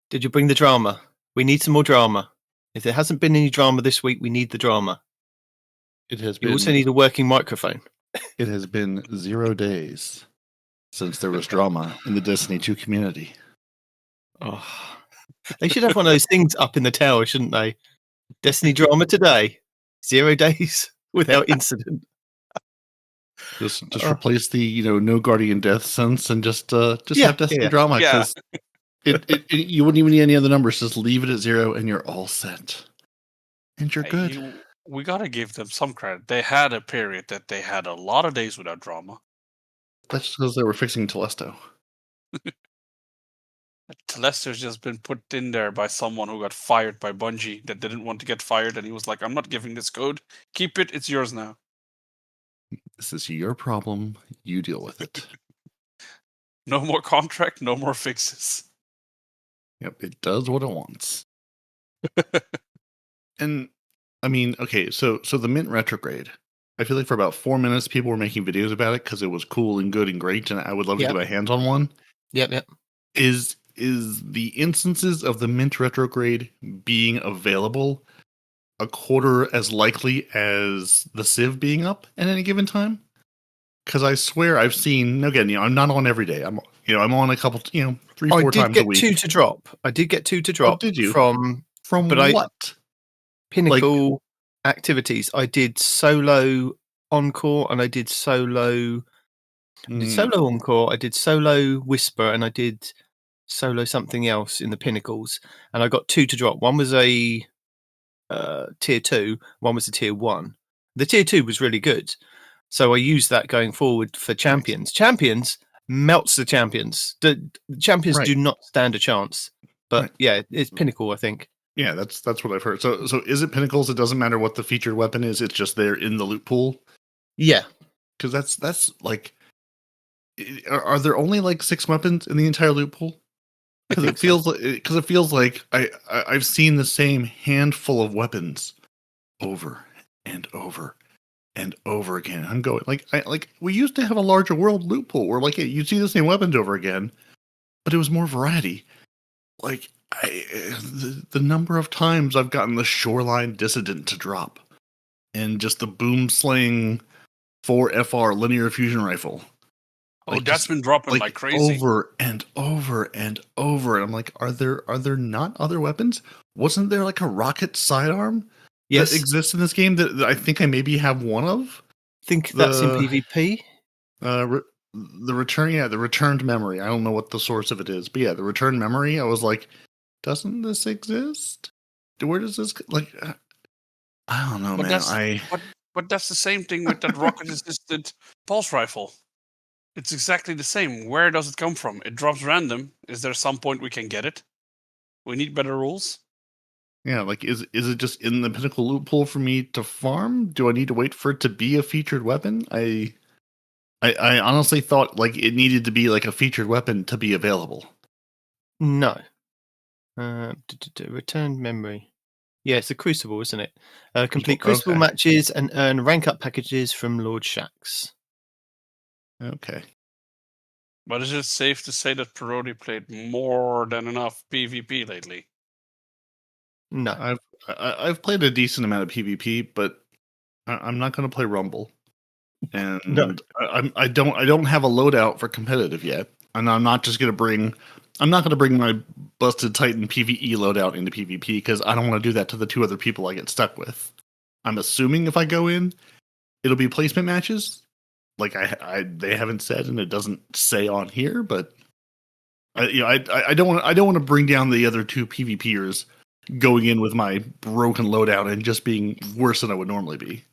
Did you bring the drama? We need some more drama. If there hasn't been any drama this week, we need the drama. It has You also need a working microphone. It has been 0 days since there was drama in the Destiny 2 community. Oh, they should have one of those things up in the tower, shouldn't they? Destiny drama today. 0 days without incident. Just replace the no Guardian Death sense and just have Destiny drama because you wouldn't even need any other numbers. Just leave it at 0 and you're all set, and you're good. We gotta give them some credit. They had a period that they had a lot of days without drama. That's because they were fixing Telesto. Telesto's just been put in there by someone who got fired by Bungie that didn't want to get fired, and he was like, "I'm not giving this code. Keep it. It's yours now." This is your problem. You deal with it. No more contract, no more fixes. Yep, it does what it wants. And I mean, okay, so the Mint retrograde. I feel like for about 4 minutes, people were making videos about it because it was cool and good and great, and I would love to get my hands on one. Yep. Is the instances of the Mint retrograde being available a quarter as likely as the Civ being up at any given time? Because I swear I've seen. Again, I'm not on every day. I'm on a couple. 3-4 times a week. I did get 2 to drop. I did get 2 to drop. Oh, did you? From what? Pinnacle activities. I did solo encore and I did solo. I did solo encore. I did solo whisper and I did solo something else in the Pinnacles. And I got 2 to drop. One was a tier 2. One was a tier 1. The tier 2 was really good. So I used that going forward for champions. Champions melts the champions. The champions do not stand a chance. But yeah, it's Pinnacle, I think. Yeah, that's what I've heard. So is it Pinnacles? It doesn't matter what the featured weapon is. It's just there in the loot pool. Yeah, because that's like, are there only like 6 weapons in the entire loot pool? Because it feels like I've seen the same handful of weapons over and over and over again. I'm going like we used to have a larger world loot pool where like you'd see the same weapons over again, but it was more variety. Like the number of times I've gotten the Shoreline Dissident to drop, and just the boom slaying 4FR linear fusion rifle. Oh, that's been dropping like crazy over and over and over. And I'm like, are there not other weapons? Wasn't there like a rocket sidearm that exists in this game that I think I maybe have one of? I think that's in PvP. The returned memory. I don't know what the source of it is, but yeah, the returned memory. I was like, doesn't this exist? Where does this like? I don't know, man. But that's the same thing with that rocket-assisted pulse rifle. It's exactly the same. Where does it come from? It drops random. Is there some point we can get it? We need better rules. Yeah, like is it just in the Pinnacle loot pool for me to farm? Do I need to wait for it to be a featured weapon? I honestly thought like it needed to be like a featured weapon to be available. No. Returned memory. Yeah, it's a Crucible, isn't it? Complete Crucible matches and earn rank up packages from Lord Shaxx. Okay. But is it safe to say that Peroty played more than enough PvP lately? No. I've played a decent amount of PvP, but I'm not going to play Rumble. And no. I don't have a loadout for competitive yet. And I'm not going to bring my busted Titan PvE loadout into PvP because I don't want to do that to the 2 other people I get stuck with. I'm assuming if I go in, it'll be placement matches. Like they haven't said, and it doesn't say on here, but I don't want to bring down the other 2 PvPers going in with my broken loadout and just being worse than I would normally be.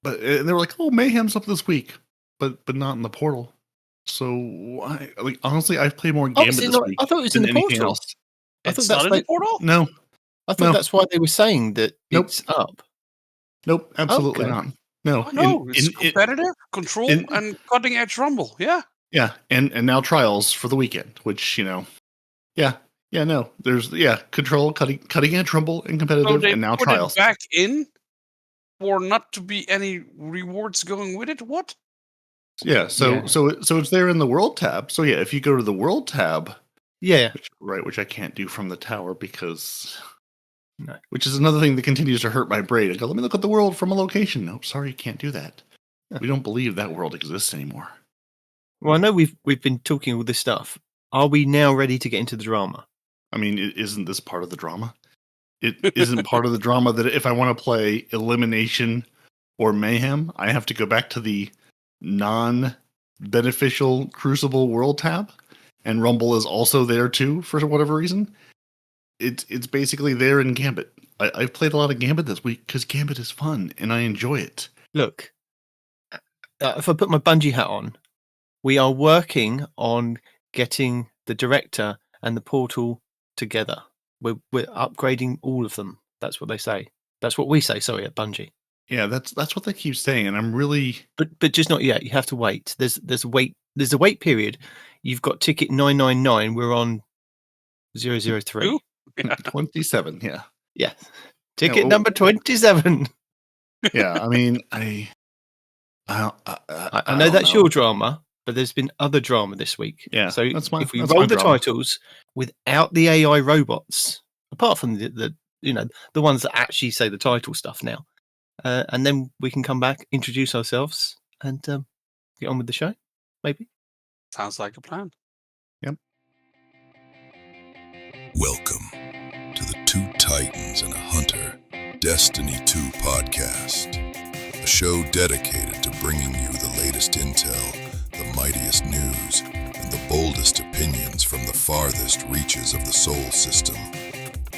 But and they were like, "Oh, Mayhem's up this week," but not in the portal. So honestly, I've played more Gambit this week. I thought it was in the portal. Else. I thought that's in the portal. No, I thought that's why they were saying that it's up. Nope, absolutely not. No, it's competitive, control, and cutting edge Rumble. Yeah, and now trials for the weekend, which there's control, cutting edge Rumble, and competitive, and now trials. It back in for not to be any rewards going with it. What? Yeah, so it's there in the World tab. So yeah, if you go to the World tab, Yeah. Which I can't do from the tower because... No. Which is another thing that continues to hurt my brain. I go, let me look at the world from a location. No, sorry, you can't do that. We don't believe that world exists anymore. Well, I know we've been talking all this stuff. Are we now ready to get into the drama? I mean, isn't this part of the drama? It isn't part of the drama that if I want to play Elimination or Mayhem, I have to go back to the non-beneficial Crucible World tab, and Rumble is also there too for whatever reason. It's basically there in Gambit. I've played a lot of Gambit this week because Gambit is fun and I enjoy it. Look, if I put my Bungie hat on, we are working on getting the director and the portal together. We're upgrading all of them. That's what they say. That's what we say. Sorry, at Bungie. Yeah, that's what they keep saying, and I'm really. But just not yet. You have to wait. There's a wait. There's a wait period. You've got ticket 999. We're on 003. Yeah. 27. Yeah. Yeah. Ticket number 27. Yeah, I mean, I know that's your drama, but there's been other drama this week. Yeah. So if we roll the titles without the AI robots, apart from the ones that actually say the title stuff now, and then we can come back, introduce ourselves, and get on with the show. Maybe. Sounds like a plan. Yep. Welcome to the Two Titans and a Hunter Destiny 2 podcast, a show dedicated to bringing you the latest intel, the mightiest news, and the boldest opinions from the farthest reaches of the Sol system.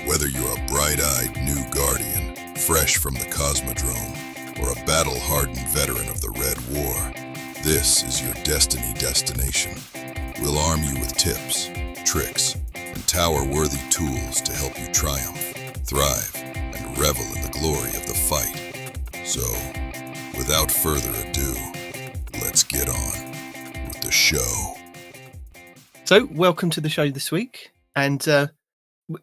Whether you're a bright-eyed new guardian, fresh from the Cosmodrome, or a battle-hardened veteran of the Red War, this is your Destiny destination. We'll arm you with tips, tricks, and tower-worthy tools to help you triumph, thrive, and revel in the glory of the fight. So, without further ado, let's get on with the show. So, welcome to the show this week, and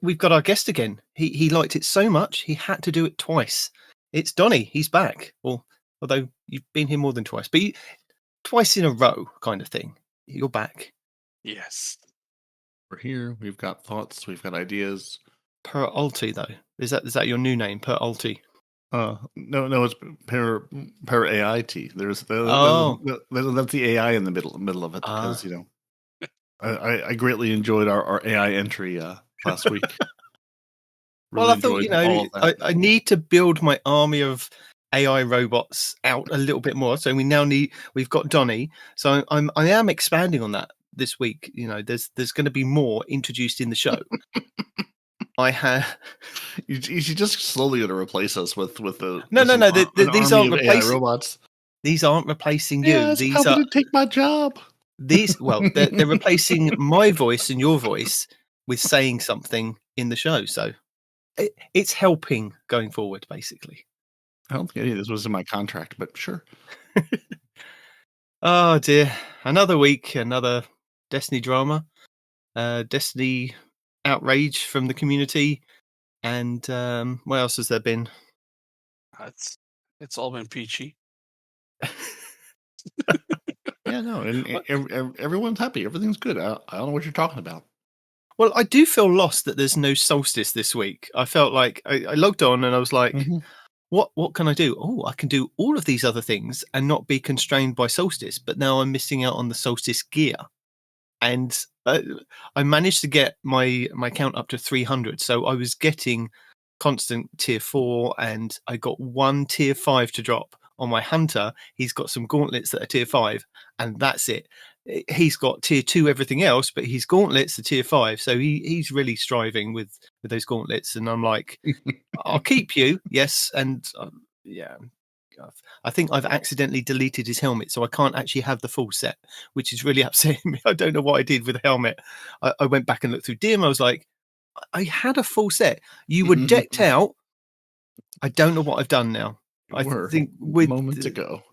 we've got our guest again. He liked it so much, he had to do it twice. It's Donny. He's back. Although you've been here more than twice, but twice in a row kind of thing. You're back. Yes. We're here. We've got thoughts. We've got ideas. Peroty, though. Is that your new name, Peroty? No, it's per AIT. There's that's the AI in the middle of it because I greatly enjoyed our AI entry last week. Well, I thought I need to build my army of AI robots out a little bit more. So we've got Donny. So I am expanding on that this week. There's going to be more introduced in the show. I have. You should just slowly going to replace us with the no. These aren't replacing robots. These aren't replacing you. Yeah, these are take my job. They're replacing my voice and your voice with saying something in the show. So it's helping going forward, basically. I don't think any of this was in my contract, but sure. Oh dear, another week, another Destiny drama, Destiny outrage from the community, and what else has there been? It's all been peachy. Yeah, no, and everyone's happy. Everything's good. I don't know what you're talking about. Well, I do feel lost that there's no Solstice this week. I felt like I logged on and I was like, what can I do? Oh, I can do all of these other things and not be constrained by Solstice. But now I'm missing out on the Solstice gear. And I managed to get my count up to 300. So I was getting constant tier 4 and I got one tier 5 to drop on my hunter. He's got some gauntlets that are tier 5 and that's it. He's got tier 2 everything else, but his gauntlets are tier 5. So he's really striving with those gauntlets. And I'm like, I'll keep you. Yes. And I think I've accidentally deleted his helmet, so I can't actually have the full set, which is really upsetting me. I don't know what I did with the helmet. I went back and looked through DIM. I was like, I had a full set. You were decked out. I don't know what I've done now. I think moments ago.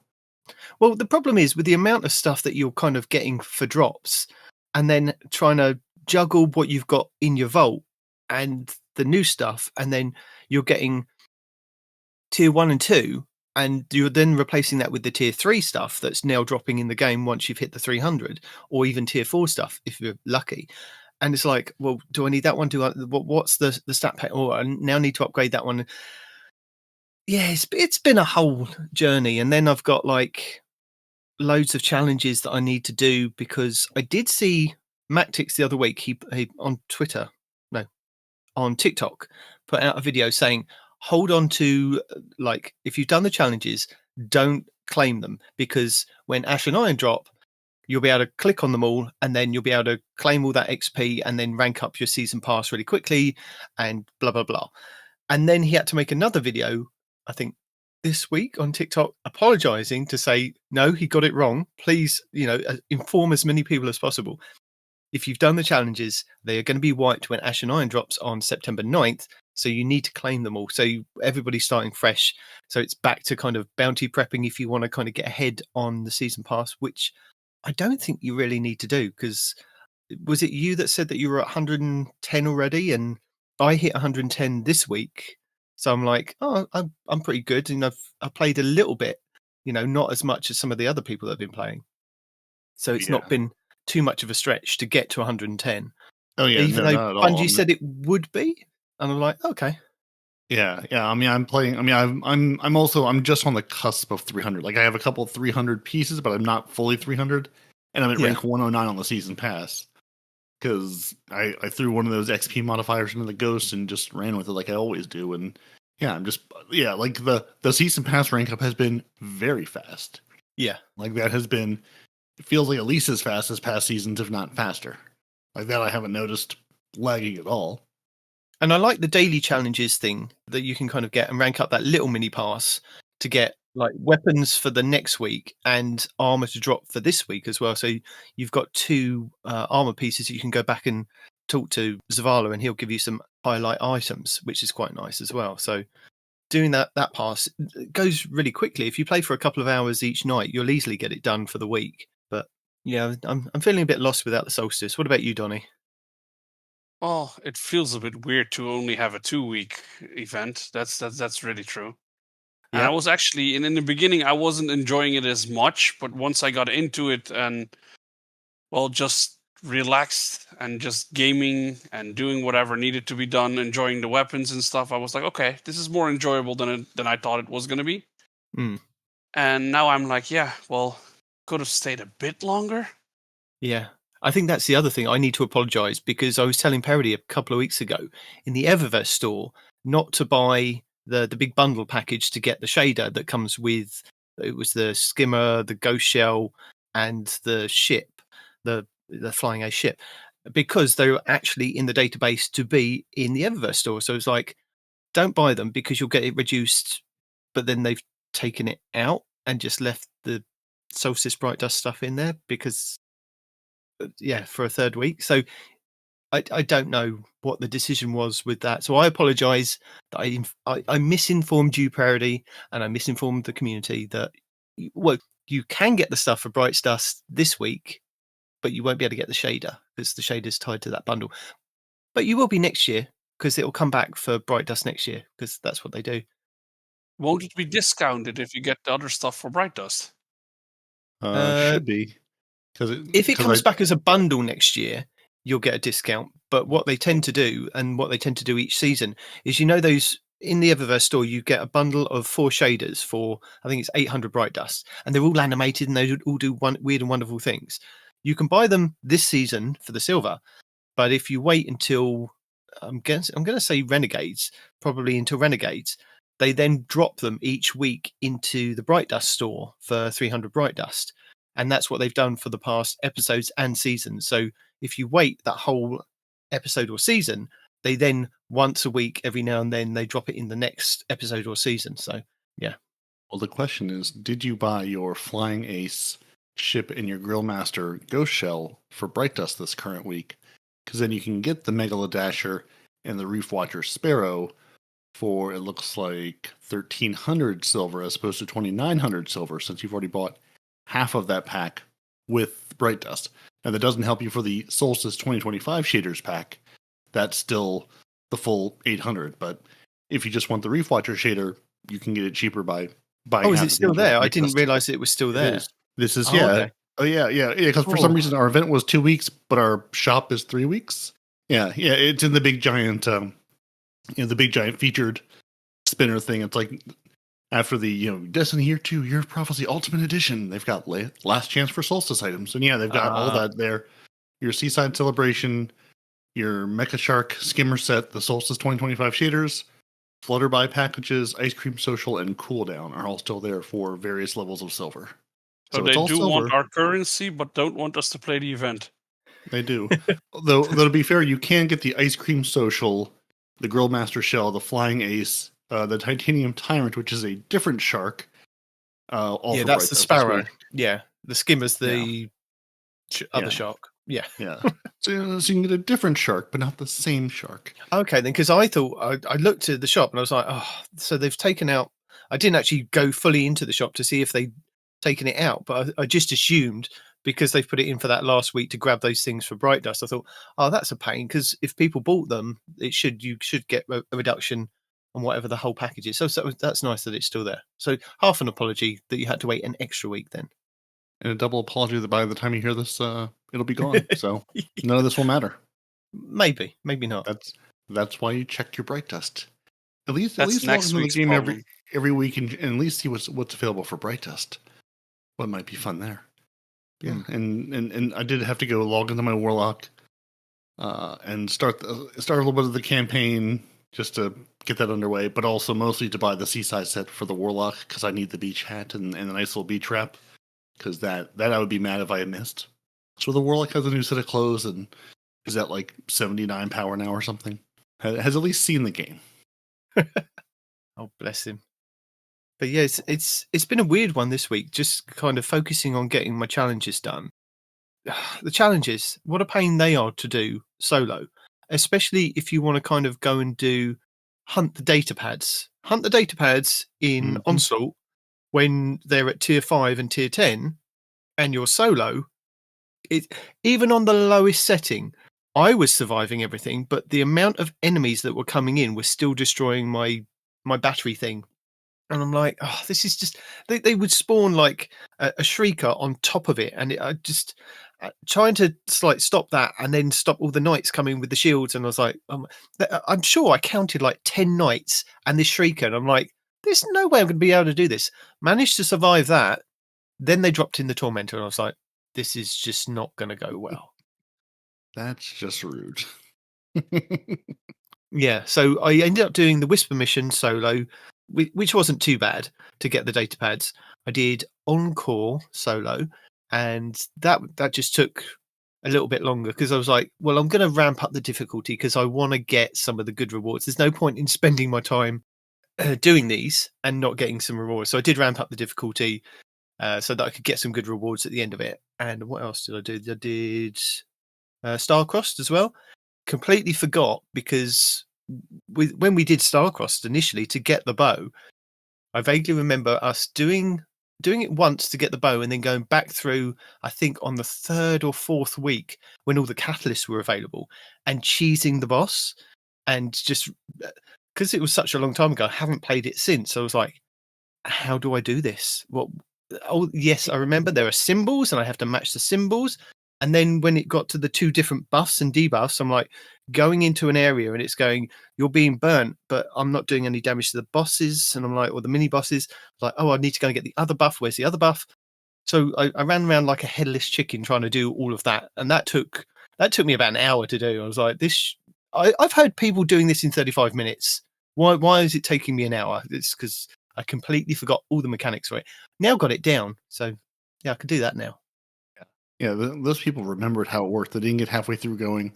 Well, the problem is with the amount of stuff that you're kind of getting for drops and then trying to juggle what you've got in your vault and the new stuff, and then you're getting tier 1 and 2. And you're then replacing that with the tier 3 stuff that's now dropping in the game once you've hit the 300, or even tier 4 stuff if you're lucky. And it's like, well, do I need that one? What's the stat pack? Oh, I now need to upgrade that one. Yeah, it's been a whole journey. And then I've got like loads of challenges that I need to do, because I did see Mactix the other week. He on Twitter, no, on TikTok, put out a video saying, hold on to, like, if you've done the challenges, don't claim them, because when Ash and Iron drop, you'll be able to click on them all, and then you'll be able to claim all that XP and then rank up your season pass really quickly and blah, blah, blah. And then he had to make another video, I think this week on TikTok, apologizing to say, no, he got it wrong. Please, inform as many people as possible. If you've done the challenges, they are going to be wiped when Ash and Iron drops on September 9th. So you need to claim them all. So everybody's starting fresh. So it's back to kind of bounty prepping if you want to kind of get ahead on the season pass, which I don't think you really need to do, because was it you that said that you were at 110 already? And I hit 110 this week. So I'm like, oh, I'm pretty good. And I've played a little bit, not as much as some of the other people that have been playing. So it's not been too much of a stretch to get to 110. Oh yeah, even though Bungie said it would be. And I'm like, okay. Yeah. I mean, I'm playing. I mean, I'm just on the cusp of 300. Like, I have a couple of 300 pieces, but I'm not fully 300, and I'm at rank 109 on the season pass, because I threw one of those XP modifiers into the ghost and just ran with it like I always do. And like the season pass rank up has been very fast. Yeah, like that has been. It feels like at least as fast as past seasons, if not faster. Like that, I haven't noticed lagging at all. And I like the daily challenges thing that you can kind of get and rank up that little mini pass to get like weapons for the next week and armor to drop for this week as well. So you've got 2 armor pieces that you can go back and talk to Zavala, and he'll give you some highlight items, which is quite nice as well. So doing that pass goes really quickly. If you play for a couple of hours each night, you'll easily get it done for the week. But yeah, I'm feeling a bit lost without the Solstice. What about you, Donny? Oh, it feels a bit weird to only have a 2-week event. That's really true. And I was actually in the beginning, I wasn't enjoying it as much, but once I got into it and just relaxed and just gaming and doing whatever needed to be done, enjoying the weapons and stuff, I was like, okay, this is more enjoyable than I thought it was going to be. Mm. And now I'm like, could have stayed a bit longer. Yeah. I think that's the other thing. I need to apologize, because I was telling Peroty a couple of weeks ago in the Eververse store not to buy the big bundle package to get the shader that comes with, it was the skimmer, the ghost shell, and the ship, the flying ace ship, because they were actually in the database to be in the Eververse store. So it's like, don't buy them because you'll get it reduced, but then they've taken it out and just left the Solstice Bright Dust stuff in there because, for a third week. So I don't know what the decision was with that. So I apologize that I misinformed you, Peroty, and I misinformed the community that, you can get the stuff for Bright Dust this week, but you won't be able to get the shader because the shader's tied to that bundle. But you will be next year, because it will come back for Bright Dust next year, because that's what they do. Won't it be discounted if you get the other stuff for Bright Dust? Should be. If it comes back as a bundle next year, you'll get a discount. But what they tend to do, and what they tend to do each season, is those in the Eververse store, you get a bundle of 4 shaders for, I think it's 800 Bright Dust, and they're all animated and they all do weird and wonderful things. You can buy them this season for the silver, but if you wait until I'm going to say Renegades, probably until Renegades, they then drop them each week into the Bright Dust store for 300 Bright Dust. And that's what they've done for the past episodes and seasons. So if you wait that whole episode or season, they then once a week, every now and then, they drop it in the next episode or season. So, yeah. Well, the question is, did you buy your Flying Ace ship and your Grillmaster Ghost Shell for Bright Dust this current week? Because then you can get the Megalodasher and the Reef Watcher Sparrow for, it looks like, 1,300 silver as opposed to 2,900 silver, since you've already bought half of that pack with Bright Dust. Now, that doesn't help you for the Solstice 2025 shaders pack. That's still the full 800. But if you just want the Reef Watcher shader, you can get it cheaper by buying. Oh, is it still there? I didn't realize it was still there. This is okay. Oh yeah. Because for some reason our event was 2 weeks, but our shop is 3 weeks. Yeah. It's in the big giant, the big giant featured spinner thing. It's like after the Destiny Year 2, Year of Prophecy Ultimate Edition, they've got last chance for Solstice items, and they've got all that there. Your Seaside Celebration, your Mecha Shark Skimmer set, the Solstice 2025 shaders, Flutterby packages, Ice Cream Social, and Cooldown are all still there for various levels of silver. So they do want our currency, but don't want us to play the event. They do. though to be fair, you can get the Ice Cream Social, the Grill Master Shell, the Flying Ace, the Titanium Tyrant, which is a different shark. That's the Sparrow. Yeah, the Skimmer's the other shark. Yeah. So you can get a different shark, but not the same shark. Okay, then, because I thought I looked at the shop and I was like, so they've taken out. I didn't actually go fully into the shop to see if they'd taken it out, but I just assumed because they've put it in for that last week to grab those things for Bright Dust. I thought, that's a pain, because if people bought them, you should get a reduction on whatever the whole package is. So that's nice that it's still there. So half an apology that you had to wait an extra week then. And a double apology that by the time you hear this, it'll be gone. So none of this will matter. Maybe not. That's why you check your Bright Dust. At least next log into the game problem. every week and at least see what's available for Bright Dust. What might be fun there. Yeah, and I did have to go log into my Warlock and start a little bit of the campaign just to get that underway, but also mostly to buy the Seaside set for the Warlock because I need the beach hat and a nice little beach wrap, because that I would be mad if I had missed. So the Warlock has a new set of clothes and is at like 79 power now or something. Has at least seen the game. Oh, bless him. But yeah, it's been a weird one this week, just kind of focusing on getting my challenges done. The challenges, what a pain they are to do solo, especially if you want to kind of go and hunt the data pads. Hunt the data pads in Onslaught when they're at tier 5 and tier 10 and you're solo. Even on the lowest setting, I was surviving everything, but the amount of enemies that were coming in was still destroying my battery thing. And I'm like, this is just... They would spawn like a Shrieker on top of it. And I just... trying to like stop that and then stop all the knights coming with the shields. And I was like, I'm sure I counted like 10 knights and this Shrieker. And I'm like, there's no way I'm going to be able to do this. Managed to survive that. Then they dropped in the Tormentor. And I was like, this is just not going to go well. That's just rude. Yeah, so I ended up doing the Whisper mission solo, which wasn't too bad to get the data pads. I did Encore solo, and that just took a little bit longer because I was like, well, I'm going to ramp up the difficulty because I want to get some of the good rewards. There's no point in spending my time doing these and not getting some rewards. So I did ramp up the difficulty so that I could get some good rewards at the end of it. And what else did I do? I did Star-Crossed as well. Completely forgot because when we did Star-Crossed initially to get the bow, I vaguely remember us doing it once to get the bow and then going back through, I think on the 3rd or 4th week when all the catalysts were available and cheesing the boss. And just because it was such a long time ago, I haven't played it since. So I was like, how do I do this? Oh, yes, I remember there are symbols and I have to match the symbols. And then when it got to the 2 different buffs and debuffs, I'm like going into an area and it's going, you're being burnt, but I'm not doing any damage to the bosses. And I'm like, or the mini bosses, like, oh, I need to go and get the other buff. Where's the other buff? So I ran around like a headless chicken trying to do all of that. And that took me about an hour to do. I was like, I've heard people doing this in 35 minutes. Why is it taking me an hour? It's because I completely forgot all the mechanics for it. Now got it down. So yeah, I can do that now. Yeah, those people remembered how it worked. They didn't get halfway through going,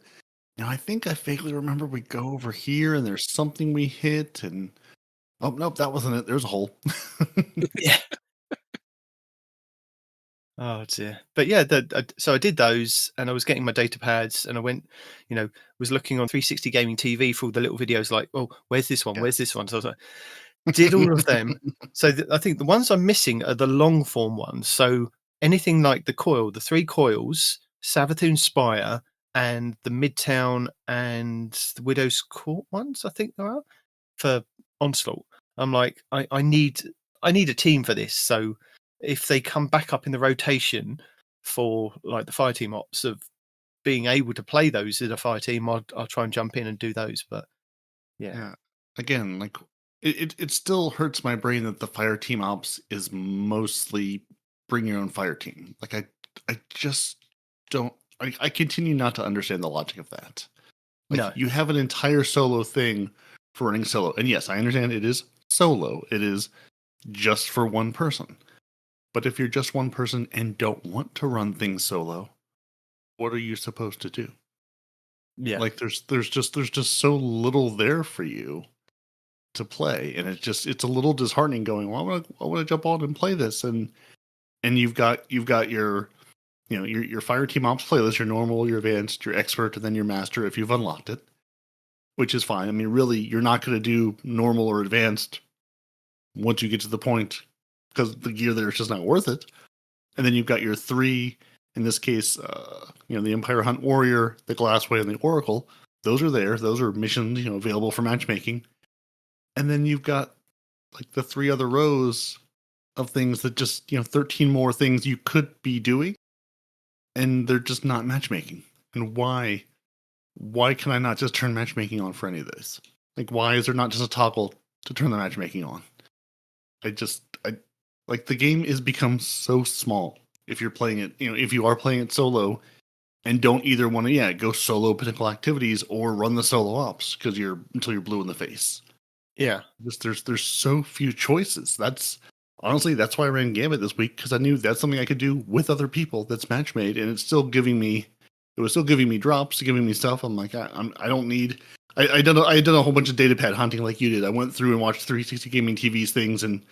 now I think I vaguely remember we go over here and there's something we hit and, oh, nope, that wasn't it. There's a hole. Yeah. Oh dear. But yeah, so I did those and I was getting my data pads and I went, was looking on 360 Gaming TV for all the little videos like, oh, where's this one? Where's this one? So I was like, did all of them. So I think the ones I'm missing are the long form ones. So anything like the 3 coils, Savathun Spire, and the Midtown and the Widow's Court ones, I think there are, for Onslaught. I'm like, I need a team for this. So if they come back up in the rotation, for like the Fireteam ops of being able to play those in a Fireteam. I'll try and jump in and do those, but yeah. Again, like it still hurts my brain that the Fireteam ops is mostly bring your own Fireteam. Like I just don't. I continue not to understand the logic of that. Like, no, you have an entire solo thing for running solo, and yes, I understand it is solo. It is just for one person. But if you're just one person and don't want to run things solo, what are you supposed to do? yeah, Like there's just so little there for you to play, and it's a little disheartening going, well, I want to jump on and play this, and you've got your your Fireteam ops playlist, your normal, your advanced, your expert, and then your master if you've unlocked it, which is fine. I mean, really, you're not going to do normal or advanced once you get to the point, because the gear there is just not worth it. And then you've got your 3, in this case, the Empire Hunt Warrior, the Glassway, and the Oracle. Those are there. Those are missions, available for matchmaking. And then you've got like the 3 other rows of things that just, 13 more things you could be doing, and they're just not matchmaking. And why can I not just turn matchmaking on for any of this? Like, why is there not just a toggle to turn the matchmaking on? I like, the game is become so small if you're playing it, if you are playing it solo and don't either want to, go solo pinnacle activities or run the solo ops until you're blue in the face. yeah. Just there's so few choices. That's why I ran Gambit this week, because I knew that's something I could do with other people that's match made, and it's still giving me drops, giving me stuff. I'm like, I don't need. I did a whole bunch of data pad hunting like you did. I went through and watched 360 Gaming TV's things and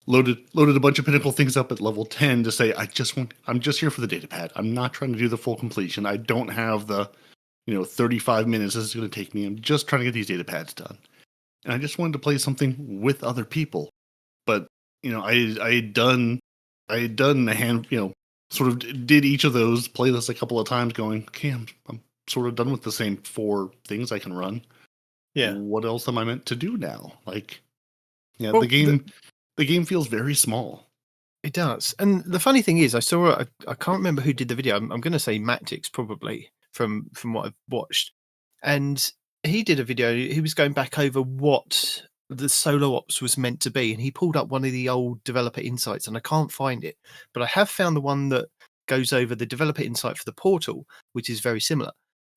loaded a bunch of pinnacle things up at level 10 to say I'm just here for the data pad. I'm not trying to do the full completion. I don't have the 35 minutes this is going to take me. I'm just trying to get these data pads done. And I just wanted to play something with other people. But I had done a hand, sort of did each of those playlists a couple of times, going, okay, I'm sort of done with the same 4 things I can run. Yeah. What else am I meant to do now? Like, Well, the game feels very small. It does. And the funny thing is, I can't remember who did the video. I'm going to say Matix, probably, from what I've watched. And he did a video. He was going back over what the solo ops was meant to be. And he pulled up one of the old developer insights, and I can't find it. But I have found the one that goes over the developer insight for the portal, which is very similar.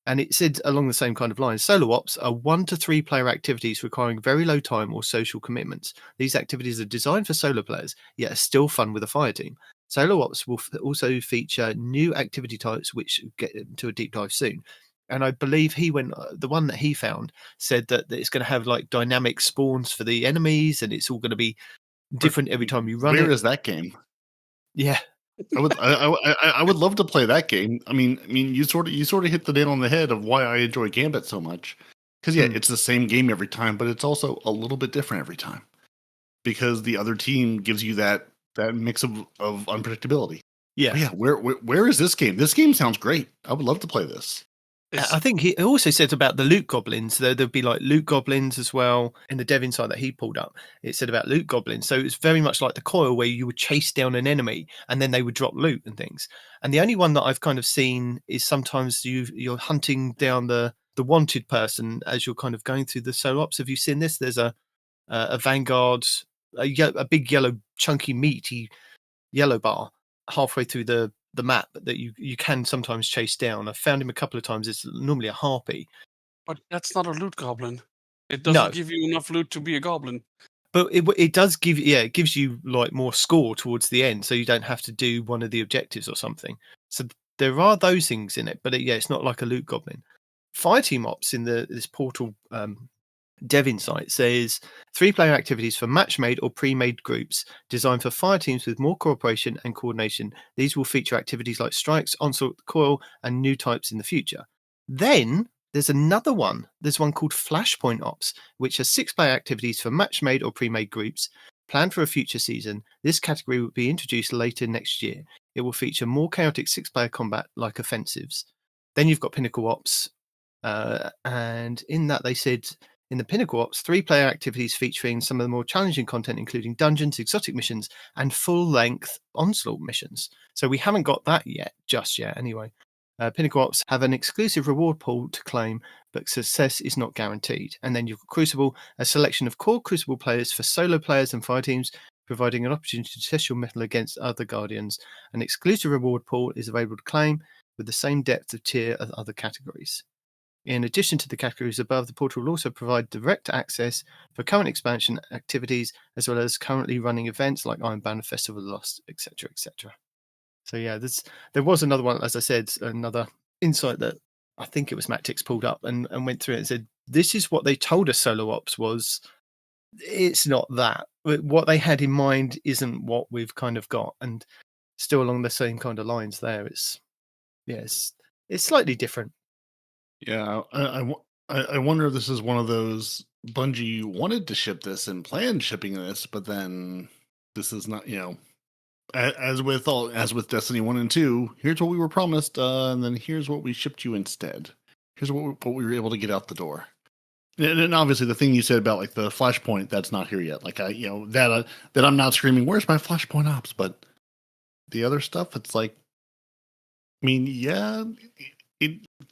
And it said along the same kind of lines, solo ops are 1 to 3 player activities requiring very low time or social commitments. These activities are designed for solo players, yet are still fun with a Fireteam. Solo ops will also feature new activity types, which we'll get into a deep dive soon. And I believe the one that he found said that it's going to have like dynamic spawns for the enemies, and it's all going to be different every time you run it. Where is that game? Yeah. I would love to play that game. I mean, you sort of hit the nail on the head of why I enjoy Gambit so much. Because it's the same game every time, but it's also a little bit different every time. Because the other team gives you that mix of unpredictability. Yeah. But yeah. Where is this game? This game sounds great. I would love to play this. I think he also said about the loot goblins. There'd be like loot goblins as well in the dev insight that he pulled up. It said about loot goblins. So it's very much like the coil where you would chase down an enemy and then they would drop loot and things. And the only one that I've kind of seen is sometimes you're hunting down the wanted person as you're kind of going through the solo ops. Have you seen this? There's a Vanguard, a big yellow chunky meaty yellow bar halfway through the map that you can sometimes chase down. I've found him a couple of times. It's normally a harpy. But that's not a loot goblin. It doesn't give you enough loot to be a goblin. But it does give it gives you like more score towards the end, so you don't have to do one of the objectives or something. So there are those things in it, but it's not like a loot goblin. Fireteam ops in this portal dev insight says 3 player activities for match-made or pre-made groups designed for fire teams with more cooperation and coordination. These will feature activities like strikes, onslaught, coil, and new types in the future. Then there's another one. There's one called Flashpoint Ops, which are 6 player activities for match-made or pre-made groups planned for a future season. This category will be introduced later next year. It will feature more chaotic 6-player combat like offensives. Then you've got Pinnacle Ops, and in that they said In the Pinnacle Ops, 3-player activities featuring some of the more challenging content, including dungeons, exotic missions, and full-length Onslaught missions. So we haven't got that just yet anyway. Pinnacle Ops have an exclusive reward pool to claim, but success is not guaranteed. And then you've got Crucible, a selection of core Crucible players for solo players and fire teams, providing an opportunity to test your mettle against other Guardians. An exclusive reward pool is available to claim with the same depth of tier as other categories. In addition to the categories above, the portal will also provide direct access for current expansion activities, as well as currently running events like Iron Banner, Festival of the Lost, etc., etc. So yeah, there was another one, as I said, another insight that I think it was Matix pulled up and went through it and said, this is what they told us Solo Ops was. It's not that. What they had in mind isn't what we've kind of got. And still along the same kind of lines there. It's slightly different. Yeah, I wonder if this is one of those Bungie wanted to ship this and planned shipping this, but then this is not, as with Destiny 1 and 2, here's what we were promised, and then here's what we shipped you instead. Here's what we were able to get out the door. And obviously the thing you said about like the Flashpoint, that's not here yet. Like that I'm not screaming, where's my Flashpoint ops? But the other stuff, it's like, I mean, yeah,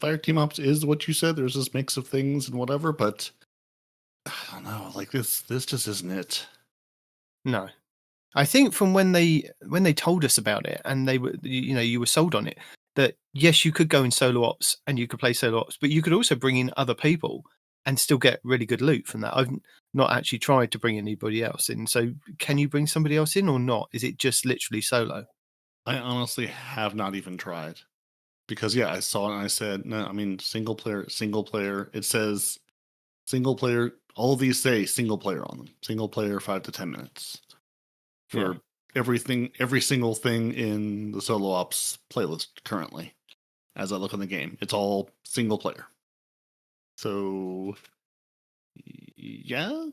Fireteam ops is what you said. There's this mix of things and whatever, but I don't know. Like this just isn't it. No, I think from when they told us about it and they were, you were sold on it, that yes, you could go in solo ops and you could play solo ops, but you could also bring in other people and still get really good loot from that. I've not actually tried to bring anybody else in. So can you bring somebody else in or not? Is it just literally solo? I honestly have not even tried. Because I saw it and I said, no, I mean single player. It says single player. All of these say single player on them. Single player, 5 to 10 minutes for everything, every single thing in the solo ops playlist currently. As I look in the game, it's all single player. So, yeah.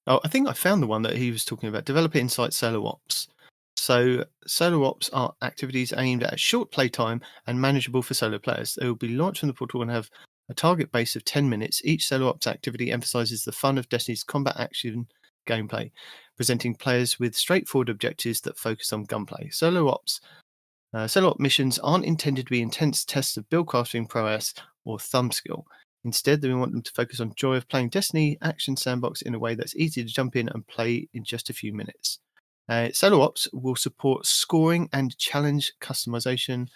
Oh, I think I found the one that he was talking about. Developer Insight Solo Ops. So solo ops are activities aimed at short playtime and manageable for solo players. They will be launched from the portal and have a target base of 10 minutes. Each solo ops activity emphasizes the fun of Destiny's combat action gameplay, presenting players with straightforward objectives that focus on gunplay. Solo op missions aren't intended to be intense tests of build crafting prowess or thumb skill. Instead, we want them to focus on joy of playing Destiny action sandbox in a way that's easy to jump in and play in just a few minutes. Solo Ops will support scoring and challenge customization,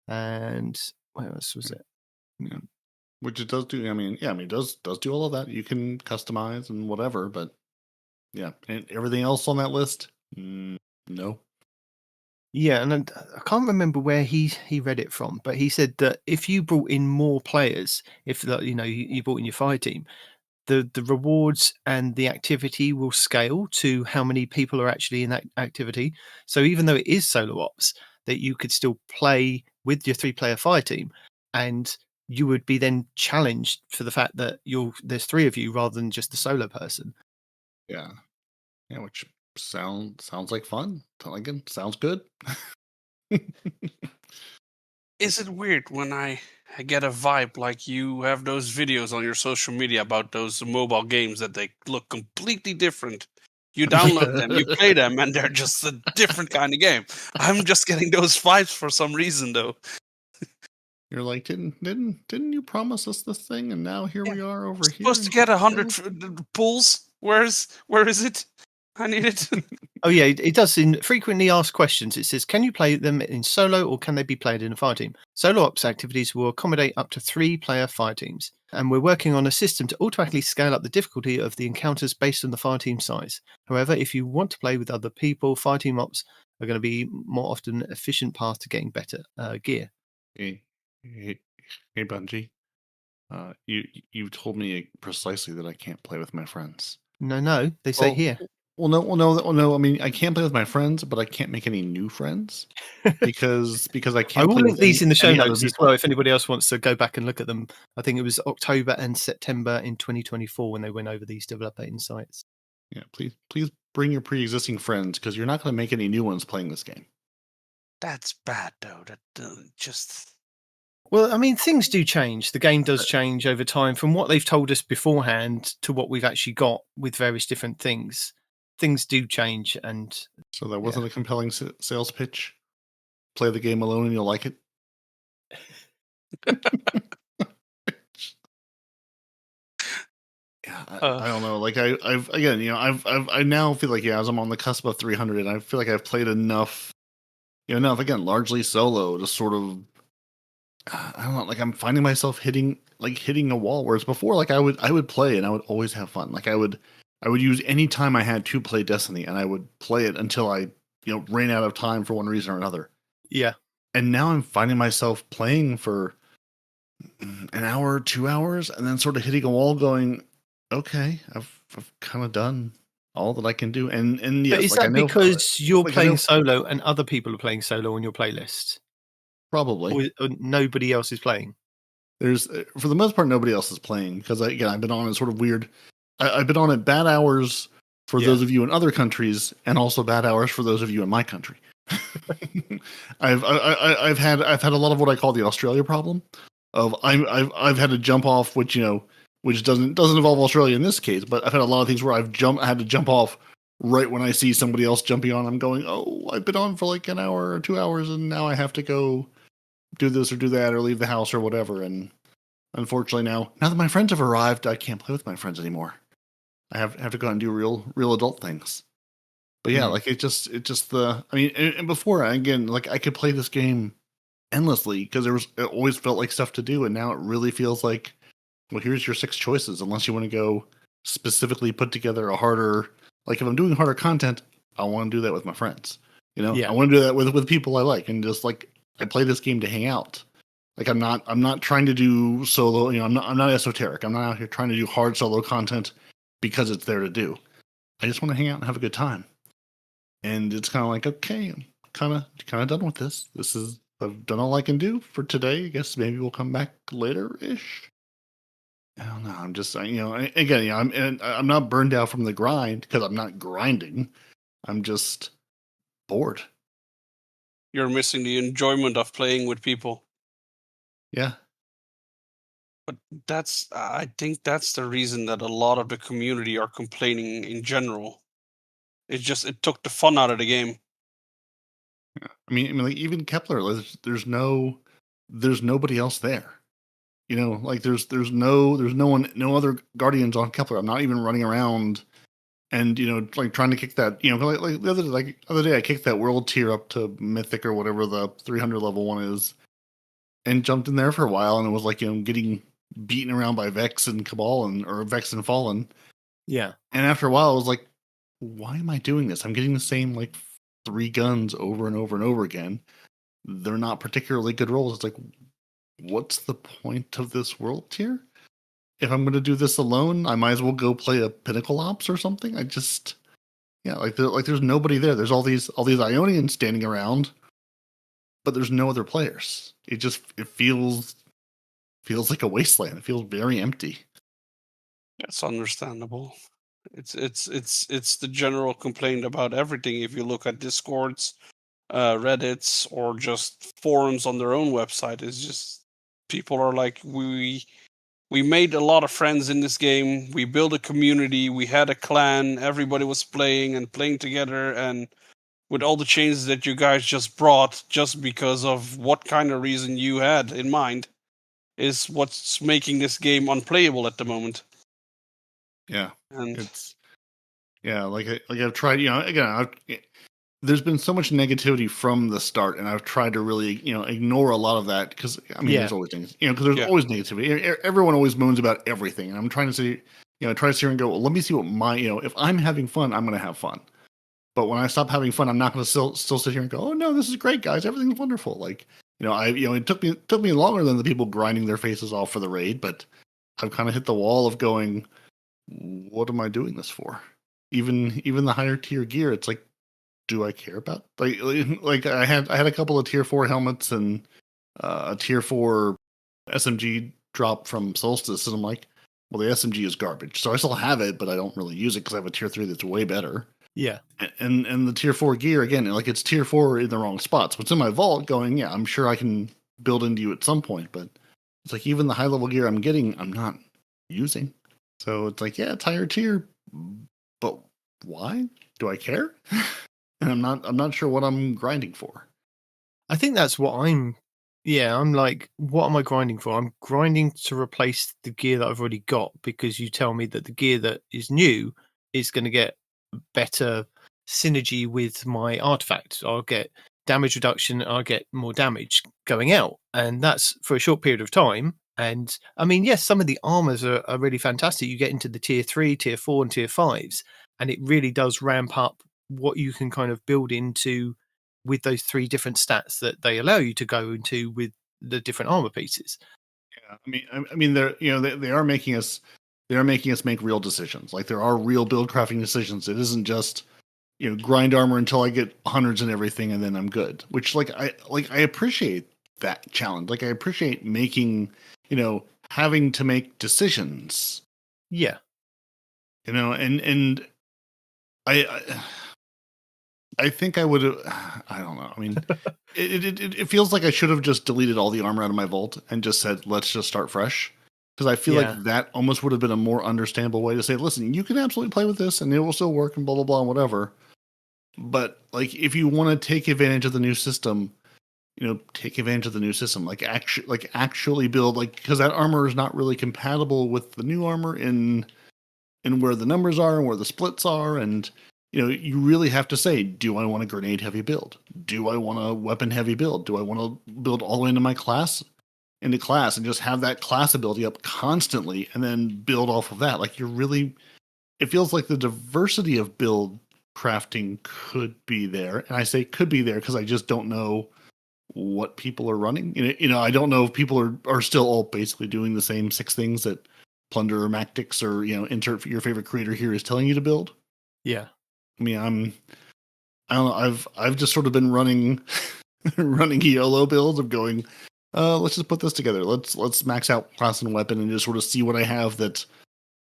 and what else was it? Yeah. Which it does do. I mean, it does do all of that. You can customize and whatever, but yeah, and everything else on that list, no. Yeah, and I can't remember where he read it from, but he said that if you brought in more players, if you brought in your fire team, the rewards and the activity will scale to how many people are actually in that activity. So even though it is solo ops, that you could still play with your 3-player fire team, and you would be then challenged for the fact that there's 3 of you rather than just the solo person. Yeah, which sounds like fun. Again, sounds good. Is it weird when I get a vibe like you have those videos on your social media about those mobile games that they look completely different? You download them, you play them, and they're just a different kind of game. I'm just getting those vibes for some reason, though. You're like, didn't you promise us this thing, and now here we are over here. Supposed to get 100 pulls. Where is it? I need it. Oh yeah, it does in frequently asked questions. It says, can you play them in solo or can they be played in a fire team? Solo ops activities will accommodate up to 3-player fire teams. And we're working on a system to automatically scale up the difficulty of the encounters based on the fire team size. However, if you want to play with other people, fire team ops are going to be more often an efficient path to getting better gear. Hey, Bungie. You told me precisely that I can't play with my friends. No, they say here. Well, no. I mean, I can't play with my friends, but I can't make any new friends because I can't. I will link these in the show notes as well. If people. anybody else wants to go back and look at them, I think it was October and September in 2024 when they went over these developer insights. Yeah, please bring your pre-existing friends because you're not going to make any new ones playing this game. That's bad, though. That just. Well, I mean, things do change. The game does change over time from what they've told us beforehand to what we've actually got with various different things. Things do change, and So that wasn't a compelling sales pitch. Play the game alone and you'll like it. Yeah, I don't know. Like I've again, I now feel like as I'm on the cusp of 300, I feel like I've played enough. Enough again, largely solo to sort of. I don't know. Like I'm finding myself hitting a wall. Whereas before, like I would play and I would always have fun. Like I would use any time I had to play Destiny, and I would play it until I ran out of time for one reason or another. Yeah. And now I'm finding myself playing for an hour, 2 hours, and then sort of hitting a wall, going, "Okay, I've kind of done all that I can do." And yes, but is that because you're playing solo and other people are playing solo on your playlist? Probably. Or nobody else is playing? There's, for the most part, nobody else is playing because I've been on it sort of weird. I've been on it bad hours for those of you in other countries, and also bad hours for those of you in my country. I've had a lot of what I call the Australia problem. I've had to jump off, which doesn't involve Australia in this case, but I've had a lot of things where I had to jump off right when I see somebody else jumping on. I'm going, oh, I've been on for like an hour or 2 hours, and now I have to go do this or do that or leave the house or whatever. And unfortunately, now that my friends have arrived, I can't play with my friends anymore. I have to go out and do real adult things. But yeah, like it's just and before, again, like I could play this game endlessly because it always felt like stuff to do, and now it really feels like, well, here's your 6 choices. Unless you want to go specifically put together a harder, like if I'm doing harder content, I want to do that with my friends. I want to do that with people I like, and just like I play this game to hang out. Like I'm not trying to do solo. I'm not esoteric. I'm not out here trying to do hard solo content because it's there to do. I just want to hang out and have a good time. And it's kind of like, okay, I'm kind of done with this. I've done all I can do for today. I guess maybe we'll come back later-ish. I don't know. I'm just, I'm not burned out from the grind because I'm not grinding. I'm just bored. You're missing the enjoyment of playing with people. Yeah. But I think that's the reason that a lot of the community are complaining in general. It took the fun out of the game. Yeah. I mean, like even Kepler, there's nobody else there. Like there's no one, no other Guardians on Kepler. I'm not even running around and like trying to kick that. Like the other day I kicked that world tier up to Mythic or whatever the 300 level one is, and jumped in there for a while, and it was like getting beaten around by Vex and Cabal or Vex and Fallen. Yeah. And after a while, I was like, why am I doing this? I'm getting the same like 3 guns over and over and over again. They're not particularly good rolls. It's like, what's the point of this world tier? If I'm going to do this alone, I might as well go play a Pinnacle Ops or something. There's nobody there. There's all these Ionians standing around, but there's no other players. It feels like a wasteland. It feels very empty. That's understandable. It's the general complaint about everything. If you look at Discords, Reddits, or just forums on their own website, it's just people are like, we made a lot of friends in this game. We built a community. We had a clan. Everybody was playing together, and with all the changes that you guys just brought, just because of what kind of reason you had in mind, is what's making this game unplayable at the moment. Yeah, and it's I've tried. There's been so much negativity from the start, and I've tried to really ignore a lot of that because there's always things because there's always negativity. Everyone always moans about everything, and I'm trying to say try to sit here and go, well, let me see what my if I'm having fun, I'm going to have fun. But when I stop having fun, I'm not going to still sit here and go, oh no, this is great, guys, everything's wonderful. Like it took me longer than the people grinding their faces off for the raid, but I've kind of hit the wall of going, what am I doing this for? Even the higher tier gear, it's like, do I care about like I had a couple of tier 4 helmets and a tier 4 SMG drop from Solstice, and I'm like, well, the SMG is garbage, so I still have it, but I don't really use it because I have a tier 3 that's way better. Yeah, and the tier 4 gear, again, like it's tier 4 in the wrong spots. What's in my vault going, yeah, I'm sure I can build into you at some point. But it's like even the high level gear I'm getting, I'm not using. So it's like, yeah, it's higher tier, but why? Do I care? And I'm not sure what I'm grinding for. I think that's what I'm like, what am I grinding for? I'm grinding to replace the gear that I've already got, because you tell me that the gear that is new is going to get better synergy with my artifact. I'll get damage reduction, I'll get more damage going out, and that's for a short period of time. And I mean, yes, some of the armors are really fantastic. You get into the tier 3, tier 4, and tier 5s, and it really does ramp up what you can kind of build into with those 3 different stats that they allow you to go into with the different armor pieces. Yeah, I mean, they're they are making us make real decisions. Like there are real build crafting decisions. It isn't just grind armor until I get hundreds and everything, and then I'm good. Which I appreciate that challenge. Like I appreciate making having to make decisions. Yeah, and I think I would have. I don't know. I mean, it feels like I should have just deleted all the armor out of my vault and just said, let's just start fresh. Because I feel like that almost would have been a more understandable way to say, listen, you can absolutely play with this and it will still work and blah, blah, blah, and whatever. But like, if you want to take advantage of the new system, take advantage of the new system. Like actually build, like, because that armor is not really compatible with the new armor in where the numbers are and where the splits are. And you really have to say, do I want a grenade heavy build? Do I want a weapon heavy build? Do I want to build all the way into my class and just have that class ability up constantly and then build off of that? Like it feels like the diversity of build crafting could be there. And I say could be there because I just don't know what people are running. I don't know if people are still all basically doing the same 6 things that Plunder or Mactix or, insert your favorite creator here is telling you to build. Yeah. I mean, I don't know. I've just sort of been running YOLO builds of going, let's just put this together. Let's max out class and weapon and just sort of see what I have that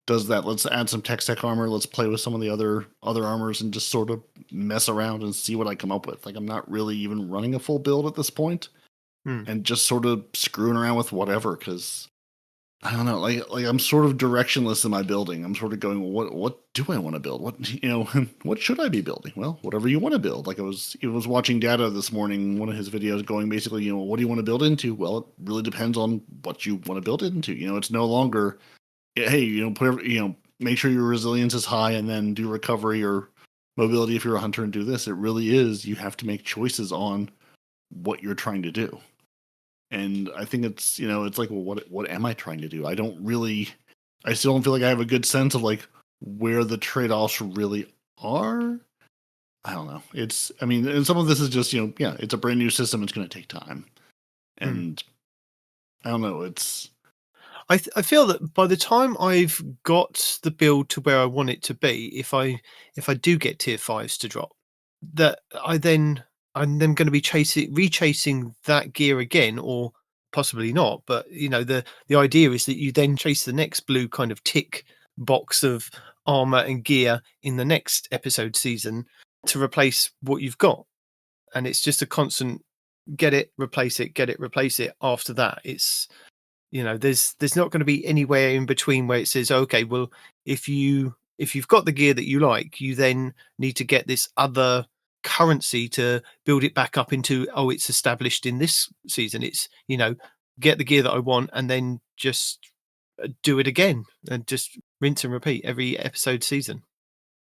does that. Let's add some tech armor. Let's play with some of the other armors and just sort of mess around and see what I come up with. Like I'm not really even running a full build at this point, and just sort of screwing around with whatever because. I don't know, like I'm sort of directionless in my building. I'm sort of going, well, what do I want to build? What what should I be building? Well, whatever you want to build. Like I was watching Data this morning, one of his videos, going basically, what do you want to build into? Well, it really depends on what you want to build it into. It's no longer, hey, make sure your resilience is high and then do recovery or mobility if you're a hunter and do this. It really is. You have to make choices on what you're trying to do. And I think it's, it's like, well, what am I trying to do? I still don't feel like I have a good sense of like where the trade-offs really are. I don't know. And some of this is just, it's a brand new system. It's going to take time. And I don't know. I feel that by the time I've got the build to where I want it to be, if I do get tier 5s to drop, that I'm then going to be rechasing that gear again, or possibly not. But the idea is that you then chase the next blue kind of tick box of armor and gear in the next episode season to replace what you've got, and it's just a constant get it, replace it, get it, replace it. After that, it's there's not going to be anywhere in between where it says, okay, well, if you've got the gear that you like, you then need to get this other currency to build it back up into, it's established in this season. It's get the gear that I want and then just do it again and just rinse and repeat every episode season.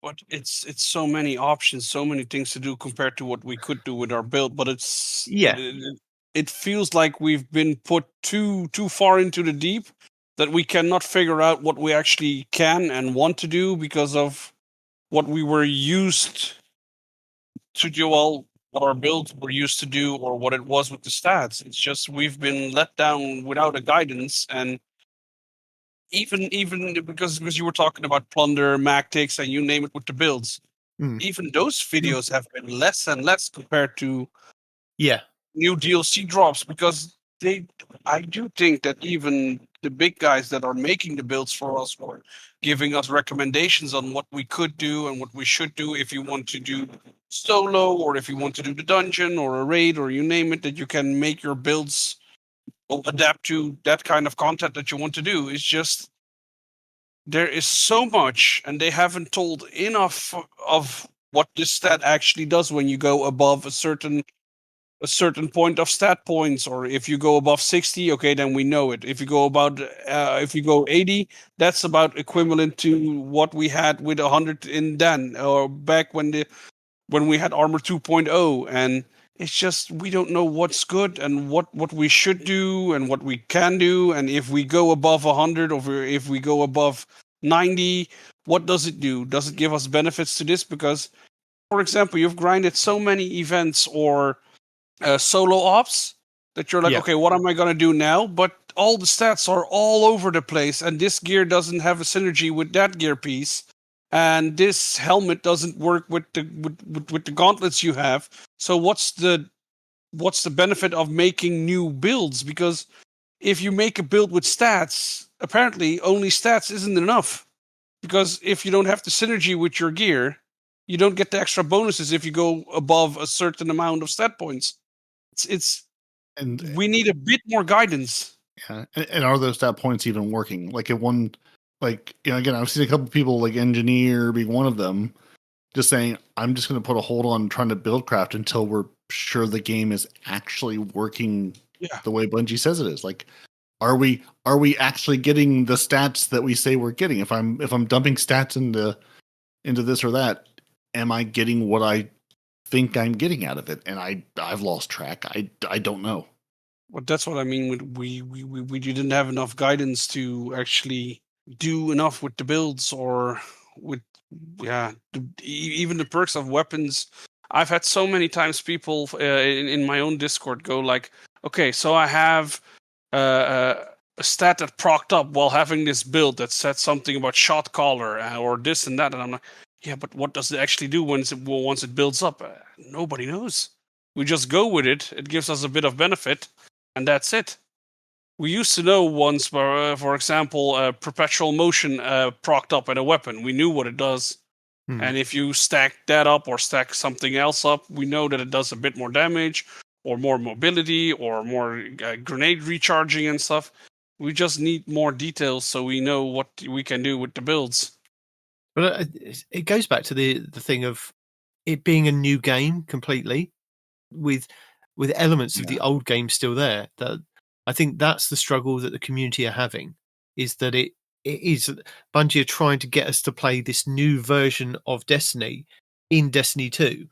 But it's so many options, so many things to do compared to what we could do with our build. But it feels like we've been put too far into the deep that we cannot figure out what we actually can and want to do because of what we were used to do, all what our builds were used to do, or what it was with the stats. It's just we've been let down without a guidance, and even because you were talking about Plunder, Mactix, and you name it with the builds, even those videos have been less and less compared to new DLC drops, because I do think that even the big guys that are making the builds for us were giving us recommendations on what we could do and what we should do if you want to do solo, or if you want to do the dungeon or a raid, or you name it, that you can make your builds will adapt to that kind of content that you want to do. It's just there is so much, and they haven't told enough of what this stat actually does when you go above a certain point of stat points, or if you go above 60, okay, then we know it. If you go about if you go 80, that's about equivalent to what we had with 100 in Dan, or back when we had armor 2.0. And it's just we don't know what's good and what we should do and what we can do. And if we go above 100, or if we go above 90, what does it do? Does it give us benefits to this? Because, for example, you've grinded so many events or solo ops that you're like, Yeah. okay, what am I going to do now? But all the stats are all over the place, and this gear doesn't have a synergy with that gear piece, and this helmet doesn't work with the gauntlets you have. So what's the benefit of making new builds? Because if you make a build with stats, apparently only stats isn't enough. Because if you don't have the synergy with your gear, you don't get the extra bonuses if you go above a certain amount of stat points. And We need a bit more guidance. yeah, and are those stat points even working? Like at one, like, you know, again, I've seen a couple people, like Engineer being one of them, just saying, I'm just going to put a hold on trying to build craft until we're sure the game is actually working the way Bungie says it is. Like, are we actually getting the stats that we say we're getting? If I'm dumping stats into this or that, am I getting what I think I'm getting out of it? And I've lost track. I don't know. Well, that's what I mean. We didn't have enough guidance to actually do enough with the builds, or with even the perks of weapons. I've had so many times people in my own Discord go like, okay, so I have a stat that procced up while having this build that said something about shot caller or this and that, and I'm like, yeah, but what does it actually do once it builds up? Nobody knows. We just go with it. It gives us a bit of benefit, and that's it. We used to know once, for example, perpetual motion procced up in a weapon. We knew what it does. And if you stack that up or stack something else up, we know that it does a bit more damage, or more mobility, or more grenade recharging and stuff. We just need more details so we know what we can do with the builds. But it goes back to the thing of it being a new game completely, with elements of the old game still there. That I think that's the struggle that the community are having, is that it is Bungie are trying to get us to play this new version of Destiny in Destiny 2.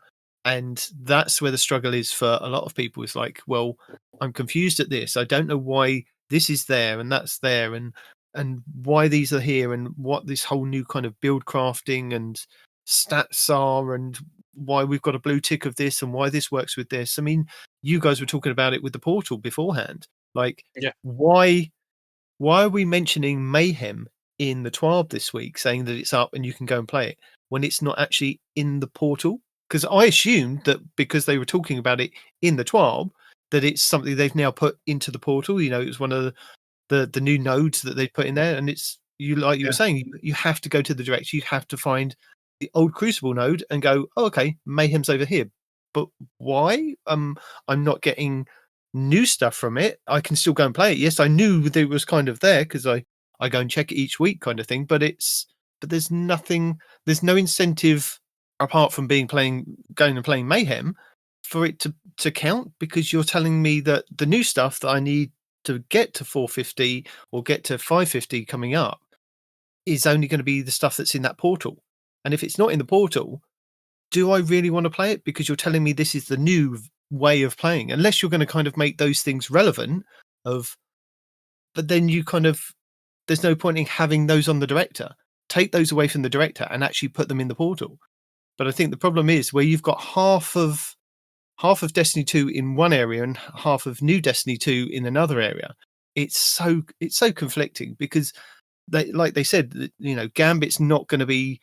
And that's where the struggle is for a lot of people. It's like, well, I'm confused at this. I don't know why this is there and that's there, and why these are here, and what this whole new kind of build crafting and stats are, and why we've got a blue tick of this, and why this works with this. I mean, you guys were talking about it with the portal beforehand. Like, why are we mentioning Mayhem in the TWAB this week, saying that it's up and you can go and play it, when it's not actually in the portal? Because I assumed that because they were talking about it in the TWAB, that it's something they've now put into the portal. You know, it was one of the new nodes that they put in there, and it's you were saying, you have to go to the direct, you have to find the old Crucible node and go, oh, okay, Mayhem's over here. But why? I'm not getting new stuff from it. I can still go and play it. Yes, I knew that it was kind of there because I go and check it each week, kind of thing. But there's nothing. There's no incentive apart from going and playing Mayhem for it to count, because you're telling me that the new stuff that I need to get to 450 or get to 550 coming up is only going to be the stuff that's in that portal. And if it's not in the portal, do I really want to play it? Because you're telling me this is the new way of playing, unless you're going to kind of make those things relevant but then you kind of, there's no point in having those on the director. Take those away from the director and actually put them in the portal. But I think the problem is where you've got half of Destiny 2 in one area and half of New Destiny 2 in another area. It's so conflicting, because they said, you know, Gambit's not going to be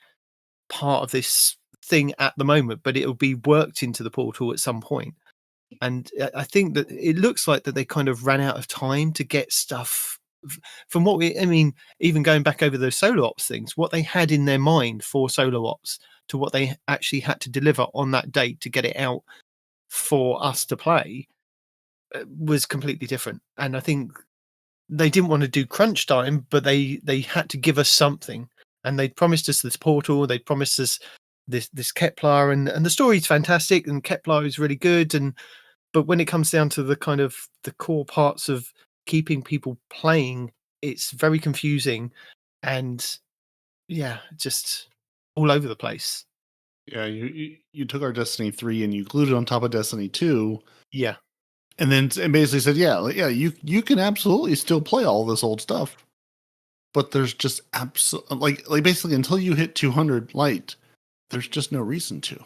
part of this thing at the moment, but it'll be worked into the portal at some point. And I think that it looks like that they kind of ran out of time to get stuff from even going back over those solo ops things, what they had in their mind for solo ops to what they actually had to deliver on that date to get it out for us to play. was completely different. And I think they didn't want to do crunch time, but they had to give us something. And they promised us this portal. They promised us this Kepler, and the story's fantastic, and Kepler is really good. But when it comes down to the kind of the core parts of keeping people playing, it's very confusing, and just all over the place. Yeah, you took our Destiny 3 and you glued it on top of Destiny 2. Yeah. And then basically said, you can absolutely still play all this old stuff. But there's just like basically until you hit 200 light, there's just no reason to.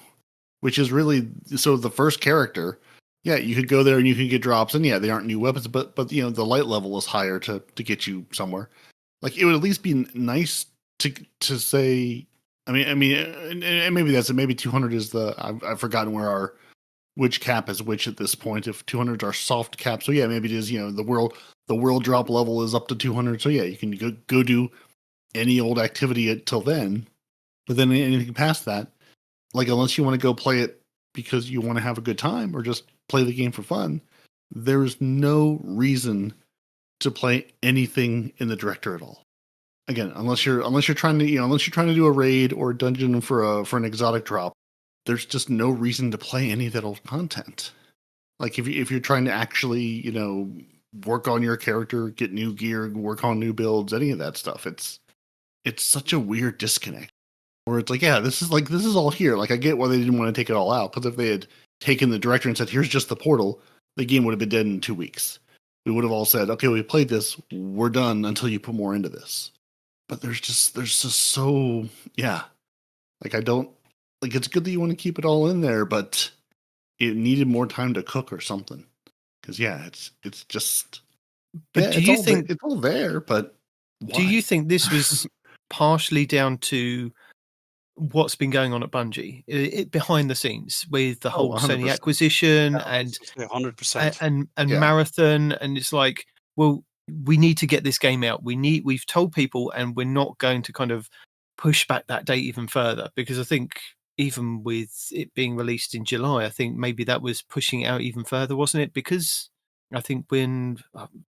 Which is really, so the first character, you could go there and you can get drops, and they aren't new weapons, but the light level is higher to get you somewhere. Like, it would at least be nice to say, I mean, and maybe that's it. Maybe 200 is I've forgotten which cap is which at this point. If 200 are soft cap, so maybe it is. The world drop level is up to 200. So you can go do any old activity till then. But then anything past that, like, unless you want to go play it because you want to have a good time or just play the game for fun, there's no reason to play anything in the director at all. Again, unless you're trying to do a raid or a dungeon for an exotic drop, there's just no reason to play any of that old content. Like, if you're trying to actually, work on your character, get new gear, work on new builds, any of that stuff, it's such a weird disconnect. Where it's like, this is all here. Like, I get why they didn't want to take it all out, because if they had taken the director and said, here's just the portal, the game would have been dead in 2 weeks. We would have all said, okay, we played this, we're done until you put more into this. But there's just so, like, I don't, like, it's good that you want to keep it all in there, but it needed more time to cook or something. Because it's just. But do you think it's all there? But why? Do you think this was partially down to what's been going on at Bungie, behind the scenes with the whole 100%. Sony acquisition and 100%, and Marathon, and it's like, well, we need to get this game out. We've told people, and we're not going to kind of push back that date even further, because I think even with it being released in July, I think maybe that was pushing it out even further, wasn't it? Because I think when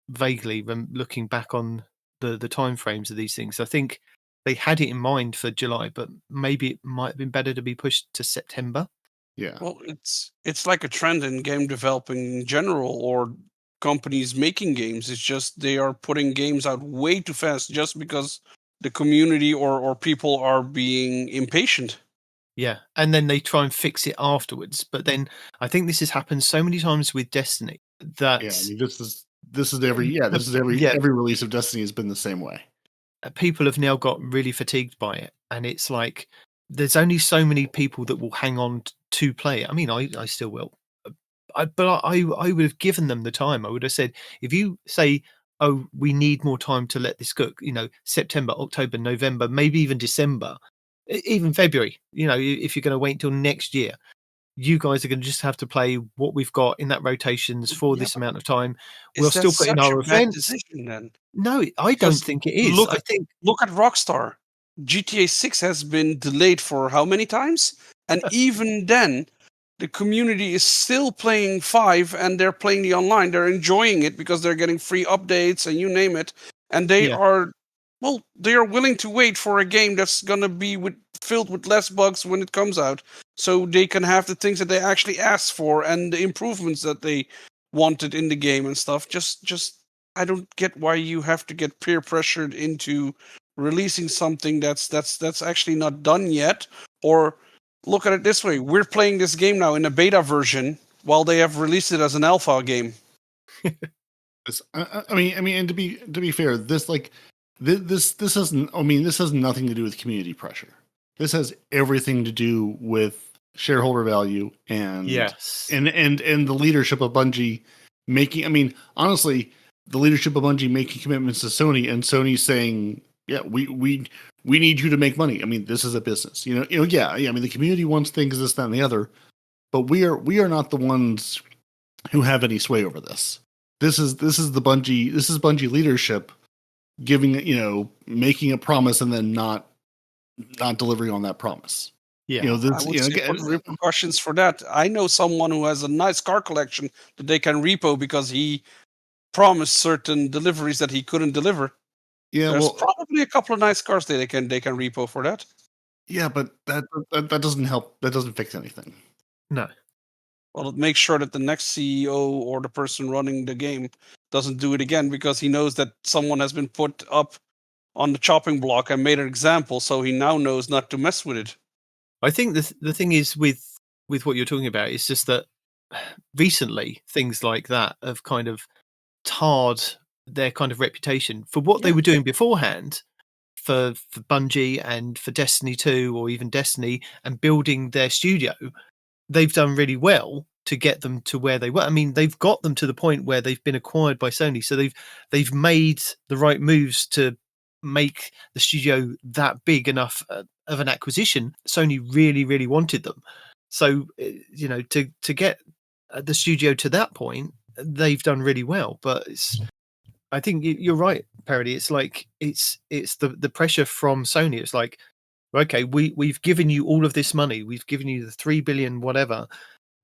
looking back on the timeframes of these things, I think they had it in mind for July, but maybe it might have been better to be pushed to September. Yeah. Well, it's like a trend in game developing in general, or companies making games. It's just they are putting games out way too fast just because the community or people are being impatient. Yeah, and then they try and fix it afterwards. But then I think this has happened so many times with Destiny that this is every release of Destiny has been the same way. People have now got really fatigued by it, and it's like there's only so many people that will hang on to play it. I mean, I still will, but I would have given them the time. I would have said, if you say, oh, we need more time to let this cook, September, October, November, maybe even December, even February, if you're going to wait until next year, you guys are going to just have to play what we've got in that rotations for this amount of time. We'll still put in our events. Then? No, I don't think it is. Look at Rockstar. GTA 6 has been delayed for how many times? And even then, the community is still playing 5, and they're playing the online. They're enjoying it because they're getting free updates and you name it. And they are willing to wait for a game that's going to be filled with less bugs when it comes out, so they can have the things that they actually asked for and the improvements that they wanted in the game and stuff. Just I don't get why you have to get peer pressured into releasing something that's actually not done yet. Or look at it this way: we're playing this game now in a beta version while they have released it as an alpha game. I mean, and to be fair, this has nothing to do with community pressure. This has everything to do with shareholder value and and the leadership of Bungie making. I mean, honestly, the leadership of Bungie making commitments to Sony, and Sony saying, we need you to make money. I mean, this is a business. I mean, the community wants things, this, that, and the other, but we are not the ones who have any sway over this. This is Bungie leadership giving, making a promise and then not delivering on that promise. Yeah. You know, I this, would you know, say put again, repercussions for that. I know someone who has a nice car collection that they can repo because he promised certain deliveries that he couldn't deliver. yeah, There's well, probably a couple of nice cars they can repo for that. yeah, but that doesn't help. That doesn't fix anything. No. Well, it makes sure that the next CEO or the person running the game doesn't do it again, because he knows that someone has been put up on the chopping block and made an example, so he now knows not to mess with it. I think the thing is with what you're talking about is just that recently things like that have kind of tarred their kind of reputation for what they were doing beforehand for Bungie and for Destiny 2 or even Destiny, and building their studio. They've done really well to get them to where they were. I mean, they've got them to the point where they've been acquired by Sony, so they've made the right moves to make the studio that big enough of an acquisition. Sony really wanted them, so you know, to get the studio to that point, they've done really well. But I think you're right, Peroty. It's like it's the pressure from Sony. It's like, okay, we've given you all of this money. We've given you the 3 billion, whatever.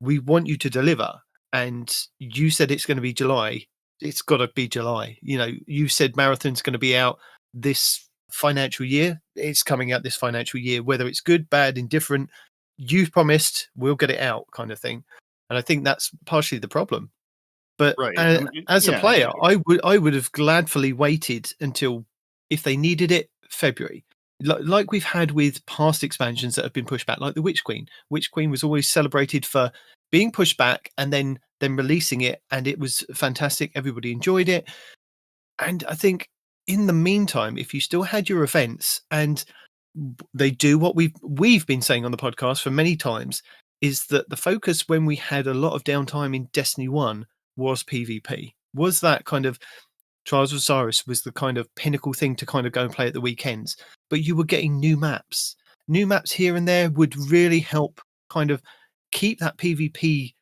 We want you to deliver. And you said it's going to be July. It's got to be July. You know, you said Marathon's going to be out this financial year. It's coming out this financial year, whether it's good, bad, indifferent. You've promised, we'll get it out, kind of thing. And I think that's partially the problem. But Right. as a player, I would have gladly waited until, if they needed it, February. Like we've had with past expansions that have been pushed back, like the Witch Queen. Witch Queen was always celebrated for being pushed back and then releasing it, and it was fantastic. Everybody enjoyed it. And I think in the meantime, if you still had your events, and they do what we've been saying on the podcast for many times, is that the focus when we had a lot of downtime in Destiny 1 was PvP. Was that kind of Trials of Osiris was the kind of pinnacle thing to kind of go and play at the weekends, but you were getting new maps. New maps here and there would really help kind of keep that PvP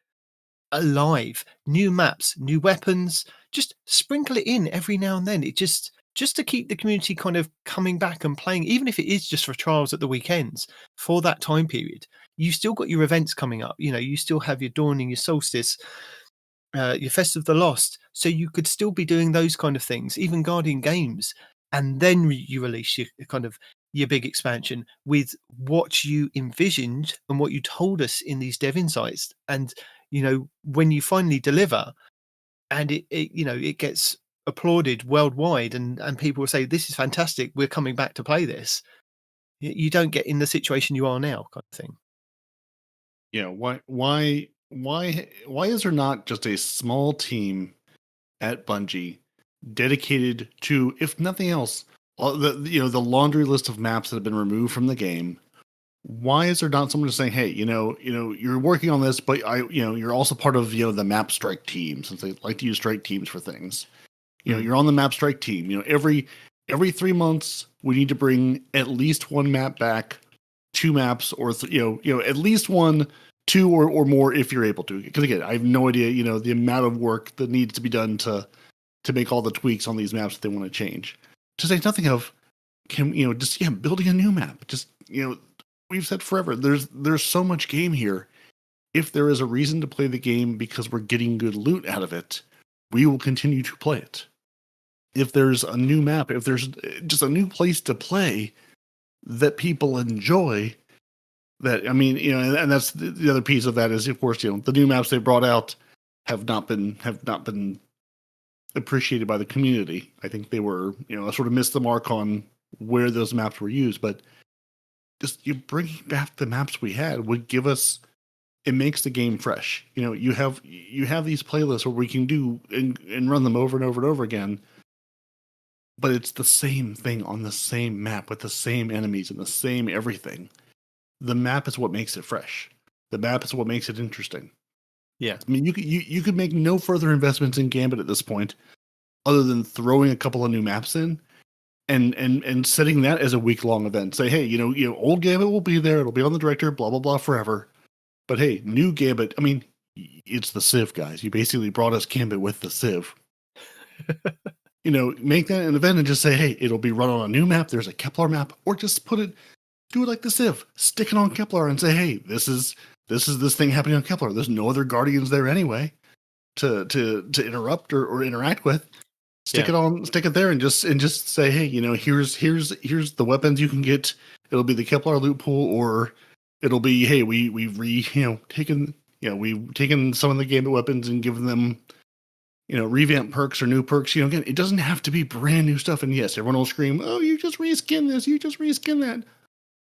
alive. New maps, new weapons, just sprinkle it in every now and then. It just to keep the community kind of coming back and playing, even if it is just for Trials at the weekends for that time period. You still got your events coming up. You know, you still have your Dawning, your Solstice, your Fest of the Lost, so you could still be doing those kind of things, even Guardian Games, and then you release your kind of your big expansion with what you envisioned and what you told us in these dev insights. And you know, when you finally deliver, and it you know, it gets applauded worldwide, and people will say, "This is fantastic. We're coming back to play this." You don't get in the situation you are now, kind of thing. Yeah. Why is there not just a small team at Bungie dedicated to, if nothing else, the laundry list of maps that have been removed from the game? Why is there not someone just saying, "Hey, you're working on this, but you're also part of the map strike team," since they like to use strike teams for things. You're on the map strike team. Every 3 months we need to bring at least one map back, 2 maps, or at least 1, 2 or more if you're able to. Because again, I have no idea, the amount of work that needs to be done to make all the tweaks on these maps that they want to change. To say nothing of building a new map. Just we've said forever, there's so much game here. If there is a reason to play the game because we're getting good loot out of it, we will continue to play it. If there's a new map, if there's just a new place to play that people enjoy, and that's the other piece of that is, of course, the new maps they brought out have not been appreciated by the community. I think they were, sort of missed the mark on where those maps were used, but just bringing back the maps we had would give us, it makes the game fresh. You have these playlists where we can do and run them over and over and over again, but it's the same thing on the same map with the same enemies and the same everything. The map is what makes it fresh. The map is what makes it interesting. Yeah. I mean, you could make no further investments in Gambit at this point other than throwing a couple of new maps in and setting that as a week-long event. Say, hey, old Gambit will be there. It'll be on the director, blah, blah, blah, forever. But hey, new Gambit, I mean, it's the Civ, guys. You basically brought us Gambit with the Civ. Make that an event and just say, hey, it'll be run on a new map. There's a Kepler map, or just put it do it like the Civ. Stick it on Kepler and say, hey, this is this thing happening on Kepler. There's no other Guardians there anyway to interrupt or interact with. Stick it there and just say, hey, here's the weapons you can get. It'll be the Kepler loot pool, or it'll be, hey, we've taken some of the Gambit weapons and given them, revamp perks or new perks. Again, it doesn't have to be brand new stuff. And yes, everyone will scream, oh, you just reskin this, you just reskin that.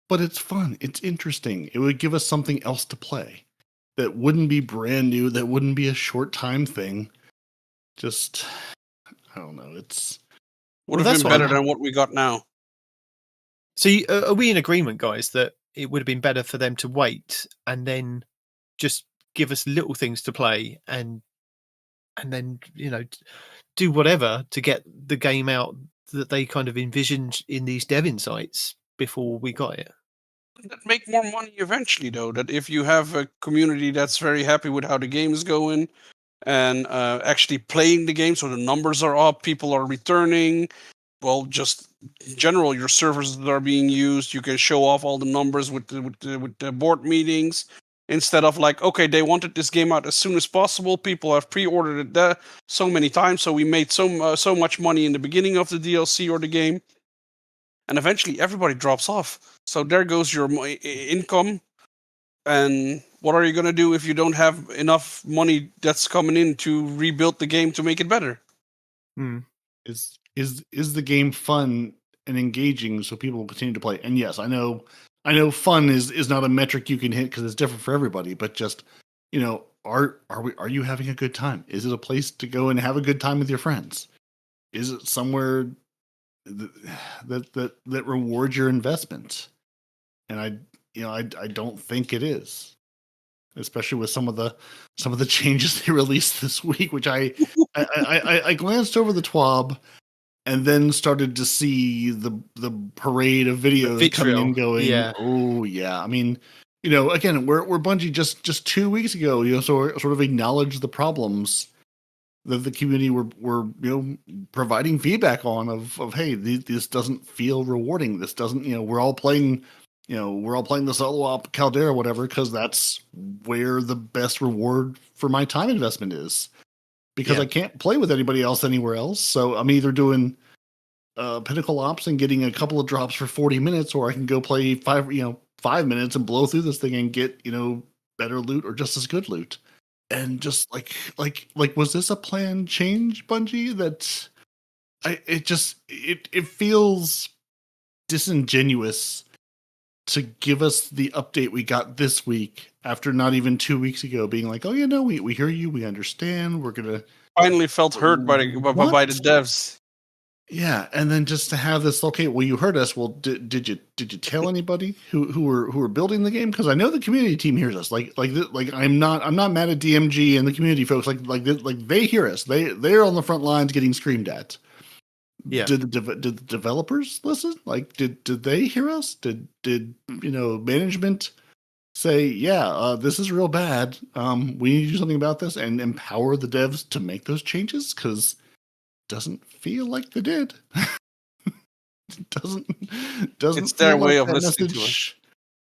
But it's fun. It's interesting. It would give us something else to play that wouldn't be brand new, that wouldn't be a short time thing. Just, I don't know. Would have been better than what we got now. So are we in agreement, guys, that it would have been better for them to wait and then just give us little things to play and then, do whatever to get the game out that they kind of envisioned in these dev insights before we got it? That make more money eventually, though. That if you have a community that's very happy with how the game is going and actually playing the game, so the numbers are up, people are returning. Well, just in general, your servers that are being used, you can show off all the numbers with the board meetings. Instead of like, okay, they wanted this game out as soon as possible. People have pre-ordered it so many times, so we made so much money in the beginning of the DLC or the game. And eventually everybody drops off. So there goes your income. And what are you going to do if you don't have enough money that's coming in to rebuild the game to make it better? Is the game fun and engaging so people will continue to play? And yes, I know fun is not a metric you can hit because it's different for everybody, but just, are you having a good time? Is it a place to go and have a good time with your friends? Is it somewhere that rewards your investment? And I don't think it is, especially with some of the changes they released this week, which I glanced over the TWAB and then started to see the parade of videos coming and going. Oh yeah, I mean, again, where Bungie just 2 weeks ago, sort of acknowledged the problems that the community were providing feedback on of hey, this doesn't feel rewarding. This doesn't, we're all playing the solo op Caldera, whatever, because that's where the best reward for my time investment is. Because I can't play with anybody else anywhere else. So I'm either doing Pinnacle Ops and getting a couple of drops for 40 minutes, or I can go play 5 minutes and blow through this thing and get, better loot or just as good loot. And just like, was this a planned change, Bungie? That it feels disingenuous to give us the update we got this week after not even 2 weeks ago being like, oh yeah, no, we hear you, we understand, we're gonna finally felt heard by the devs. Yeah, and then just to have this, okay, well, you heard us. Well, did you tell anybody who were building the game? Because I know the community team hears us. Like I'm not mad at DMG and the community folks. Like they hear us. They're on the front lines getting screamed at. Yeah. Did the developers listen? Like did they hear us? Did management say, yeah, this is real bad. We need to do something about this and empower the devs to make those changes? Because doesn't feel like they did. doesn't it's their way of listening to us.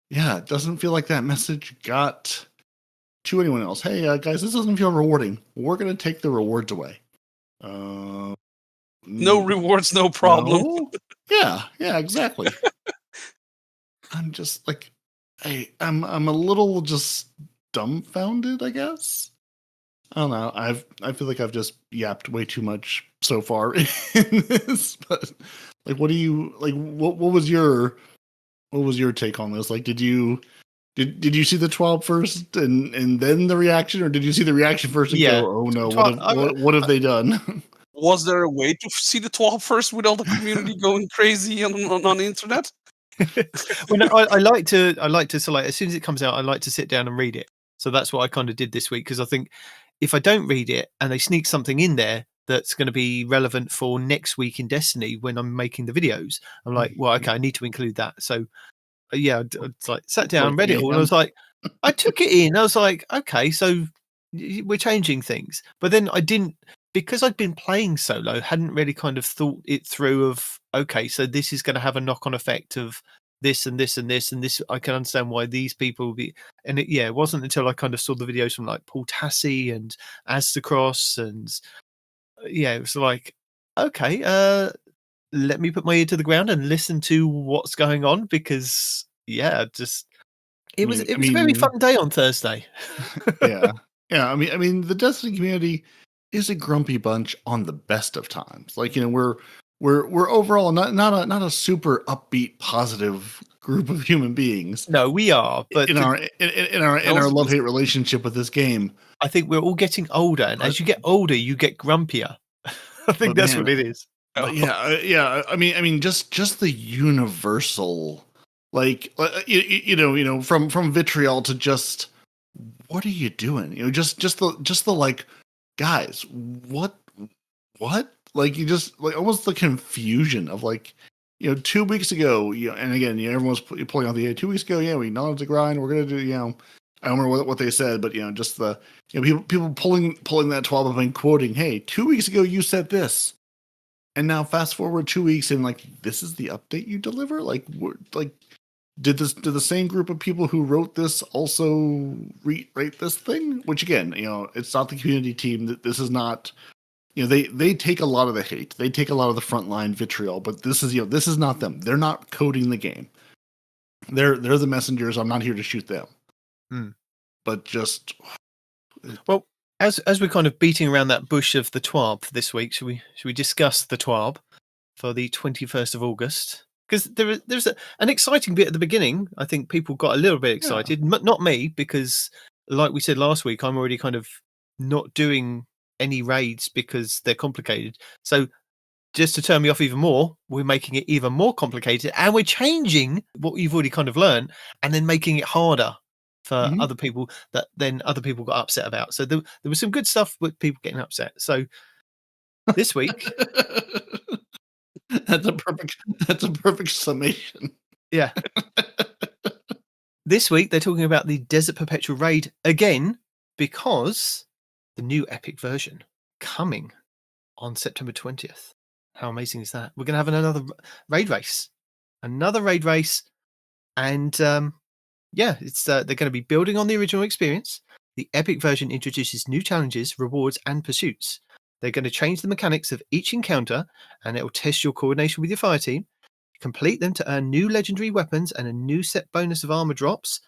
Yeah, it doesn't feel like that message got to anyone else. Hey, guys, this doesn't feel rewarding. We're going to take the rewards away. No rewards, no problem. No? Yeah, exactly. I'm just like, I'm a little just dumbfounded, I guess. I don't know. I feel like I've just yapped way too much so far in this. But like, what do you like? What was your take on this? Like, did you see the TWAB first and then the reaction, or did you see the reaction first and go, oh no, what have they done? Was there a way to see the TWAB first with all the community going crazy on the internet? Well, no, I like to so like as soon as it comes out, I like to sit down and read it. So that's what I kind of did this week, because I think if I don't read it and they sneak something in there that's going to be relevant for next week in Destiny when I'm making the videos, I'm like, well, okay, I need to include that. So yeah, it's like sat down, read it all, and I was like, I took it in. I was like, okay, so we're changing things, but then I didn't, because I'd been playing solo, hadn't really kind of thought it through of, okay, so this is going to have a knock-on effect of this and this and this and this. I can understand why these people would be. And it wasn't until I kind of saw the videos from like Paul Tassi and Astacross and it was like, okay, let me put my ear to the ground and listen to what's going on, because it was a very fun day on Thursday. yeah. I mean, the Destiny community is a grumpy bunch on the best of times. Like, we're overall not a super upbeat, positive group of human beings. No, we are, but in our love-hate relationship with this game. I think we're all getting older, and as you get older, you get grumpier. I think that's what it is. But I mean, just the universal, like, from vitriol to just, what are you doing? Just the like, guys, what? Like, you just, like, almost the confusion of, like, 2 weeks ago, and again, everyone was pulling out the 2 weeks ago. Yeah, we acknowledge the grind. We're gonna do, I don't remember what they said, but just the people pulling that TWAB up and quoting, "Hey, 2 weeks ago you said this," and now fast forward 2 weeks and, like, this is the update you deliver. Like, did the same group of people who wrote this also rewrite this thing? Which, again, it's not the community team. This is not. They take a lot of the hate. They take a lot of the frontline vitriol, but this is not them. They're not coding the game. They're the messengers. I'm not here to shoot them. But just, well, as we're kind of beating around that bush of the TWAB for this week, should we discuss the TWAB for the 21st of August? Because there's an exciting bit at the beginning. I think people got a little bit excited. Not me, because like we said last week, I'm already kind of not doing any raids because they're complicated. So just to turn me off even more, we're making it even more complicated, and we're changing what you've already kind of learned and then making it harder for other people that then other people got upset about. So there was some good stuff with people getting upset. So this week, that's a perfect summation. Yeah. This week they're talking about the Desert Perpetual raid again, because the new epic version coming on September 20th. How amazing is that? We're going to have another raid race, and it's they're going to be building on the original experience. The epic version introduces new challenges, rewards, and pursuits. They're going to change the mechanics of each encounter, and it will test your coordination with your fire team. Complete them to earn new legendary weapons and a new set bonus of armor drops.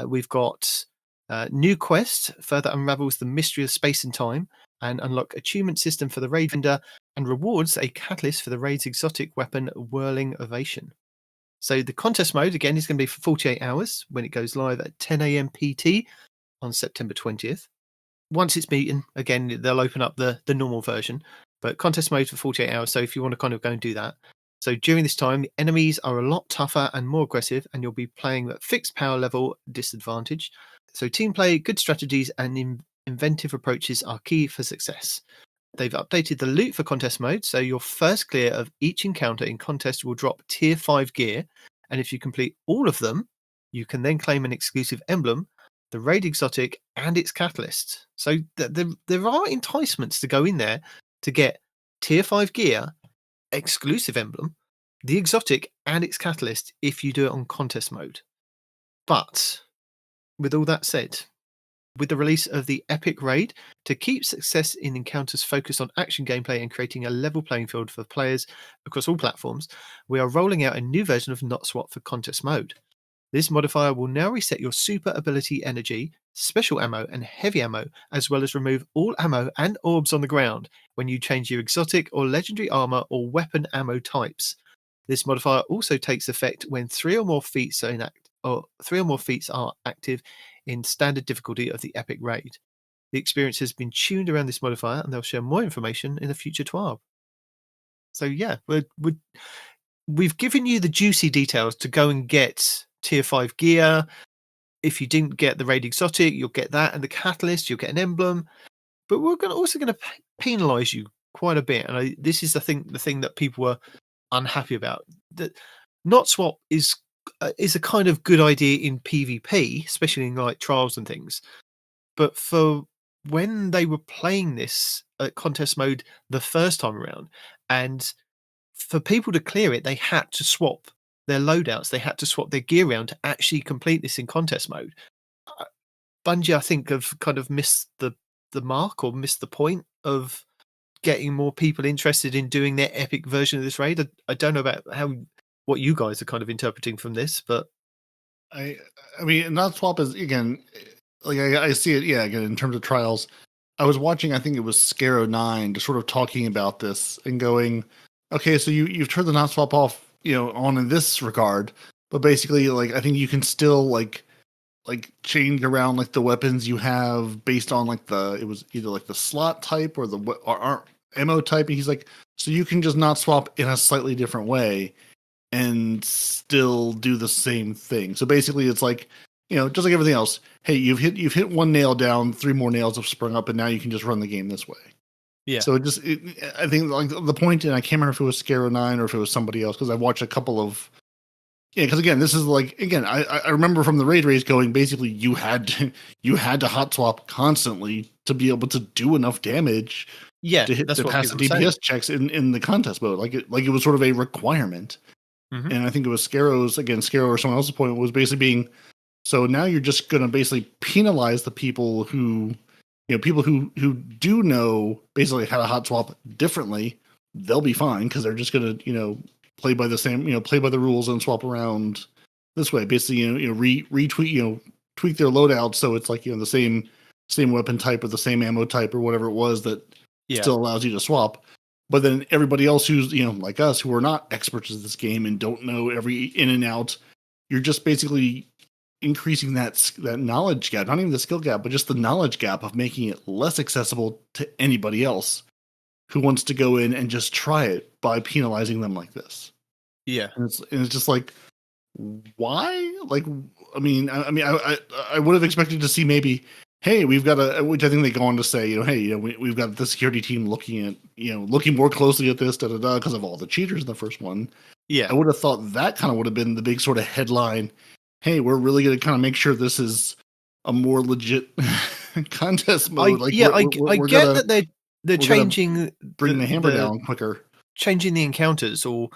We've got new quest, further unravels the mystery of space and time, and unlock achievement system for the raid vendor, and rewards a catalyst for the raid's exotic weapon, Whirling Ovation. So the contest mode, again, is going to be for 48 hours when it goes live at 10 a.m. PT on September 20th. Once it's beaten, again, they'll open up the normal version, but contest mode for 48 hours. So if you want to kind of go and do that. So during this time, the enemies are a lot tougher and more aggressive, and you'll be playing at fixed power level disadvantage. So team play, good strategies, and inventive approaches are key for success. They've updated the loot for contest mode, so your first clear of each encounter in contest will drop tier 5 gear, and if you complete all of them, you can then claim an exclusive emblem, the raid exotic, and its catalyst. So there are enticements to go in there to get tier 5 gear, exclusive emblem, the exotic, and its catalyst if you do it on contest mode. But with all that said, with the release of the Epic Raid, to keep success in encounters focused on action gameplay and creating a level playing field for players across all platforms, we are rolling out a new version of Not Swap for contest mode. This modifier will now reset your super ability energy, special ammo, and heavy ammo, as well as remove all ammo and orbs on the ground when you change your exotic or legendary armor or weapon ammo types. This modifier also takes effect when 3 or more feats are active in standard difficulty of the Epic Raid. The experience has been tuned around this modifier, and they'll share more information in a future TWAB. So yeah, we've given you the juicy details to go and get tier 5 gear. If you didn't get the raid exotic, you'll get that, and the catalyst, you'll get an emblem. But we're also going to penalise you quite a bit, and this is the thing that people were unhappy about. That Not Swap is a kind of good idea in PvP, especially in like trials and things. But for when they were playing this at contest mode the first time around, and for people to clear it, they had to swap their loadouts. They had to swap their gear around to actually complete this in contest mode. Bungie, I think, have kind of missed the mark or missed the point of getting more people interested in doing their epic version of this raid. I don't know about what you guys are kind of interpreting from this, but I mean, not swap is, again, like I see it, yeah, again, in terms of trials. I was watching, I think it was Scaro9, just sort of talking about this and going, okay, so you've turned the not swap off, on in this regard, but basically, like, I think you can still like change around like the weapons you have based on like it was either like the slot type or the ammo type. And he's like, so you can just not swap in a slightly different way and still do the same thing. So basically, it's like, just like everything else. Hey, you've hit one nail down, 3 more nails have sprung up, and now you can just run the game this way. Yeah. So I think like the point, and I can't remember if it was Scaro9 or if it was somebody else, because I watched a couple of. Yeah, because again, this is like, again, I remember from the raid race going, basically you had to hot swap constantly to be able to do enough damage. Yeah, to hit that's to what pass the people DPS say. checks in the contest mode. Like it was sort of a requirement. Mm-hmm. And I think it was Scaro or someone else's point was basically being, so now you're just going to basically penalize the people who do know basically how to hot swap differently. They'll be fine because they're just going to play by the same, play by the rules and swap around this way. Basically, retweak, tweak their loadout so it's like the same weapon type or the same ammo type or whatever it was that still allows you to swap. But then everybody else who's like us, who are not experts in this game and don't know every in and out, you're just basically increasing that knowledge gap, not even the skill gap, but just the knowledge gap of making it less accessible to anybody else who wants to go in and just try it by penalizing them like this. Yeah. And it's just like, why? Like, I mean, I would have expected to see maybe, hey, we've got which I think they go on to say, hey, we've got the security team looking more closely at this, because of all the cheaters in the first one. Yeah. I would have thought that kind of would have been the big sort of headline. Hey, we're really going to kind of make sure this is a more legit contest mode. I get that they're changing, bring the hammer down quicker, changing the encounters, or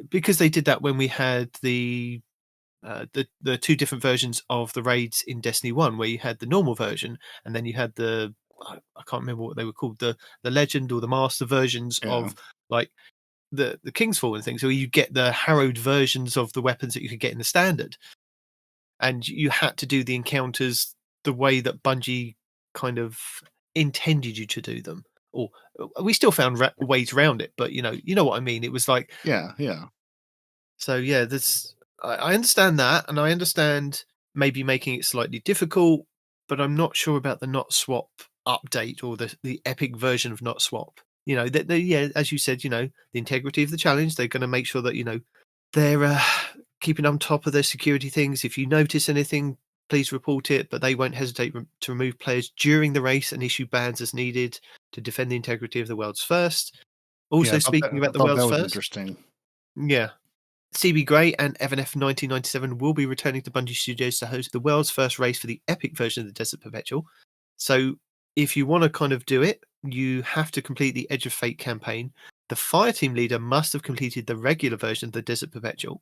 because they did that when we had the 2 different versions of the raids in Destiny 1, where you had the normal version and then you had I can't remember what they were called, the legend or the master versions of like the King's Fall and things, where you get the harrowed versions of the weapons that you could get in the standard, and you had to do the encounters the way that Bungie kind of intended you to do them. Or we still found ways around it, but you know what I mean. It was like, yeah. So yeah, I understand that, and I understand maybe making it slightly difficult, but I'm not sure about the not swap update or the epic version of not swap. As you said, the integrity of the challenge. They're going to make sure that they're keeping on top of their security things. If you notice anything, please report it, but they won't hesitate to remove players during the race and issue bans as needed to defend the integrity of the world's first. Also, speaking about the world's first, interesting. Yeah. CB Gray and Evan F 1997 will be returning to Bungie Studios to host the world's first race for the epic version of the Desert Perpetual. So if you want to kind of do it, you have to complete the Edge of Fate campaign. The Fireteam leader must have completed the regular version of the Desert Perpetual,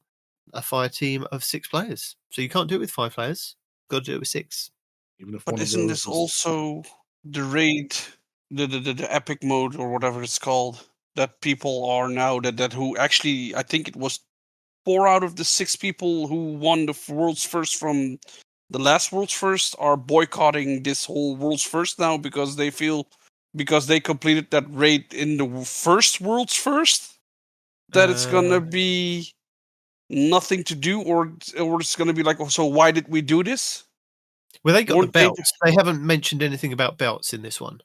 a Fireteam of 6 players. So you can't do it with 5 players. Got to do it with 6. But isn't this also the raid, the epic mode or whatever it's called, that people are now that who actually, I think it was 4 out of the 6 people who won the world's first from the last world's first are boycotting this whole world's first now because they completed that raid in the first world's first, that it's gonna be nothing to do, or it's gonna be like, oh, so why did we do this? Well, they got the belts. They haven't mentioned anything about belts in this one.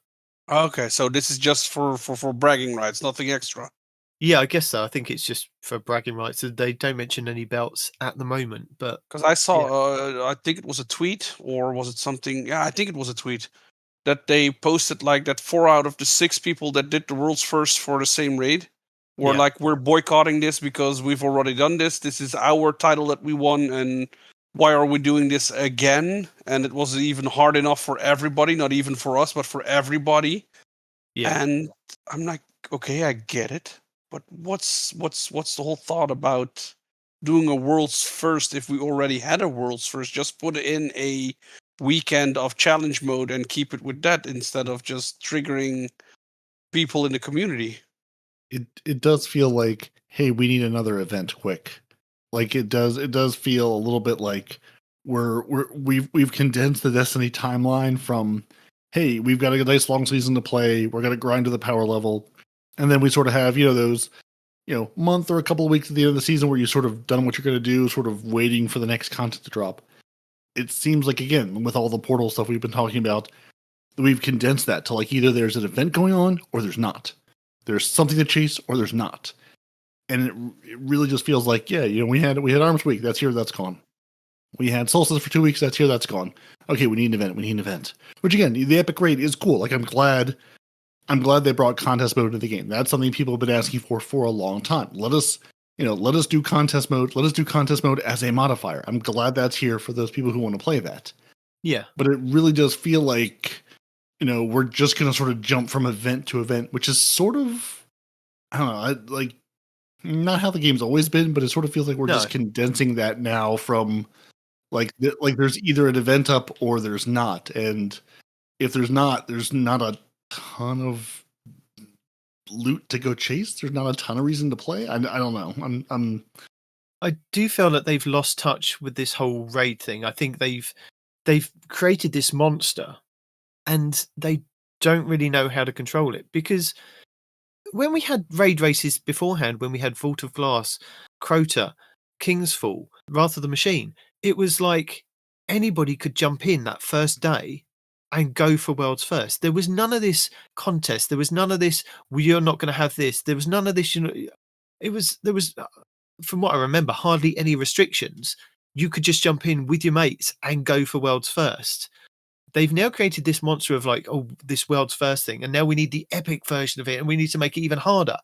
Okay, so this is just for bragging rights, nothing extra. Yeah, I guess so. I think it's just for bragging rights. They don't mention any belts at the moment, but because I saw, I think it was a tweet, or was it something? Yeah, I think it was a tweet that they posted like that 4 out of the 6 people that did the world's first for the same raid were like, we're boycotting this because we've already done this. This is our title that we won, and why are we doing this again? And it wasn't even hard enough for everybody, not even for us, but for everybody. Yeah, and I'm like, okay, I get it. But what's the whole thought about doing a world's first if we already had a world's first? Just put in a weekend of challenge mode and keep it with that instead of just triggering people in the community. It does feel like, hey, we need another event quick. Like it does feel a little bit like we've condensed the Destiny timeline from, hey, we've got a nice long season to play, we're gonna grind to the power level, and then we sort of have, those, month or a couple of weeks at the end of the season where you sort of done what you're gonna do, sort of waiting for the next content to drop. It seems like, again, with all the portal stuff we've been talking about, we've condensed that to like either there's an event going on or there's not. There's something to chase or there's not. And it really just feels like, yeah, we had Arms Week, that's here, that's gone. We had Solstice for 2 weeks, that's here, that's gone. Okay, we need an event. Which again, the epic raid is cool. Like I'm glad they brought contest mode into the game. That's something people have been asking for a long time. Let us do contest mode. Let us do contest mode as a modifier. I'm glad that's here for those people who want to play that. Yeah. But it really does feel like, we're just going to sort of jump from event to event, which is sort of, I don't know, like not how the game's always been, but it sort of feels like we're just condensing that now from like there's either an event up or there's not. And if there's not a ton of loot to go chase. There's not a ton of reason to play. I don't know. I do feel that they've lost touch with this whole raid thing. I think they've created this monster and they don't really know how to control it, because when we had raid races beforehand, when we had Vault of Glass, Crota, Kingsfall, Wrath of the Machine, it was like anybody could jump in that first day and go for world's first. There was none of this contest. There was none of this, well, you're not going to have this. There was none of this, there was, from what I remember, hardly any restrictions. You could just jump in with your mates and go for world's first. They've now created this monster of like, oh, this world's first thing. And now we need the epic version of it and we need to make it even harder.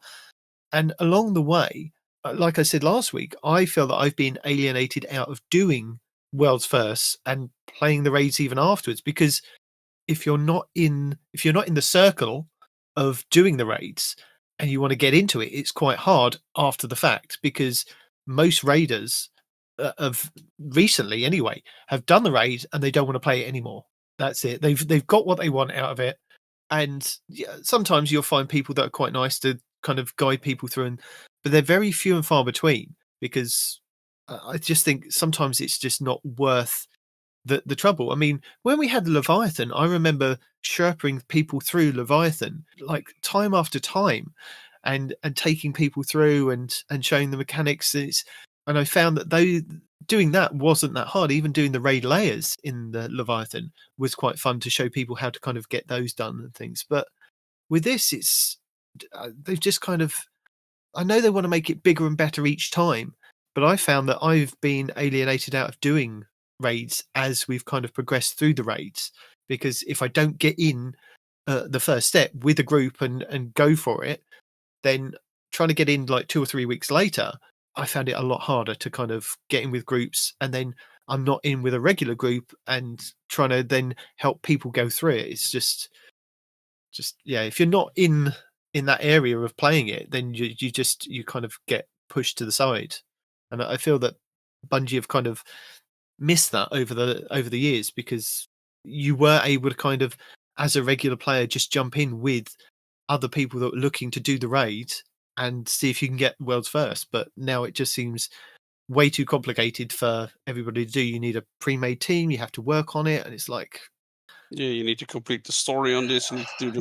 And along the way, like I said last week, I feel that I've been alienated out of doing world's first and playing the raids even afterwards, because if you're not in the circle of doing the raids and you want to get into it, it's quite hard after the fact, because most raiders of recently anyway have done the raid and they don't want to play it anymore. That's it. They've got what they want out of it. And yeah, sometimes you'll find people that are quite nice to kind of guide people through, but they're very few and far between, because I just think sometimes it's just not worth the trouble. I mean, when we had Leviathan, I remember sherping people through Leviathan like time after time, and taking people through and showing the mechanics. And I found that doing that wasn't that hard. Even doing the raid layers in the Leviathan was quite fun to show people how to kind of get those done and things. But with this, it's they've just kind of, I know they want to make it bigger and better each time, but I found that I've been alienated out of doing raids as we've kind of progressed through the raids, because if I don't get in the first step with a group and go for it, then trying to get in like 2 or 3 weeks later, I found it a lot harder to kind of get in with groups, and then I'm not in with a regular group and trying to then help people go through it. It's just yeah, if you're not in that area of playing it, then you kind of get pushed to the side. And I feel that Bungie have kind of missed that over the years, because you were able to kind of, as a regular player, just jump in with other people that were looking to do the raid and see if you can get world's first. But now it just seems way too complicated for everybody to do. You need a pre-made team, you have to work on it, and it's like, yeah, you need to complete the story on this, you need to do the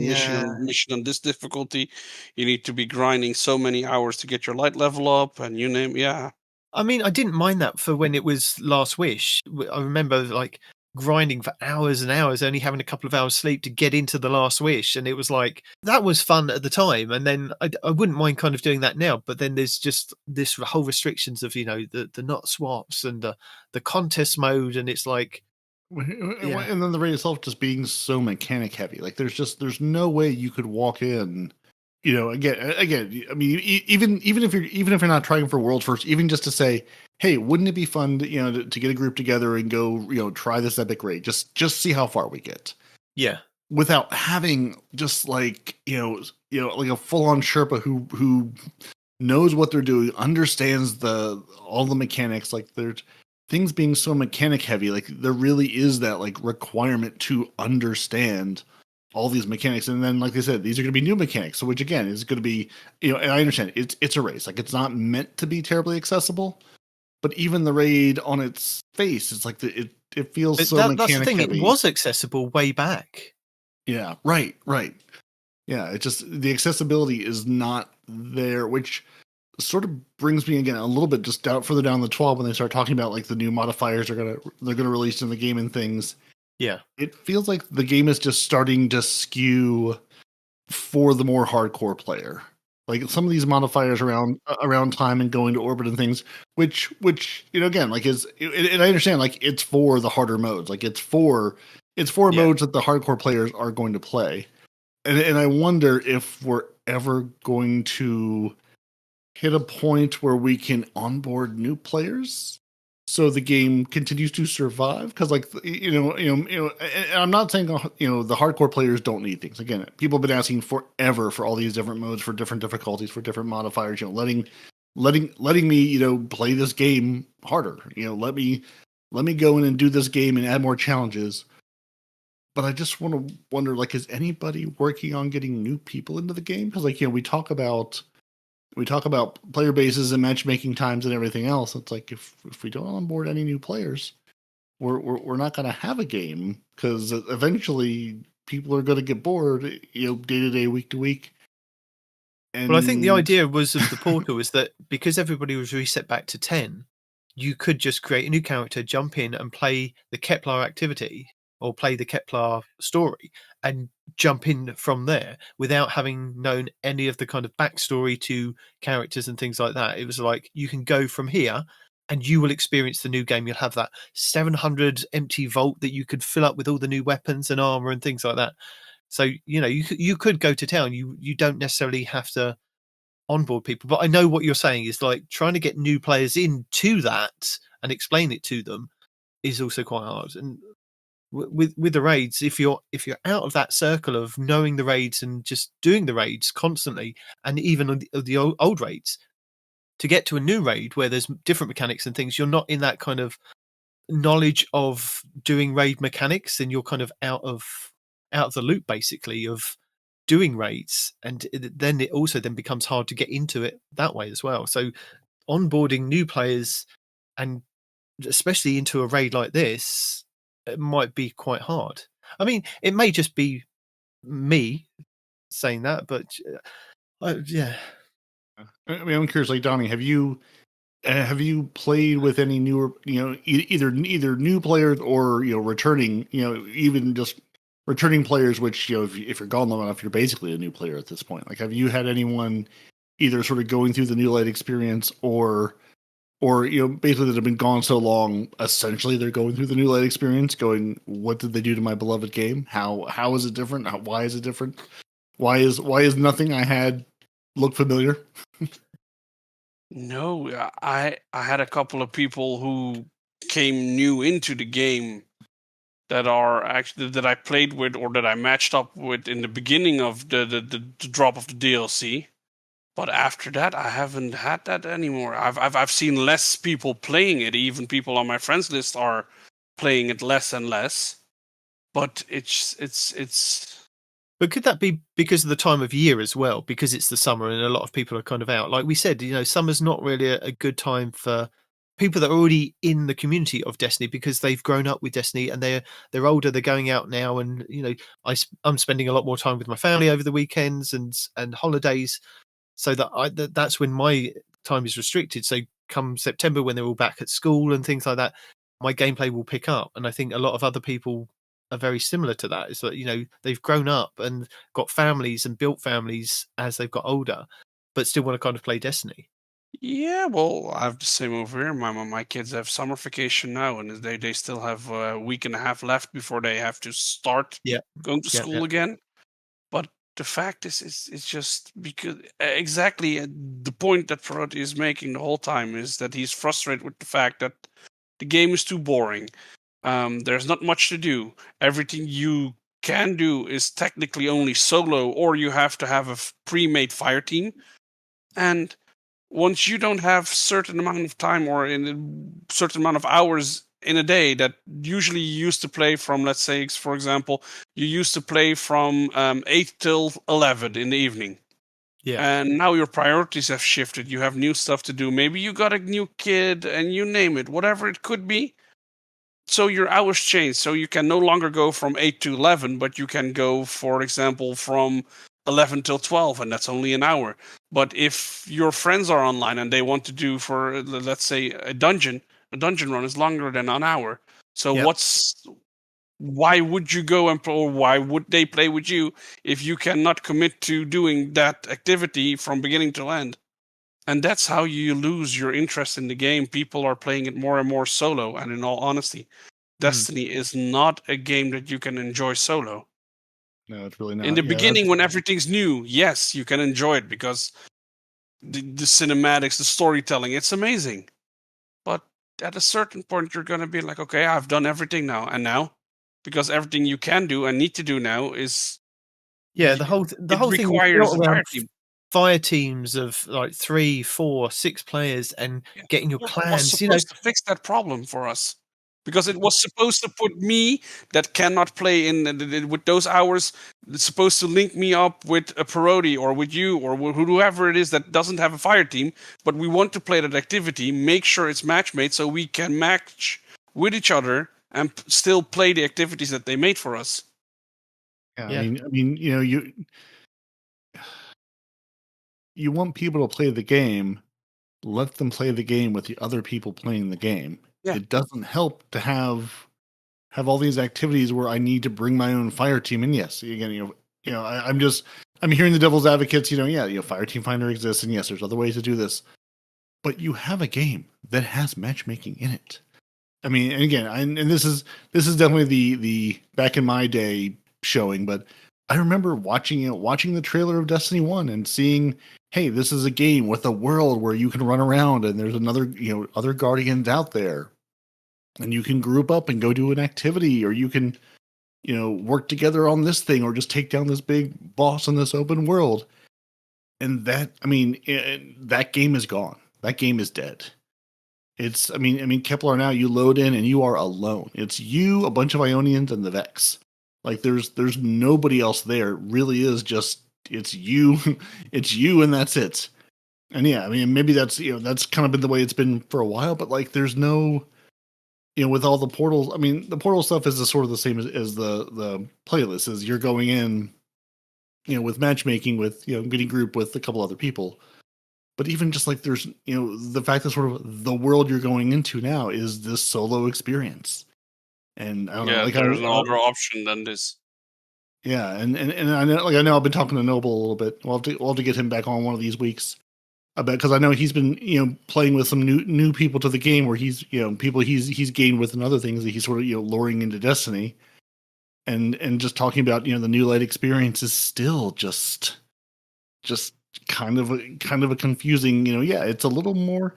mission on this difficulty, you need to be grinding so many hours to get your light level up, and you name, yeah. I mean, I didn't mind that for when it was Last Wish. I remember like grinding for hours and hours, only having a couple of hours sleep to get into the Last Wish, and it was like, that was fun at the time. And then I wouldn't mind kind of doing that now, but then there's just this whole restrictions of, the not swaps and the contest mode, and it's like, yeah. And then the raid itself just being so mechanic heavy. Like there's no way you could walk in, again, I mean, even if you're not trying for world first, even just to say, hey, wouldn't it be fun to get a group together and go, try this epic raid, just see how far we get. Yeah. Without having just like, like a full on Sherpa who knows what they're doing, understands all the mechanics. Like there's things being so mechanic heavy, like there really is that like requirement to understand all these mechanics. And then, like I said, these are going to be new mechanics. So, which again is going to be, and I understand it's a race. Like it's not meant to be terribly accessible, but even the raid on its face, it's like it feels so mechanic that's the thing. heavy. It was accessible way back. Yeah, right. Yeah, it's just the accessibility is not there, which sort of brings me again a little bit just further down the TWAB when they start talking about like the new modifiers they're gonna release in the game and things. Yeah, it feels like the game is just starting to skew for the more hardcore player. Like some of these modifiers around time and going to orbit and things, which again like and I understand like it's for the harder modes, like it's for modes that the hardcore players are going to play. And I wonder if we're ever going to hit a point where we can onboard new players so the game continues to survive. Because, like, and I'm not saying the hardcore players don't need things. Again, people have been asking forever for all these different modes, for different difficulties, for different modifiers. Letting me play this game harder. Let me go in and do this game and add more challenges. But I just want to wonder, like, is anybody working on getting new people into the game? Because, like, we talk about player bases and matchmaking times and everything else. It's like if we don't onboard any new players, we're not going to have a game, because eventually people are going to get bored, day to day, week to week. And well, I think the idea was of the portal is that because everybody was reset back to 10, you could just create a new character, jump in and play the Kepler activity or play the Kepler story and jump in from there without having known any of the kind of backstory to characters and things like that. It was like, you can go from here and you will experience the new game. You'll have that 700 empty vault that you could fill up with all the new weapons and armor and things like that. So, you could go to town. You don't necessarily have to onboard people. But I know what you're saying is like trying to get new players into that and explain it to them is also quite hard. And with the raids, if you're out of that circle of knowing the raids and just doing the raids constantly, and even on the old raids, to get to a new raid where there's different mechanics and things, you're not in that kind of knowledge of doing raid mechanics, and you're kind of out of the loop basically of doing raids, and then it also then becomes hard to get into it that way as well. So onboarding new players, and especially into a raid like this, it might be quite hard. I mean, it may just be me saying that, but yeah. I mean, I'm curious, like, Donny, have you played with any newer, either new players or returning, even just returning players, which if you're gone long enough, you're basically a new player at this point. Like, have you had anyone either sort of going through the new light experience or basically that have been gone so long, essentially they're going through the new light experience, going, what did they do to my beloved game? How is it different? Why is it different? Why is nothing I had look familiar? No, I had a couple of people who came new into the game that are actually that I played with or that I matched up with in the beginning of the drop of the DLC. But after that, I haven't had that anymore. I've seen less people playing it. Even people on my friends list are playing it less and less. But it's. But could that be because of the time of year as well? Because it's the summer and a lot of people are kind of out. Like we said, summer's not really a good time for people that are already in the community of Destiny, because they've grown up with Destiny and they're older. They're going out now, and I'm spending a lot more time with my family over the weekends and holidays. So that's when my time is restricted. So come September, when they're all back at school and things like that, my gameplay will pick up. And I think a lot of other people are very similar to that. Is that they've grown up and got families and built families as they've got older, but still want to kind of play Destiny. Yeah, well, I have the same over here. My kids have summer vacation now, and they still have a week and a half left before they have to start going to school again. But the fact is, it's just because exactly the point that Peroty is making the whole time is that he's frustrated with the fact that the game is too boring. There's not much to do. Everything you can do is technically only solo, or you have to have a pre-made fire team. And once you don't have certain amount of time or in a certain amount of hours in a day that usually you used to play from, let's say, for example, you used to play from 8 till 11 in the evening. Yeah. And now your priorities have shifted. You have new stuff to do. Maybe you got a new kid and you name it, whatever it could be. So your hours change. So you can no longer go from 8 to 11, but you can go, for example, from 11 till 12, and that's only an hour. But if your friends are online and they want to do, for let's say, a dungeon run is longer than an hour. So Yep. why would you go or why would they play with you if you cannot commit to doing that activity from beginning to end? And that's how you lose your interest in the game. People are playing it more and more solo. And in all honesty, Destiny is not a game that you can enjoy solo. No, it's really not. In the beginning, when everything's new, yes, you can enjoy it because the cinematics, the storytelling, it's amazing. But at a certain point, you're going to be like, okay, I've done everything now. And now? Because everything you can do and need to do now is... Yeah, the whole thing requires a fire team. Fire teams of like 3, 4, 6 players and getting your clans. Was supposed to fix that problem for us, because it was supposed to put me that cannot play in with those hours. It's supposed to link me up with a Peroty or with you or whoever it is that doesn't have a fire team, but we want to play that activity. Make sure it's match made so we can match with each other and still play the activities that they made for us. Yeah. I mean, you want people to play the game, let them play the game with the other people playing the game. Yeah. It doesn't help to have all these activities where I need to bring my own fire team. And yes, again, I'm hearing the devil's advocates, fire team finder exists, and yes, there's other ways to do this. But you have a game that has matchmaking in it. I mean, and again, and this is definitely the back in my day showing, but I remember watching the trailer of Destiny 1 and seeing, hey, this is a game with a world where you can run around and there's other guardians out there, and you can group up and go do an activity, or you can, work together on this thing, or just take down this big boss in this open world. And that, that game is gone. That game is dead. It's, Kepler now, you load in and you are alone. It's you, a bunch of Ionians, and the Vex. Like there's nobody else there. It really is just, it's you, and that's it. And yeah, maybe that's, that's kind of been the way it's been for a while, but like there's no, with all the portals, the portal stuff is sort of the same as the playlist, is you're going in, with matchmaking, with, getting group with a couple other people. But even just like there's, the fact that sort of the world you're going into now is this solo experience. And I don't know, like there's no other option than this. Yeah, and I know I've been talking to Noble a little bit. We'll have to get him back on one of these weeks. I bet, because I know he's been playing with some new people to the game, where he's people he's gained with and other things that he's sort of luring into Destiny, and just talking about the new light experience is still just kind of a confusing. It's a little more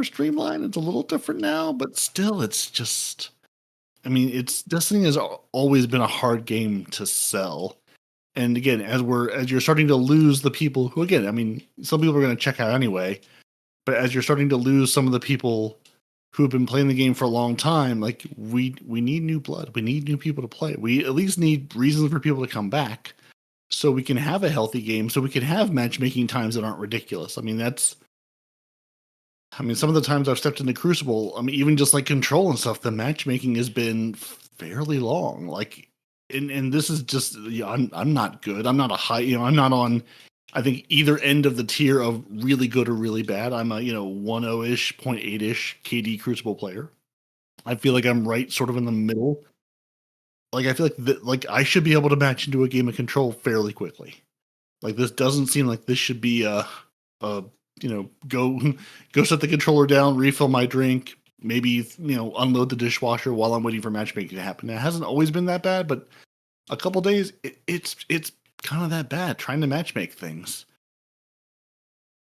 streamlined. It's a little different now, but still, it's just. Destiny has always been a hard game to sell. And again, as you're starting to lose the people who, again, some people are going to check out anyway, but as you're starting to lose some of the people who have been playing the game for a long time, like we need new blood. We need new people to play. We at least need reasons for people to come back so we can have a healthy game, so we can have matchmaking times that aren't ridiculous. Some of the times I've stepped into Crucible, even just like Control and stuff, the matchmaking has been fairly long. Like, and this is just, I'm not good. I'm not a high, I'm not on, I think, either end of the tier of really good or really bad. I'm a, 1.0-ish, 0.8-ish KD Crucible player. I feel like I'm right sort of in the middle. Like, I feel like I should be able to match into a game of Control fairly quickly. Like, this doesn't seem like this should be go set the controller down, refill my drink, maybe, unload the dishwasher while I'm waiting for matchmaking to happen. It hasn't always been that bad, but a couple days, it's kind of that bad trying to matchmake things.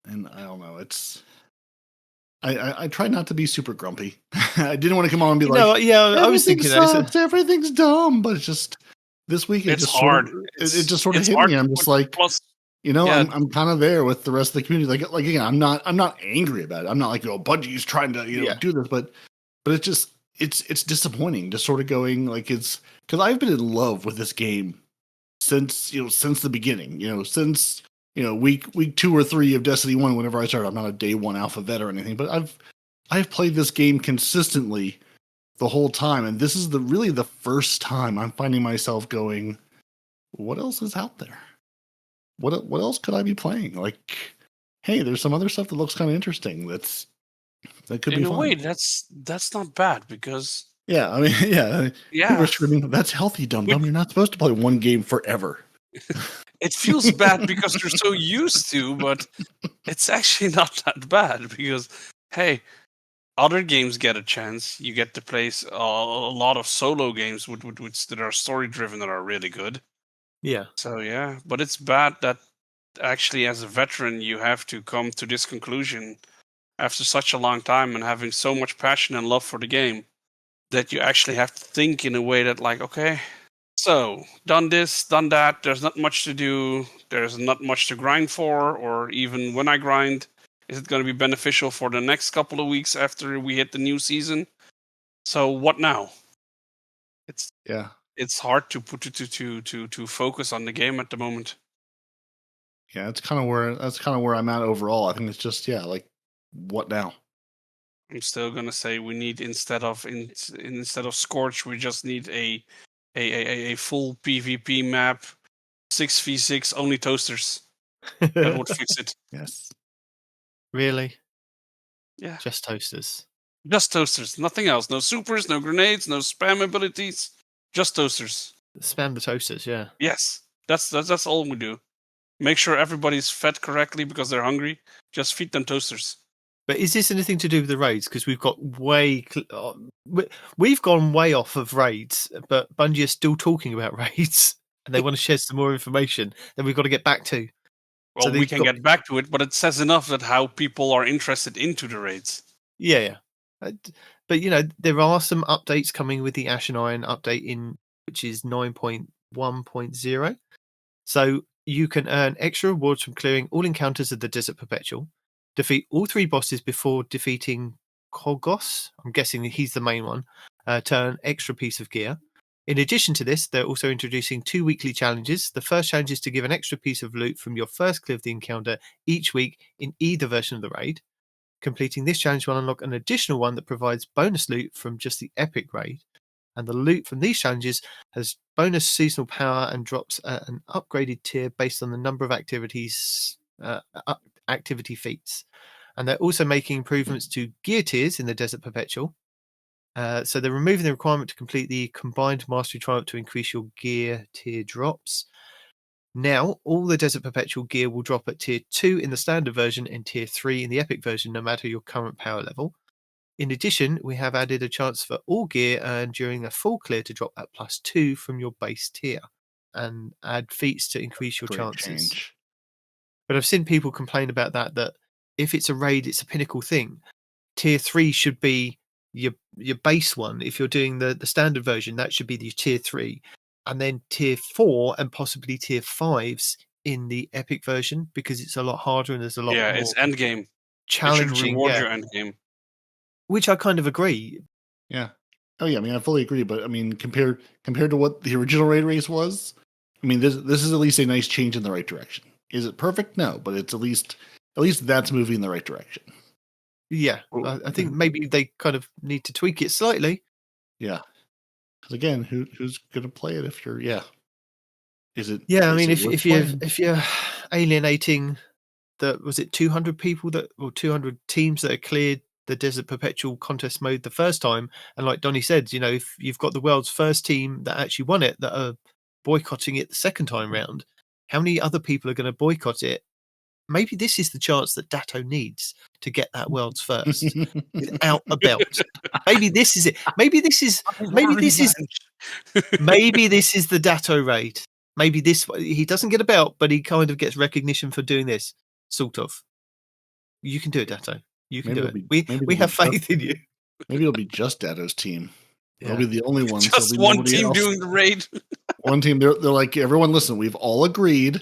And I don't know, I try not to be super grumpy. I didn't want to come on and be I was thinking that everything's dumb, but it's just this week it's hard. It just sort of hit me. I'm just like, plus Yeah. I'm kind of there with the rest of the community. Like again, I'm not angry about it. I'm not like, Bungie's trying to do this, but it's just it's disappointing. Just sort of going like it's because I've been in love with this game since the beginning. Since week 2 or 3 of Destiny 1. Whenever I started, I'm not a day 1 alpha vet or anything, but I've played this game consistently the whole time, and this is really the first time I'm finding myself going, what else is out there? What else could I be playing? Like, hey, there's some other stuff that looks kind of interesting. That could be fun. In a way, that's not bad because yeah, I mean, yeah. People are screaming, that's healthy, dum dum. You're not supposed to play one game forever. It feels bad because you're so used to, but it's actually not that bad because, hey, other games get a chance. You get to play a lot of solo games that are story driven that are really good. Yeah. So yeah, but it's bad that actually as a veteran you have to come to this conclusion after such a long time and having so much passion and love for the game that you actually have to think in a way that like, okay, so done this, done that, there's not much to do, there's not much to grind for, or even when I grind, is it going to be beneficial for the next couple of weeks after we hit the new season? So what now? It's hard to put to focus on the game at the moment. Yeah, that's kind of where I'm at overall. I think it's just like, what now? I'm still gonna say we need instead of Scorch, we just need a full PvP map, 6v6, only toasters. That would fix it. Yes. Really? Yeah. Just toasters. Just toasters, nothing else. No supers, no grenades, no spam abilities. Just toasters. Spam the toasters, yeah. Yes, that's all we do. Make sure everybody's fed correctly because they're hungry. Just feed them toasters. But is this anything to do with the raids? Because we've got we've gone way off of raids, but Bungie are still talking about raids, and they want to share some more information that we've got to get back to. Well, we can get back to it, but it says enough that how people are interested into the raids. Yeah. But there are some updates coming with the Ash and Iron update which is 9.1.0. So you can earn extra rewards from clearing all encounters of the Desert Perpetual, defeat all 3 bosses before defeating Kogos. I'm guessing he's the main one. To earn extra piece of gear. In addition to this, they're also introducing 2 weekly challenges. The first challenge is to give an extra piece of loot from your first clear of the encounter each week in either version of the raid. Completing this challenge will unlock an additional one that provides bonus loot from just the epic raid. And the loot from these challenges has bonus seasonal power and drops at an upgraded tier based on the number of activity feats. And they're also making improvements to gear tiers in the Desert Perpetual. So they're removing the requirement to complete the combined Mastery Triumph to increase your gear tier drops. Now, all the Desert Perpetual gear will drop at tier 2 in the standard version and tier 3 in the epic version, no matter your current power level. In addition, we have added a chance for all gear earned during a full clear to drop at +2 from your base tier, and add feats to increase your chances. Change. But I've seen people complain about that if it's a raid, it's a pinnacle thing. Tier 3 should be your base one. If you're doing the standard version, that should be the tier 3. And then tier 4 and possibly tier 5s in the epic version, because it's a lot harder and there's a lot more it's endgame. Challenging. It should reward your endgame. Which I kind of agree. Yeah. Oh yeah, I mean I fully agree, but I mean compared to what the original raid race was, I mean this is at least a nice change in the right direction. Is it perfect? No, but it's at least that's moving in the right direction. Yeah. I think maybe they kind of need to tweak it slightly. Yeah. Because again, who's going to play it if you're Is it? Yeah, I mean, if you're alienating was it 200 people or 200 teams that are cleared the Desert Perpetual contest mode the first time, and like Donny said, if you've got the world's first team that actually won it that are boycotting it the second time round, how many other people are going to boycott it? Maybe this is the chance that Datto needs to get that world's first without a belt. Maybe this is it. Maybe this is the Datto raid. Maybe he doesn't get a belt, but he kind of gets recognition for doing this, sort of. You can do it, Datto. You can do it. We have faith in you. Maybe it'll be just Datto's team. They'll be the only ones. Just There'll be one nobody team else. doing the raid. One team. They're like, everyone, listen. We've all agreed.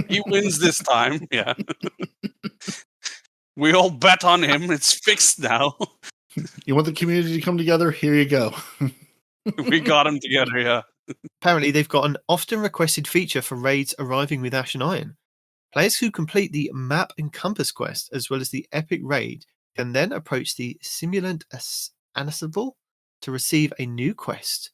He wins this time. Yeah. We all bet on him. It's fixed now. You want the community to come together? Here you go. We got him together. Yeah. Apparently, they've got an often requested feature for raids arriving with Ash and Iron. Players who complete the Map and Compass quest, as well as the Epic Raid, can then approach the Simulant Ansible to receive a new quest.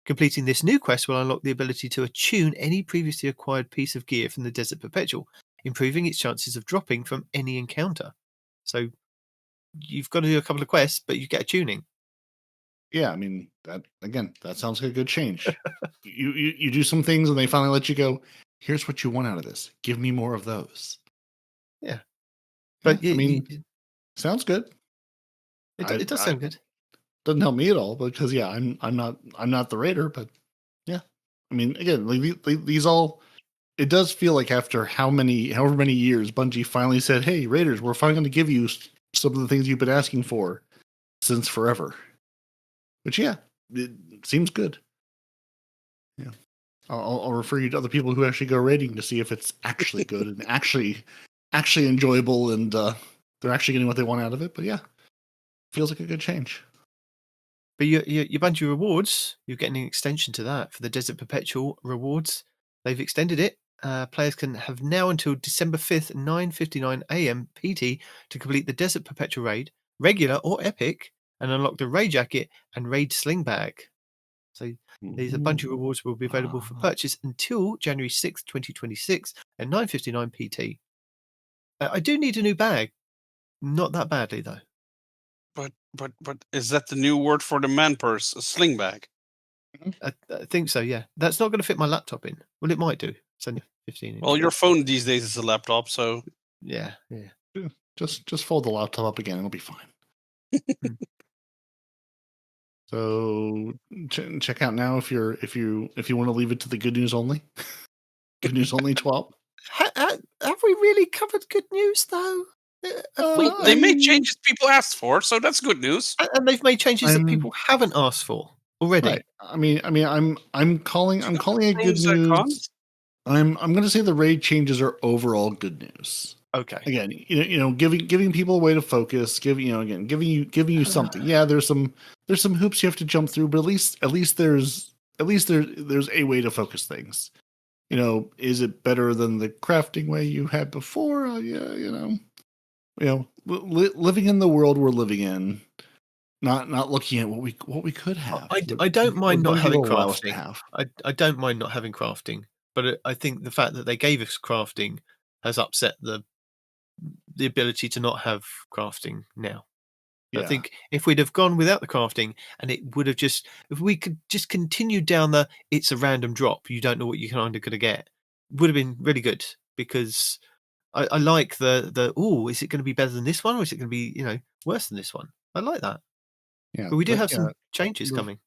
Completing this new quest will unlock the ability to attune any previously acquired piece of gear from the Desert Perpetual, improving its chances of dropping from any encounter. So you've got to do a couple of quests, but you get a tuning. Yeah, I mean, that again, that sounds like a good change. you do some things and they finally let you go, here's what you want out of this. Give me more of those. Yeah. But I mean, sounds good. It does sound good. Doesn't help me at all because I'm not the raider, but yeah. I mean, again, like these all, it does feel like after however many years, Bungie finally said, "Hey, raiders, we're finally going to give you some of the things you've been asking for since forever." Which, yeah, it seems good. Yeah, I'll refer you to other people who actually go raiding to see if it's actually good and actually enjoyable, and they're actually getting what they want out of it. But yeah, feels like a good change. But your Bungie rewards, you're getting an extension to that for the Desert Perpetual rewards. They've extended it. Players can have now until December 5th, 9:59 a.m. PT to complete the Desert Perpetual raid, regular or epic, and unlock the raid jacket and raid sling bag. So these Bungie rewards will be available for purchase until January 6th, 2026 at 9:59 PT. I do need a new bag. Not that badly, though. But is that the new word for the man purse? A sling bag? I think so, yeah. That's not going to fit my laptop in. Well, it might do. It's only 15 inches. Well, your phone these days is a laptop, so... Yeah. Just fold the laptop up again. It'll be fine. So check out now if you want to leave it to the good news only. Good news only TWAB. Have we really covered good news though? They made changes people asked for, so that's good news. And they've made changes that people haven't asked for already. Right. I mean, I'm calling it good news. I'm going to say the raid changes are overall good news. Okay. Again, giving people a way to focus, giving you something. Yeah, there's some hoops you have to jump through, but at least there's a way to focus things. Is it better than the crafting way you had before? Living in the world we're living in, not looking at what we could have. I don't mind not having crafting. I don't mind not having crafting, but I think the fact that they gave us crafting has upset the ability to not have crafting now. Yeah. I think if we'd have gone without the crafting and it would have if we could just continue down it's a random drop, you don't know what you're kind of going to get, would have been really good, because I like is it going to be better than this one, or is it going to be, worse than this one? I like that. Yeah. But we do have some changes coming.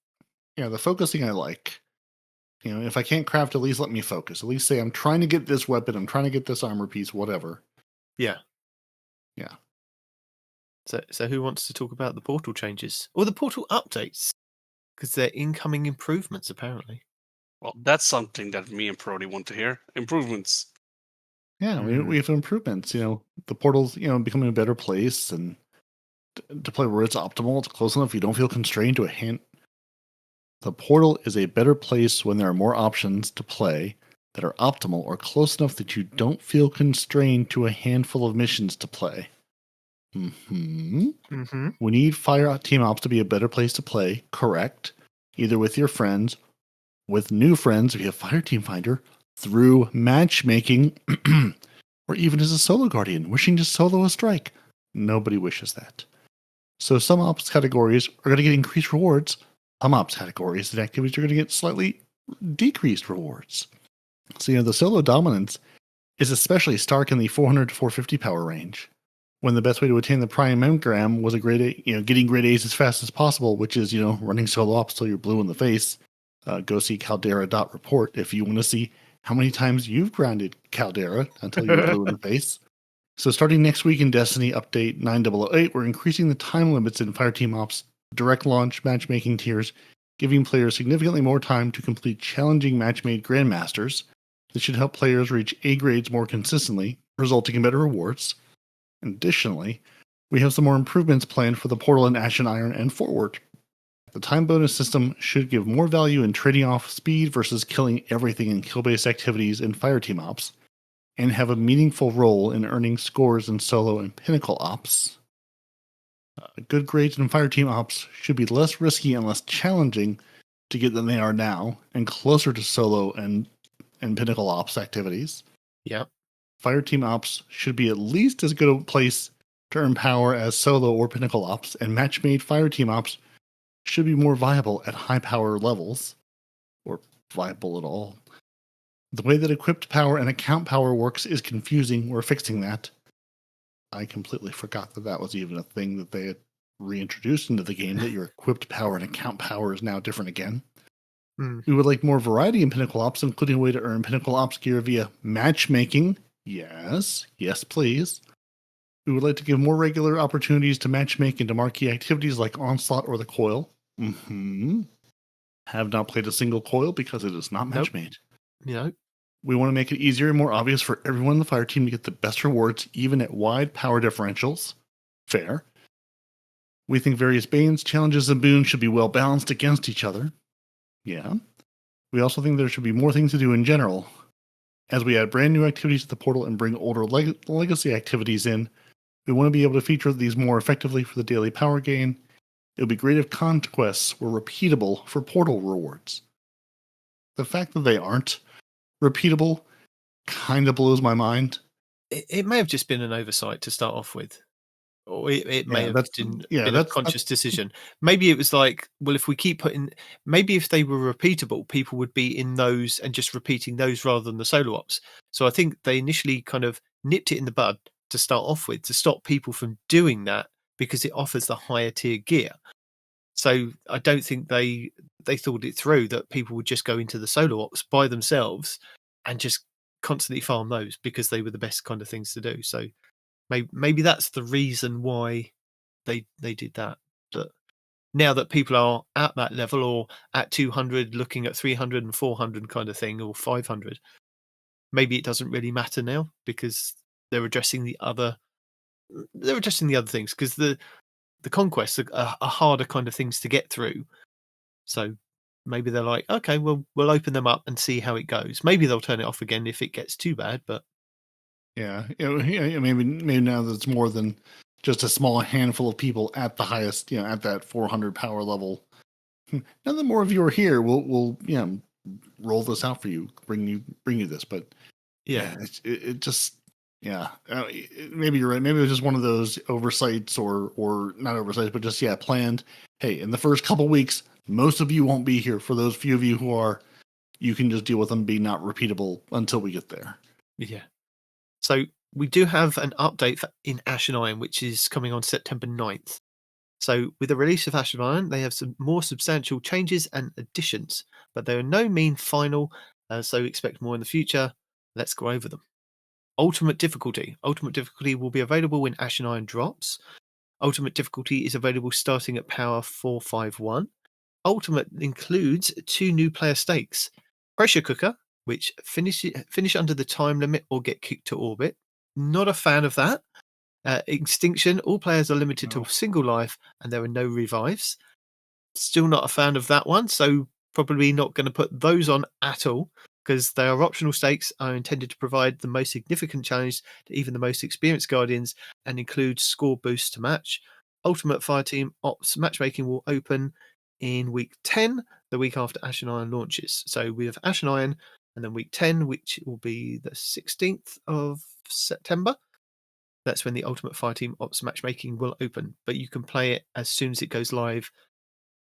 Yeah, the focusing I like. If I can't craft, at least let me focus. At least say I'm trying to get this weapon, I'm trying to get this armor piece, whatever. Yeah. Yeah. So who wants to talk about the portal changes or the portal updates? Because they're incoming improvements, apparently. Well, that's something that me and Peroty want to hear. Improvements. Yeah, we have improvements. The portal's becoming a better place, and to play where it's optimal, it's close enough you don't feel constrained to a hint. The portal is a better place when there are more options to play that are optimal or close enough that you don't feel constrained to a handful of missions to play. We need Fireteam Ops to be a better place to play, correct? Either with your friends, with new friends if you have Fireteam Finder, through matchmaking, or even as a solo guardian wishing to solo a strike. Nobody wishes that. So some ops categories are going to get increased rewards. Some ops categories and activities are going to get slightly decreased rewards. So, the solo dominance is especially stark in the 400 to 450 power range, when the best way to attain the prime engram was getting grade A's as fast as possible, which is, running solo ops till you're blue in the face. Go see Caldera.report if you want to see how many times you've grounded Caldera until you're blue in the face. So starting next week in Destiny Update 9008, we're increasing the time limits in Fireteam Ops direct launch matchmaking tiers, giving players significantly more time to complete challenging match-made grandmasters. This should help players reach A grades more consistently, resulting in better rewards. Additionally, we have some more improvements planned for the Portal and Ashen Iron and forward. The time bonus system should give more value in trading off speed versus killing everything in kill-based activities in Fireteam ops, and have a meaningful role in earning scores in solo and pinnacle ops. Good grades in Fireteam ops should be less risky and less challenging to get than they are now, and closer to solo and pinnacle ops activities. Yep. Fireteam ops should be at least as good a place to earn power as solo or pinnacle ops, and match-made Fireteam ops should be more viable at high power levels, or viable at all. The way that equipped power and account power works is confusing. We're fixing that. I completely forgot that was even a thing that they had reintroduced into the game, that your equipped power and account power is now different again. We would like more variety in Pinnacle Ops, including a way to earn Pinnacle Ops gear via matchmaking. Yes, please. We would like to give more regular opportunities to matchmake into marquee activities like Onslaught or the Coil. Have not played a single Coil because it is not match-made. Nope. We want to make it easier and more obvious for everyone in the fire team to get the best rewards, even at wide power differentials. Fair. We think various Banes, challenges, and boons should be well balanced against each other. Yeah. We also think there should be more things to do in general. As we add brand new activities to the portal and bring older legacy activities in, we want to be able to feature these more effectively for the daily power gain. It would be great if Conquests were repeatable for portal rewards. The fact that they aren't repeatable kind of blows my mind. It may have just been an oversight to start off with. Or it may have been a conscious decision. Maybe it was like, well, if we keep putting, maybe if they were repeatable, people would be in those and just repeating those rather than the solo ops. So I think they initially kind of nipped it in the bud to start off with, to stop people from doing that because it offers the higher tier gear. So I don't think they thought it through that people would just go into the solo ops by themselves and just constantly farm those because they were the best kind of things to do. So maybe that's the reason why they did that. But now that people are at that level or at 200, looking at 300 and 400 kind of thing, or 500, maybe it doesn't really matter now because they're addressing the other things, because the conquests are harder kind of things to get through. So maybe they're like, okay, well, we'll open them up and see how it goes. Maybe they'll turn it off again if it gets too bad, but yeah, maybe now that it's more than just a small handful of people at the highest, at that 400 power level. Now that more of you are here, we'll roll this out for you, bring you this. But it just maybe you're right. Maybe it was just one of those oversights, or not oversights, but just planned. Hey, in the first couple weeks, most of you won't be here. For those few of you who are, you can just deal with them being not repeatable until we get there. Yeah. So we do have an update in Ashen Iron, which is coming on September 9th. So with the release of Ashen Iron, they have some more substantial changes and additions, but they are no mean final, so expect more in the future. Let's go over them. Ultimate difficulty. Ultimate difficulty will be available when Ashen Iron drops. Ultimate difficulty is available starting at power 451. Ultimate includes 2 new player stakes. Pressure Cooker, which finish under the time limit or get kicked to orbit. Not a fan of that. Extinction, all players are limited to a single life and there are no revives. Still not a fan of that one, so probably not going to put those on at all, because they are optional stakes, are intended to provide the most significant challenge to even the most experienced Guardians and include score boosts to match. Ultimate Fireteam Ops matchmaking will open in week 10, the week after Ashen Iron launches. So we have Ashen Iron, and then week 10, which will be the 16th of September. That's when the Ultimate Fireteam Ops matchmaking will open. But you can play it as soon as it goes live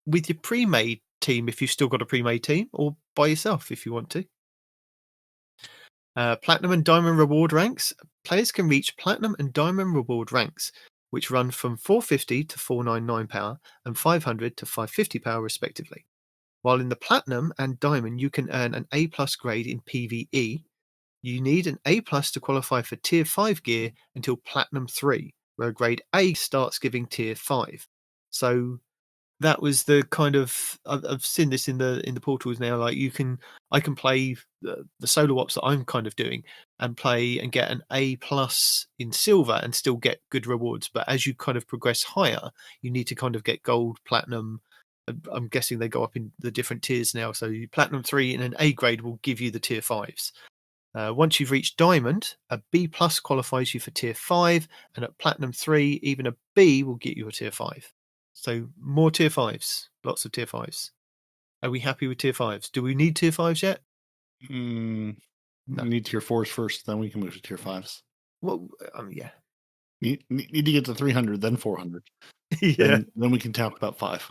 with your pre-made team, if you've still got a pre-made team, or by yourself if you want to. Platinum and Diamond reward ranks. Players can reach Platinum and Diamond reward ranks, which run from 450 to 499 power and 500 to 550 power respectively. While in the Platinum and Diamond, you can earn an A+ grade in PvE. You need an A+ to qualify for Tier 5 gear until Platinum 3, where grade A starts giving Tier 5. So that was the kind of I've seen this in the portals now. Like I can play the solo ops that I'm kind of doing and play and get an A+ in silver and still get good rewards. But as you kind of progress higher, you need to kind of get gold, platinum. I'm guessing they go up in the different tiers now. So platinum 3 in an A grade will give you the tier 5s. Once you've reached diamond, a B+ qualifies you for tier 5, and at platinum 3, even a B will get you a tier 5. So more tier 5s, lots of tier 5s. Are we happy with tier 5s? Do we need tier 5s yet? No. We need tier 4s first, then we can move to tier 5s. Well, yeah. Need to get to 300, then 400. Yeah. Then we can talk about 5.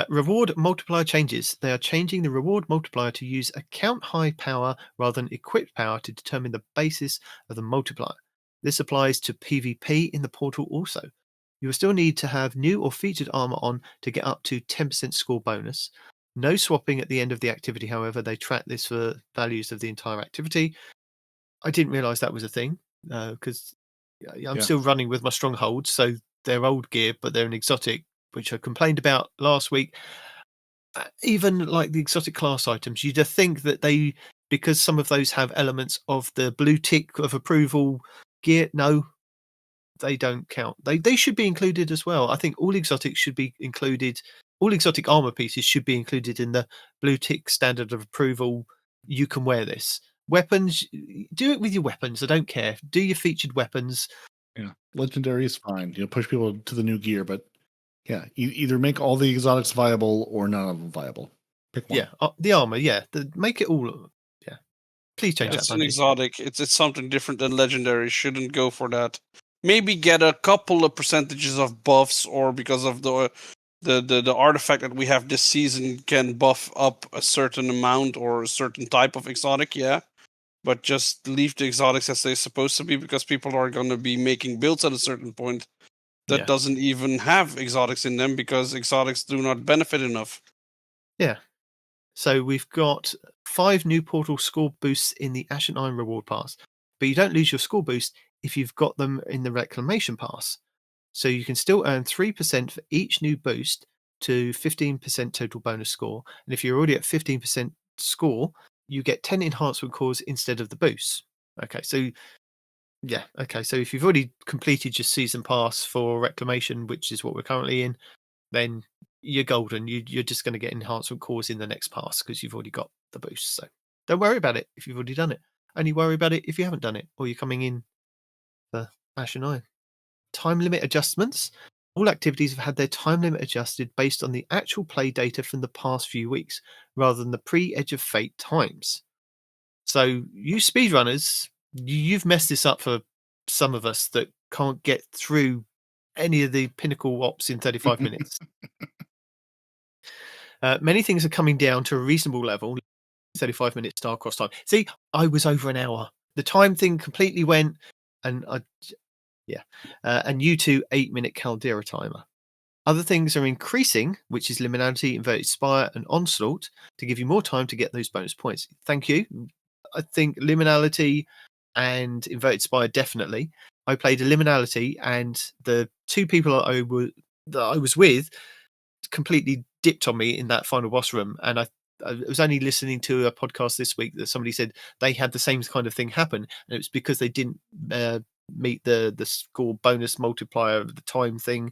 Reward multiplier changes. They are changing the reward multiplier to use account high power rather than equipped power to determine the basis of the multiplier. This applies to PvP in the portal also. You will still need to have new or featured armor on to get up to 10% score bonus. No swapping at the end of the activity, however. They track this for values of the entire activity. I didn't realize that was a thing because I'm still running with my strongholds, so they're old gear, but they're an exotic, which I complained about last week. Even like the exotic class items, you'd think that they, because some of those have elements of the blue tick of approval gear, no, they don't count. They should be included as well. I think all exotics should be included. All exotic armor pieces should be included in the blue tick standard of approval. You can wear this. Weapons, do it with your weapons. I don't care. Do your featured weapons. Yeah, legendary is fine. Push people to the new gear, but yeah, either make all the exotics viable or none of them viable. Pick one. Yeah, the armor. Yeah, make it all. Yeah, please change that. It's an exotic. It's something different than legendary. Shouldn't go for that. Maybe get a couple of percentages of buffs, or because of the artifact that we have this season can buff up a certain amount or a certain type of exotic. Yeah, but just leave the exotics as they're supposed to be, because people are going to be making builds at a certain point that doesn't even have exotics in them because exotics do not benefit enough. Yeah. So we've got 5 new portal score boosts in the Ashen Iron reward pass, but you don't lose your score boost if you've got them in the Reclamation pass. So you can still earn 3% for each new boost to 15% total bonus score. And if you're already at 15% score, you get 10 enhancement cores instead of the boosts. Okay, so yeah, okay. So if you've already completed your season pass for Reclamation, which is what we're currently in, then you're golden. You're just going to get enhancement cores in the next pass because you've already got the boost. So don't worry about it if you've already done it. Only worry about it if you haven't done it or you're coming in for Ashen Iron. Time limit adjustments. All activities have had their time limit adjusted based on the actual play data from the past few weeks, rather than the pre-Edge of Fate times. So you speedrunners, you've messed this up for some of us that can't get through any of the pinnacle ops in 35 minutes. Many things are coming down to a reasonable level. 35-minute star-cross time. See, I was over an hour. The time thing completely went, and and U2 8-minute Caldera timer. Other things are increasing, which is Liminality, Inverted Spire, and Onslaught, to give you more time to get those bonus points. Thank you. I think Liminality and Inverted Spire definitely. I played a Liminality, and the 2 people that I was with completely dipped on me in that final boss room, and I was only listening to a podcast this week that somebody said they had the same kind of thing happen, and it was because they didn't meet the score bonus multiplier of the time thing,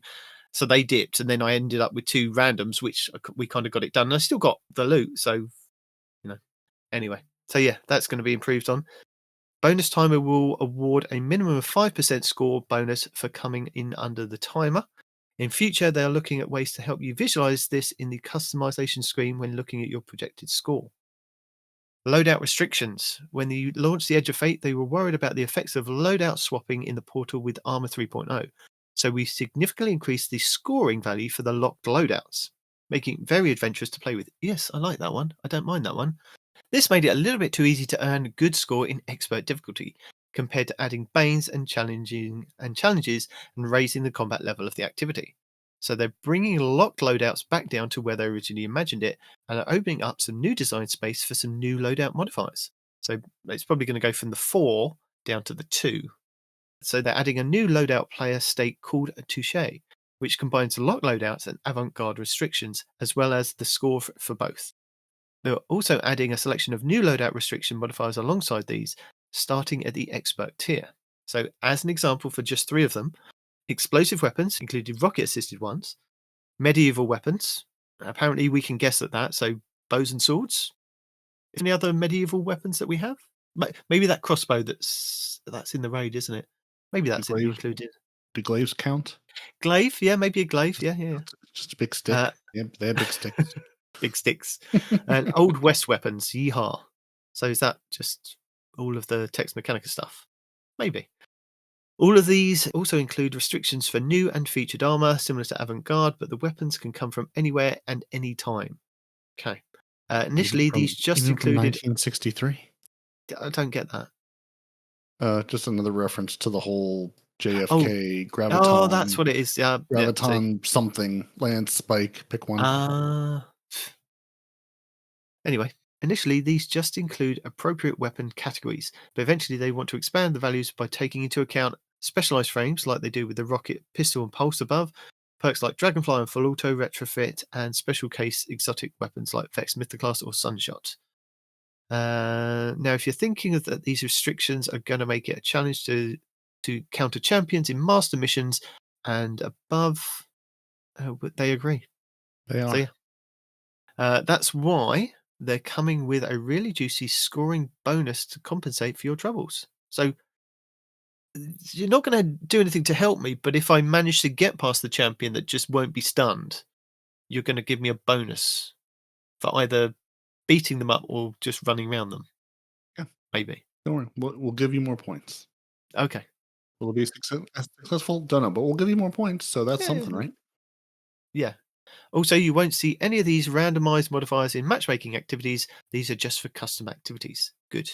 so they dipped, and then I ended up with 2 randoms, which we kind of got it done, and I still got the loot, so anyway, so yeah, that's going to be improved on. Bonus timer will award a minimum of 5% score bonus for coming in under the timer. In future, they are looking at ways to help you visualize this in the customization screen when looking at your projected score. Loadout restrictions. When you launched the Edge of Fate, they were worried about the effects of loadout swapping in the portal with Armor 3.0. So we significantly increased the scoring value for the locked loadouts, making it very adventurous to play with. Yes, I like that one. I don't mind that one. This made it a little bit too easy to earn a good score in expert difficulty, compared to adding Banes and challenges and raising the combat level of the activity. So they're bringing locked loadouts back down to where they originally imagined it, and are opening up some new design space for some new loadout modifiers. So it's probably going to go from the 4 down to the 2. So they're adding a new loadout player state called a Touche. which combines the lock loadouts and avant-garde restrictions, as well as the score for both. They're also adding a selection of new loadout restriction modifiers alongside these, starting at the expert tier. So, as an example for just 3 of them, explosive weapons, including rocket-assisted ones, medieval weapons, apparently we can guess at that, so bows and swords. Any other medieval weapons that we have? Maybe that crossbow that's in the raid, isn't it? Maybe that's included. Do glaives count? Glaive, yeah, maybe a glaive, yeah. Just a big stick. Yep, they have big sticks. Big sticks. And Old West weapons, yeehaw. So is that just all of the Tex Mechanica stuff? Maybe. All of these also include restrictions for new and featured armor, similar to Avant-Garde, but the weapons can come from anywhere and any time. Okay. Initially, these just included 1963. I don't get that. Just another reference to the whole JFK graviton. Oh, that's what it is. Yeah, graviton something, lance, spike, pick one. Anyway, initially these just include appropriate weapon categories, but eventually they want to expand the values by taking into account specialized frames like they do with the rocket, pistol, and pulse above, perks like Dragonfly and Full Auto retrofit, and special case exotic weapons like Vex Mythoclast or Sunshot. Now, if you're thinking that these restrictions are going to make it a challenge to counter champions in master missions and above, they agree. They are. So, yeah. That's why they're coming with a really juicy scoring bonus to compensate for your troubles. So you're not going to do anything to help me, but if I manage to get past the champion that just won't be stunned, you're going to give me a bonus for either beating them up or just running around them. Yeah. Maybe. Don't worry. We'll give you more points. Okay. Will it be successful? Don't know, but we'll give you more points, so that's something, right? Yeah. Also, you won't see any of these randomized modifiers in matchmaking activities. These are just for custom activities. Good.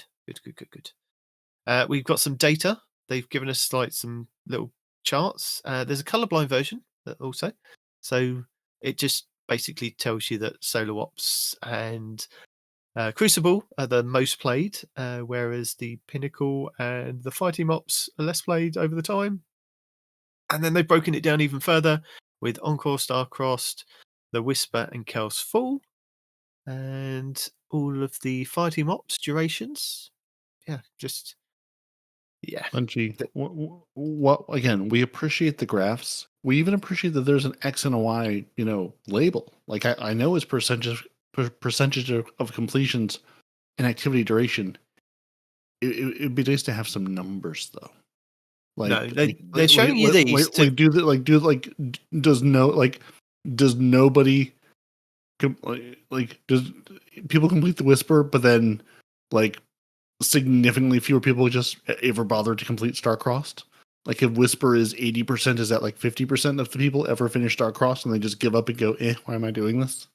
We've got some data. They've given us like some little charts. There's a colorblind version also. So it just basically tells you that Solo Ops and Crucible are the most played, whereas the Pinnacle and the Fireteam Ops are less played over the time. And then they've broken it down even further with Encore, Star-Crossed, the Whisper, and Kel's Fall, and all of the Fireteam Ops durations. Bungie, what again? We appreciate the graphs. We even appreciate that there's an X and a Y, label. Like I know it's percentage of completions and activity duration. It'd be nice to have some numbers though. They're showing you these. Does nobody does people complete the Whisper, but then significantly fewer people just ever bother to complete Star-Crossed? Like if Whisper is 80%, is that 50% of the people ever finish Star-Crossed and they just give up and go, why am I doing this?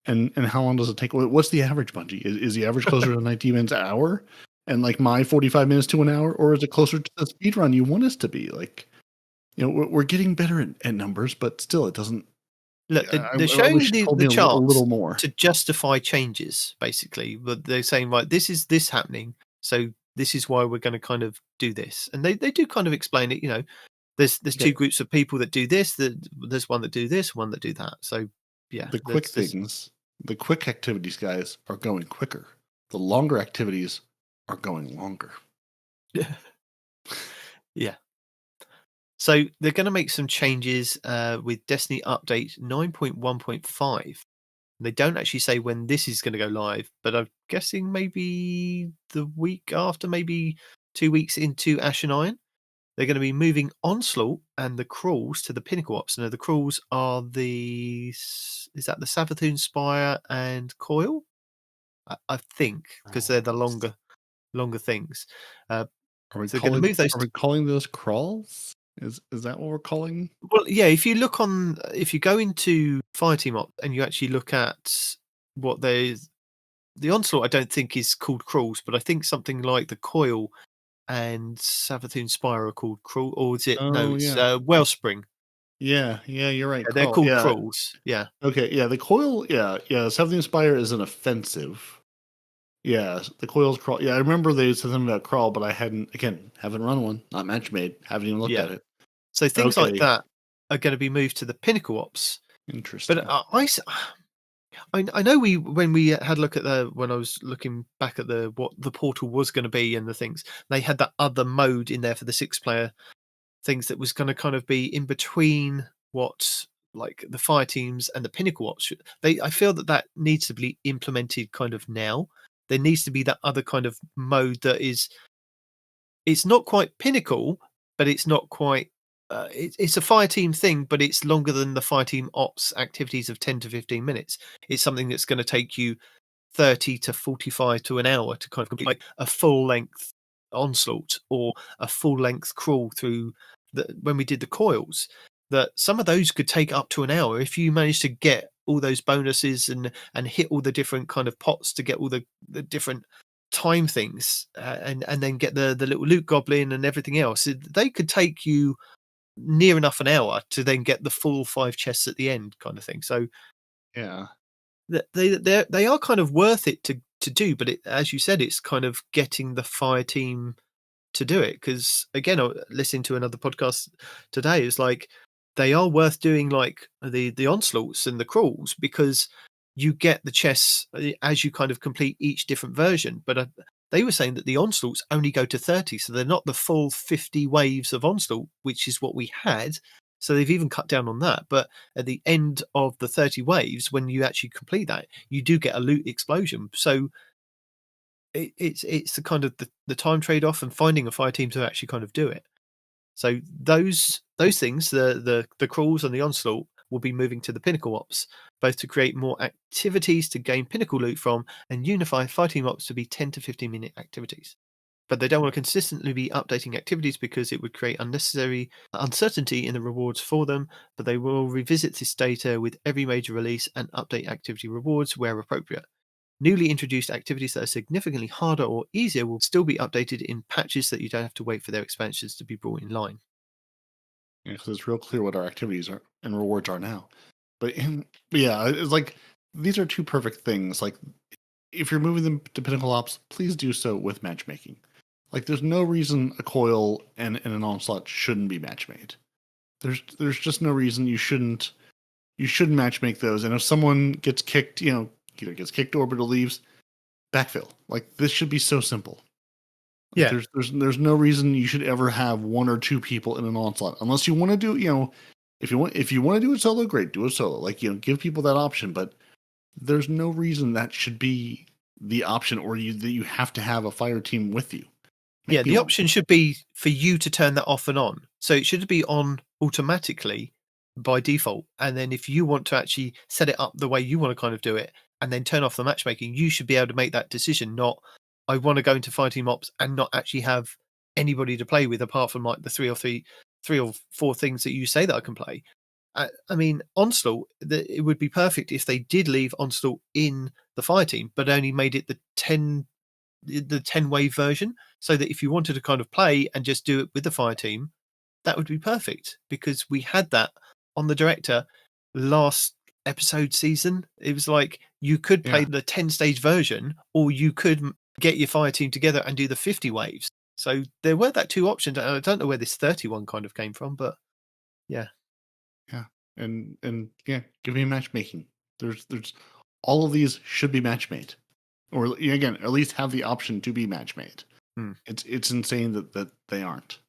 And how long does it take? What's the average, Bungie? Is the average closer to 19 minutes an hour? And my 45 minutes to an hour? Or is it closer to the speed run you want us to be? We're getting better at numbers, but still it doesn't. Look, they're showing you the charts a little more to justify changes, basically. But they're saying, right, this is this happening, so this is why we're going to kind of do this. And they do kind of explain it. There's two groups of people that do this. There's one that do this, one that do that. So yeah, the quick things, the quick activities, guys, are going quicker. The longer activities are going longer. Yeah. So they're going to make some changes with Destiny Update 9.1.5. They don't actually say when this is going to go live, but I'm guessing maybe the week after, maybe 2 weeks into Ashen Iron. They're going to be moving Onslaught and the Crawls to the Pinnacle Ops. Now, the Crawls are is that the Savathun Spire and Coil? I think, because they're the longer things. Are we calling those crawls? Is that what we're calling? Well, yeah. If you go into Fireteam Op and you actually look at what the Onslaught, I don't think is called Crawls, but I think something like the Coil and Savathun Spire are called Crawl, or is it? Wellspring. Yeah, you're right. Yeah, they're called Crawls. Yeah. Okay. Yeah, the Coil. Yeah. Savathun Spire is an offensive. Yeah, the Coil's Crawl. Yeah, I remember they said something about Crawl, but I haven't run one. Not match made. Haven't even looked at it. So things like that are going to be moved to the Pinnacle Ops. Interesting. But I know when we had a look at when I was looking back at what the portal was going to be and the things, they had that other mode in there for the 6-player things that was going to kind of be in between what like the fire teams and the Pinnacle Ops. I feel that needs to be implemented kind of now. There needs to be that other kind of mode that it's not quite Pinnacle, but it's not quite. It's a fire team thing, but it's longer than the fire team ops activities of 10 to 15 minutes. It's something that's going to take you 30 to 45 to an hour to kind of complete like a full length onslaught or a full length crawl through when we did the coils. That some of those could take up to an hour if you manage to get all those bonuses and hit all the different kind of pots to get all the different time things and then get the little loot goblin and everything else. They could take you near enough an hour to then get the full 5 chests at the end kind of thing. So yeah, they are kind of worth it to do, but as you said, it's kind of getting the fire team to do it. Because again, listening to another podcast today, is like they are worth doing, like the onslaughts and the crawls, because you get the chests as you kind of complete each different version. But they were saying that the onslaughts only go to 30, so they're not the full 50 waves of onslaught, which is what we had. So they've even cut down on that. But at the end of the 30 waves, when you actually complete that, you do get a loot explosion. So it's the kind of the time trade-off and finding a fire team to actually kind of do it. So those things, the crawls and the onslaught, will be moving to the Pinnacle Ops, both to create more activities to gain Pinnacle loot from and unify fighting ops to be 10 to 15 minute activities. But they don't want to consistently be updating activities because it would create unnecessary uncertainty in the rewards for them, but they will revisit this data with every major release and update activity rewards where appropriate. Newly introduced activities that are significantly harder or easier will still be updated in patches that you don't have to wait for their expansions to be brought in line. Yeah, because it's real clear what our activities are and rewards are now. But yeah, it's like these are two perfect things. Like if you're moving them to Pinnacle Ops, please do so with matchmaking. Like there's no reason a coil and an onslaught shouldn't be matchmade. There's just no reason you shouldn't matchmake those. And if someone gets kicked, either gets kicked or orbital leaves, backfill. Like this should be so simple. Like, Yeah. There's no reason you should ever have 1 or 2 people in an onslaught unless you want to do, if you want to do it solo, great, do it solo. Like, give people that option, but there's no reason that should be the option or that you have to have a fire team with you. Yeah, the option should be for you to turn that off and on. So it should be on automatically by default. And then if you want to actually set it up the way you want to kind of do it and then turn off the matchmaking, you should be able to make that decision. Not, I want to go into Fireteam Ops and not actually have anybody to play with apart from like the three or four things that you say that I can play. I mean, Onslaught, it would be perfect if they did leave Onslaught in the Fireteam, but only made it the 10 wave version, so that if you wanted to kind of play and just do it with the Fireteam, that would be perfect, because we had that on the Director last episode season. It was like you could play the 10 stage version, or you could get your Fireteam together and do the 50 waves. So there were that 2 options. I don't know where this 31 kind of came from, but yeah. And give me matchmaking. There's all of these should be matchmade, or again, at least have the option to be matchmade. It's insane that they aren't.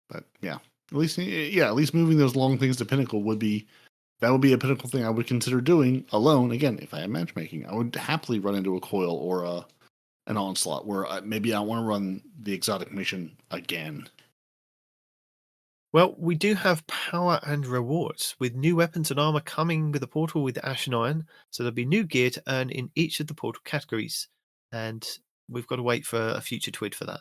But at least moving those long things to Pinnacle would be a Pinnacle thing I would consider doing alone. Again, if I had matchmaking, I would happily run into a coil or an onslaught where maybe I want to run the exotic mission again. Well, we do have power and rewards, with new weapons and armor coming with the portal with Ashen Iron, so there'll be new gear to earn in each of the portal categories, and we've got to wait for a future TWID for that.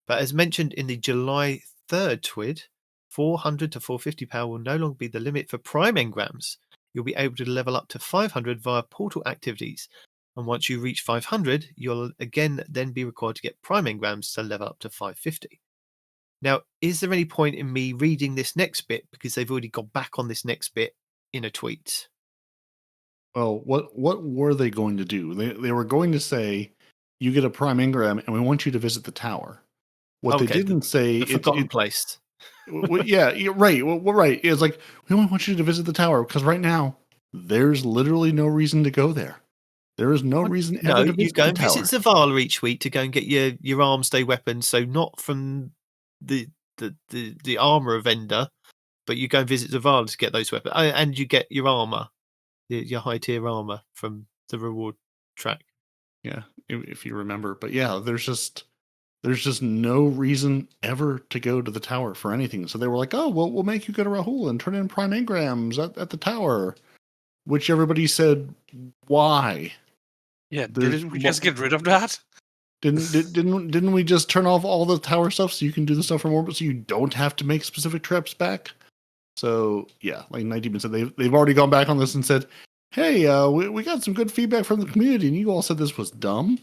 But as mentioned in the July 3rd TWID, 400 to 450 power will no longer be the limit for prime engrams. You'll be able to level up to 500 via portal activities, and once you reach 500, you'll again then be required to get prime engrams to level up to 550. Now, is there any point in me reading this next bit, because they've already got back on this next bit in a tweet? Well, what were they going to do? They were going to say, you get a prime engram and we want you to visit the tower. What they didn't say... The forgotten place. Yeah, you're right. Well, right. It's like, we only want you to visit the tower because right now there's literally no reason to go there. There is no reason No, ever to you visit go the and visit tower. Zavala each week to go and get your arms day weapons. So not from the armor vendor, but you go and visit Zavala to get those weapons, and you get your armor, your high tier armor from the reward track. Yeah, if you remember. But yeah, there's just no reason ever to go to the tower for anything. So they were like, oh, well, we'll make you go to Rahul and turn in prime engrams at the tower, which everybody said, why? Yeah, didn't we just get rid of that? Didn't we just turn off all the tower stuff so you can do the stuff from orbit so you don't have to make specific trips back? So yeah, like 90 said, they've already gone back on this and said, hey, we got some good feedback from the community, and you all said this was dumb,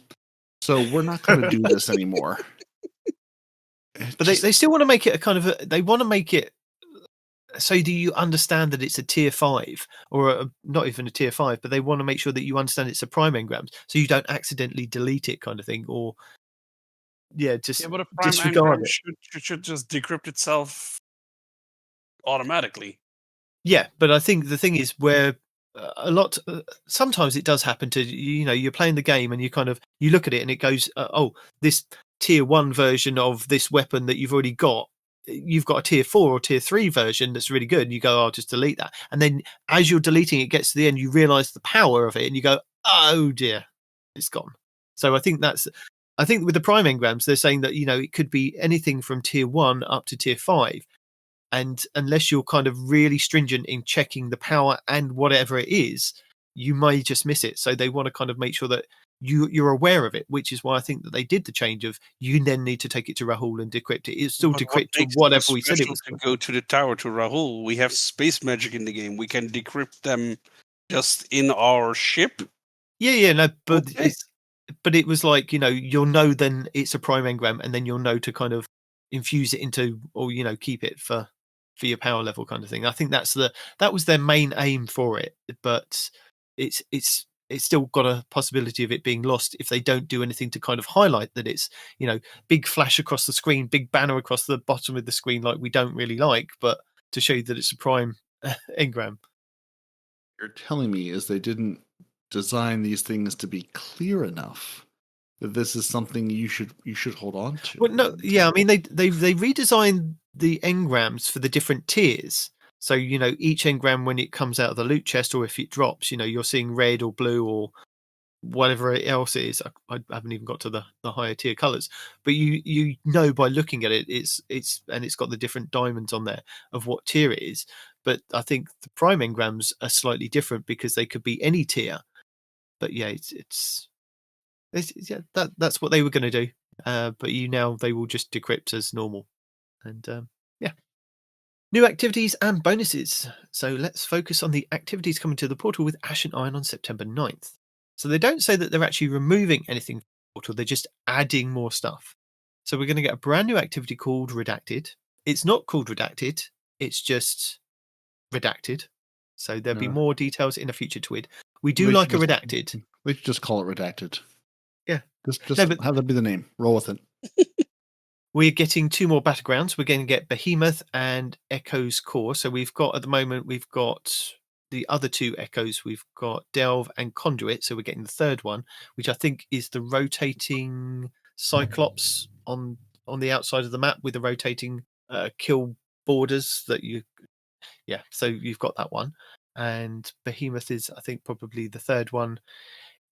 so we're not going to do this anymore. But they still want to make it a kind of they want to make it so do you understand that it's a tier 5 or not even a tier 5, but they want to make sure that you understand it's a prime engrams so you don't accidentally delete it kind of thing, or but a prime disregard engram it. should just decrypt itself automatically. Yeah, but I think the thing is where sometimes it does happen to, you're playing the game and you look at it and it goes, oh, this tier 1 version of this weapon that you've already got, you've got a tier 4 or tier 3 version that's really good, and you go, I'll just delete that. And then as you're deleting it gets to the end, you realize the power of it and you go, oh dear, it's gone. So I think with the prime engrams, they're saying that, it could be anything from tier 1 up to tier 5. And unless you're kind of really stringent in checking the power and whatever it is, you may just miss it. So they want to kind of make sure that you're aware of it, which is why I think that they did the change of you then need to take it to Rahul and decrypt it. It's still decrypt to whatever we said it was. To go to the tower to Rahul, we have space magic in the game. We can decrypt them just in our ship. Yeah, no, but okay. But it was like, you'll know then it's a prime engram, and then you'll know to kind of infuse it into, or keep it for your power level kind of thing. I think that was their main aim for it, but it's still got a possibility of it being lost if they don't do anything to kind of highlight that it's, big flash across the screen, big banner across the bottom of the screen like we don't really like, but to show you that it's a prime engram. You're telling me is they didn't design these things to be clear enough that this is something you should hold on to. Well, no, yeah, I mean they redesigned the engrams for the different tiers. So each engram when it comes out of the loot chest or if it drops, you're seeing red or blue or whatever else it is. I haven't even got to the higher tier colors, but you know by looking at it, it's got the different diamonds on there of what tier it is. But I think the prime engrams are slightly different because they could be any tier. But yeah, that's what they were going to do. But they will just decrypt as normal. And yeah. New activities and bonuses. So let's focus on the activities coming to the portal with Ash and Iron on September 9th. So they don't say that they're actually removing anything from the portal, they're just adding more stuff. So we're going to get a brand new activity called Redacted. It's not called Redacted, it's just Redacted. So there'll be more details in a future tweet. We do like a Redacted. We should just call it Redacted. Yeah. Just have that be the name. Roll with it. We're getting 2 more battlegrounds. We're going to get Behemoth and Echo's Core. So we've got the other 2 Echoes. We've got Delve and Conduit. So we're getting the 3rd one, which I think is the rotating Cyclops on the outside of the map with the rotating kill borders that you... Yeah, so you've got that one. And Behemoth is, I think, probably the 3rd one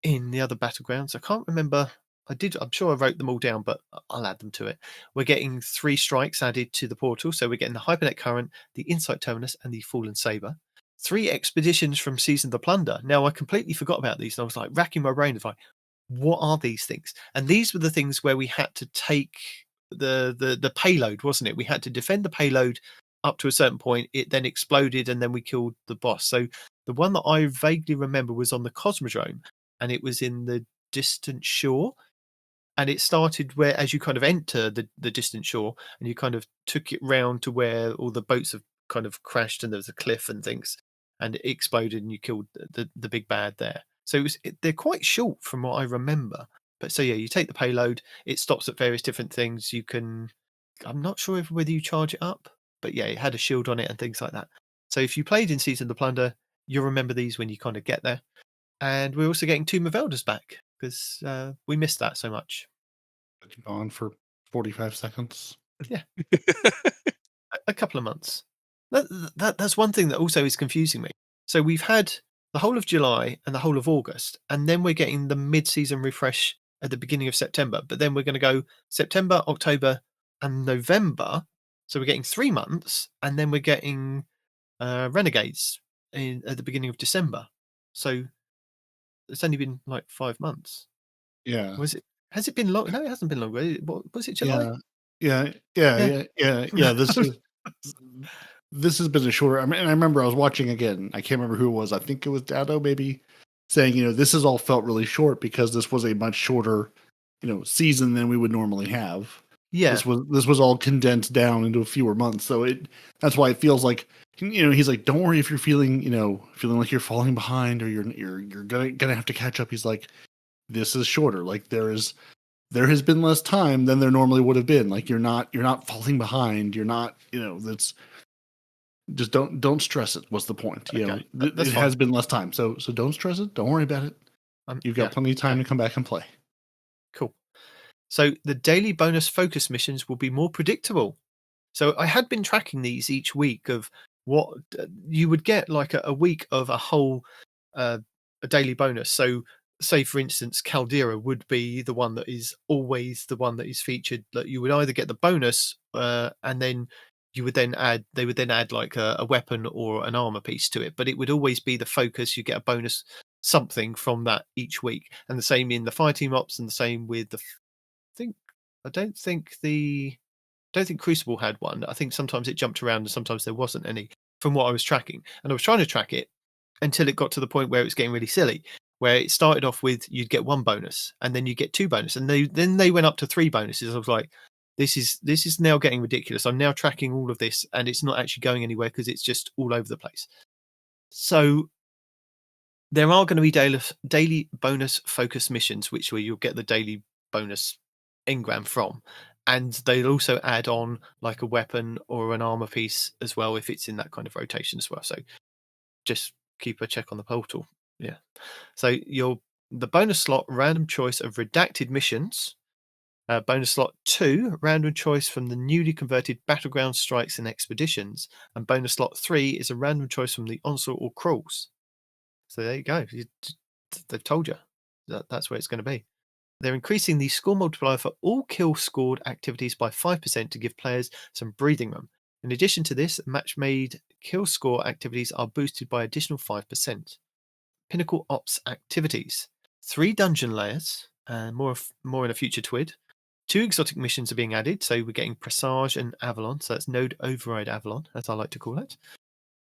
in the other battlegrounds. I can't remember... I'm sure I wrote them all down, but I'll add them to it. We're getting 3 strikes added to the portal. So we're getting the Hypernet Current, the Insight Terminus, and the Fallen Saber. 3 expeditions from Season of the Plunder. Now, I completely forgot about these, and I was like racking my brain. Like, what are these things? And these were the things where we had to take the payload, wasn't it? We had to defend the payload up to a certain point. It then exploded, and then we killed the boss. So the one that I vaguely remember was on the Cosmodrome, and it was in the Distant Shore. And it started where, as you kind of enter the distant shore, and you kind of took it round to where all the boats have kind of crashed, and there was a cliff and things, and it exploded, and you killed the big bad there. So they're quite short from what I remember. But so yeah, you take the payload, it stops at various different things. You can, I'm not sure whether you charge it up. but yeah, it had a shield on it and things like that. So if you played in Season of the Plunder, you'll remember these when you kind of get there. And we're also getting Tomb of Elders back because we missed that so much. Gone for 45 seconds. Yeah, a couple of months. That's one thing that also is confusing me. So we've had the whole of July and the whole of August, and then we're getting the mid-season refresh at the beginning of September. But then we're going to go September, October, and November. So we're getting 3 months, and then we're getting Renegades at the beginning of December. So it's only been like 5 months. Yeah. Has it been long? No, it hasn't been long. Was it July? Yeah. This has been a shorter. I mean, and I remember I was watching again. I can't remember who it was. I think it was Dado, maybe, saying, this has all felt really short because this was a much shorter, season than we would normally have. Yeah. This was all condensed down into fewer months. So that's why it feels like, he's like, don't worry if you're feeling like you're falling behind or you're gonna have to catch up. He's like, this is shorter. Like there has been less time than there normally would have been. Like you're not falling behind. You're not, that's just don't stress it. What's the point? Okay. It has been less time. So don't stress it. Don't worry about it. You've got plenty of time to come back and play. Cool. So the daily bonus focus missions will be more predictable. So I had been tracking these each week of what you would get, like a week of a whole a daily bonus. So say, for instance, Caldera would be the one that is always the one that is featured. That you would either get the bonus and then they would then add like a weapon or an armor piece to it. But it would always be the focus. You get a bonus something from that each week. And the same in the Fireteam ops, and the same with I don't think Crucible had one. I think sometimes it jumped around and sometimes there wasn't any from what I was tracking. And I was trying to track it until it got to the point where it was getting really silly, where it started off with you'd get 1 bonus and then you get 2 bonus, and then they went up to 3 bonuses. I was like, this is now getting ridiculous. I'm now tracking all of this and it's not actually going anywhere because it's just all over the place. So there are going to be daily bonus focus missions, which where you'll get the daily bonus engram from, and they'll also add on like a weapon or an armor piece as well if it's in that kind of rotation as well. So just keep a check on the portal. Yeah. So the bonus slot, random choice of redacted missions. Bonus slot 2, random choice from the newly converted battleground strikes and expeditions, and bonus slot 3 is a random choice from the onslaught or crawls. So there you go. They've told you that's where it's going to be. They're increasing the score multiplier for all kill scored activities by 5% to give players some breathing room. In addition to this, match-made kill score activities are boosted by additional 5%. Pinnacle Ops activities. 3 dungeon layers, more in a future TWID. 2 exotic missions are being added, so we're getting Presage and Avalon, so that's Node Override Avalon, as I like to call it.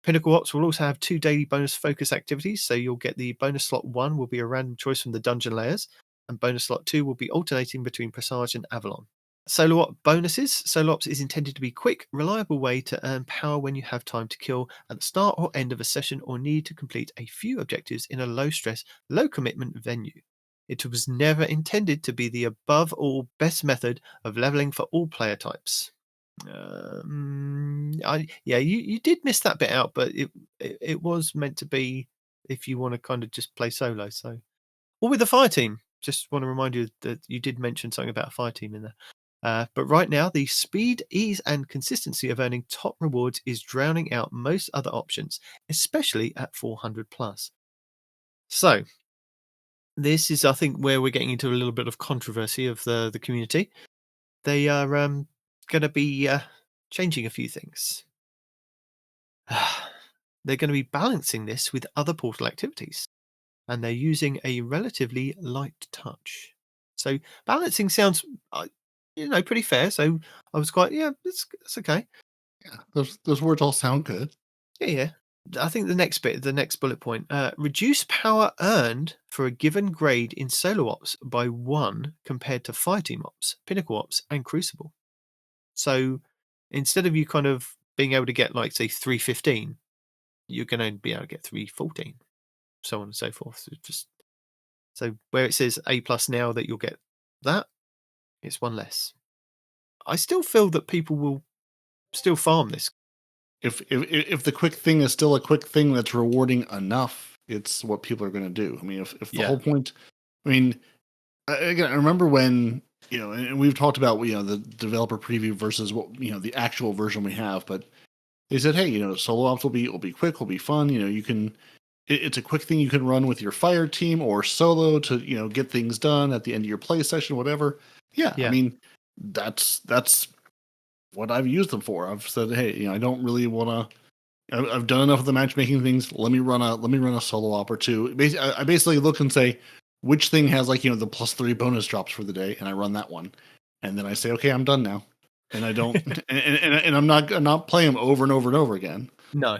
Pinnacle Ops will also have 2 daily bonus focus activities, so you'll get the bonus slot 1 will be a random choice from the dungeon layers, and bonus slot 2 will be alternating between Presage and Avalon. Solo Op bonuses. Solo Ops is intended to be a quick, reliable way to earn power when you have time to kill at the start or end of a session or need to complete a few objectives in a low-stress, low-commitment venue. It was never intended to be the above-all best method of leveling for all player types. You did miss that bit out, but it was meant to be if you want to kind of just play solo. So, or with the Fireteam. Just want to remind you that you did mention something about a Fireteam in there. But right now, the speed, ease, and consistency of earning top rewards is drowning out most other options, especially at 400 plus. So, this is, I think, where we're getting into a little bit of controversy of the community. They are going to be changing a few things. They're going to be balancing this with other Portal activities, and they're using a relatively light touch. So balancing sounds, pretty fair. So I was quite, it's okay. Yeah, those words all sound good. Yeah. I think the next bullet point, reduce power earned for a given grade in solo ops by 1 compared to Fireteam ops, Pinnacle ops, and Crucible. So instead of you kind of being able to get, like, say, 315, you're going to be able to get 314, so on and so forth. So where it says A+ now that you'll get that, it's 1 less. I still feel that people will still farm this. If the quick thing is still a quick thing that's rewarding enough, it's what people are going to do. I mean, if the whole point, I mean, again, I remember when, and we've talked about, the developer preview versus what, the actual version we have, but they said, hey, solo ops will be quick, will be fun. You can, it's a quick thing you can run with your fire team or solo to, get things done at the end of your play session, whatever. Yeah. I mean, that's what I've used them for. I've said, hey, I don't really want to. I've done enough of the matchmaking things. Let me run a solo op or two. I basically look and say which thing has the +3 bonus drops for the day, and I run that one, and then I say, okay, I'm done now, and I don't, and I'm not playing them over and over and over again. No.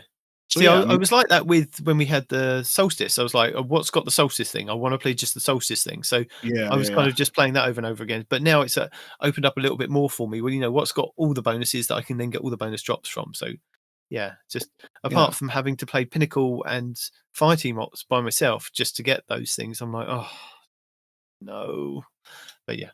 So, see, I was like that when we had the Solstice. I was like, what's got the Solstice thing? I want to play just the Solstice thing. So I was kind of just playing that over and over again. But now it's opened up a little bit more for me. Well, what's got all the bonuses that I can then get all the bonus drops from. So yeah, just apart from having to play Pinnacle and Fireteam ops by myself just to get those things, I'm like, oh no. But yeah.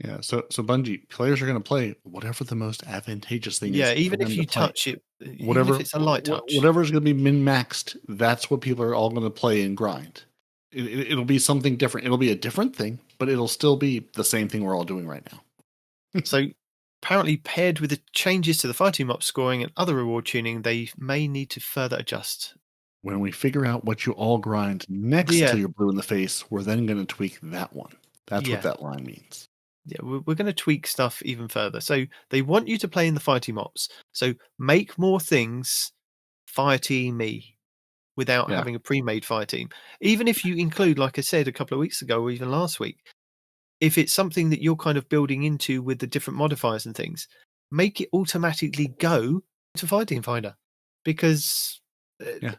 Yeah, so Bungie players are going to play whatever the most advantageous thing is. Yeah, even if you touch it, whatever, even if it's a light touch, whatever is going to be min-maxed, that's what people are all going to play and grind. It'll be something different. It'll be a different thing, but it'll still be the same thing we're all doing right now. So apparently, paired with the changes to the Fireteam op scoring and other reward tuning, they may need to further adjust. When we figure out what you all grind next to your blue in the face, we're then going to tweak that one. That's what that line means. Yeah, we're going to tweak stuff even further. So they want you to play in the Fireteam ops. So make more things Fireteam-y without having a pre-made Fireteam. Even if you include, like I said a couple of weeks ago or even last week, if it's something that you're kind of building into with the different modifiers and things, make it automatically go to Fireteam Finder, because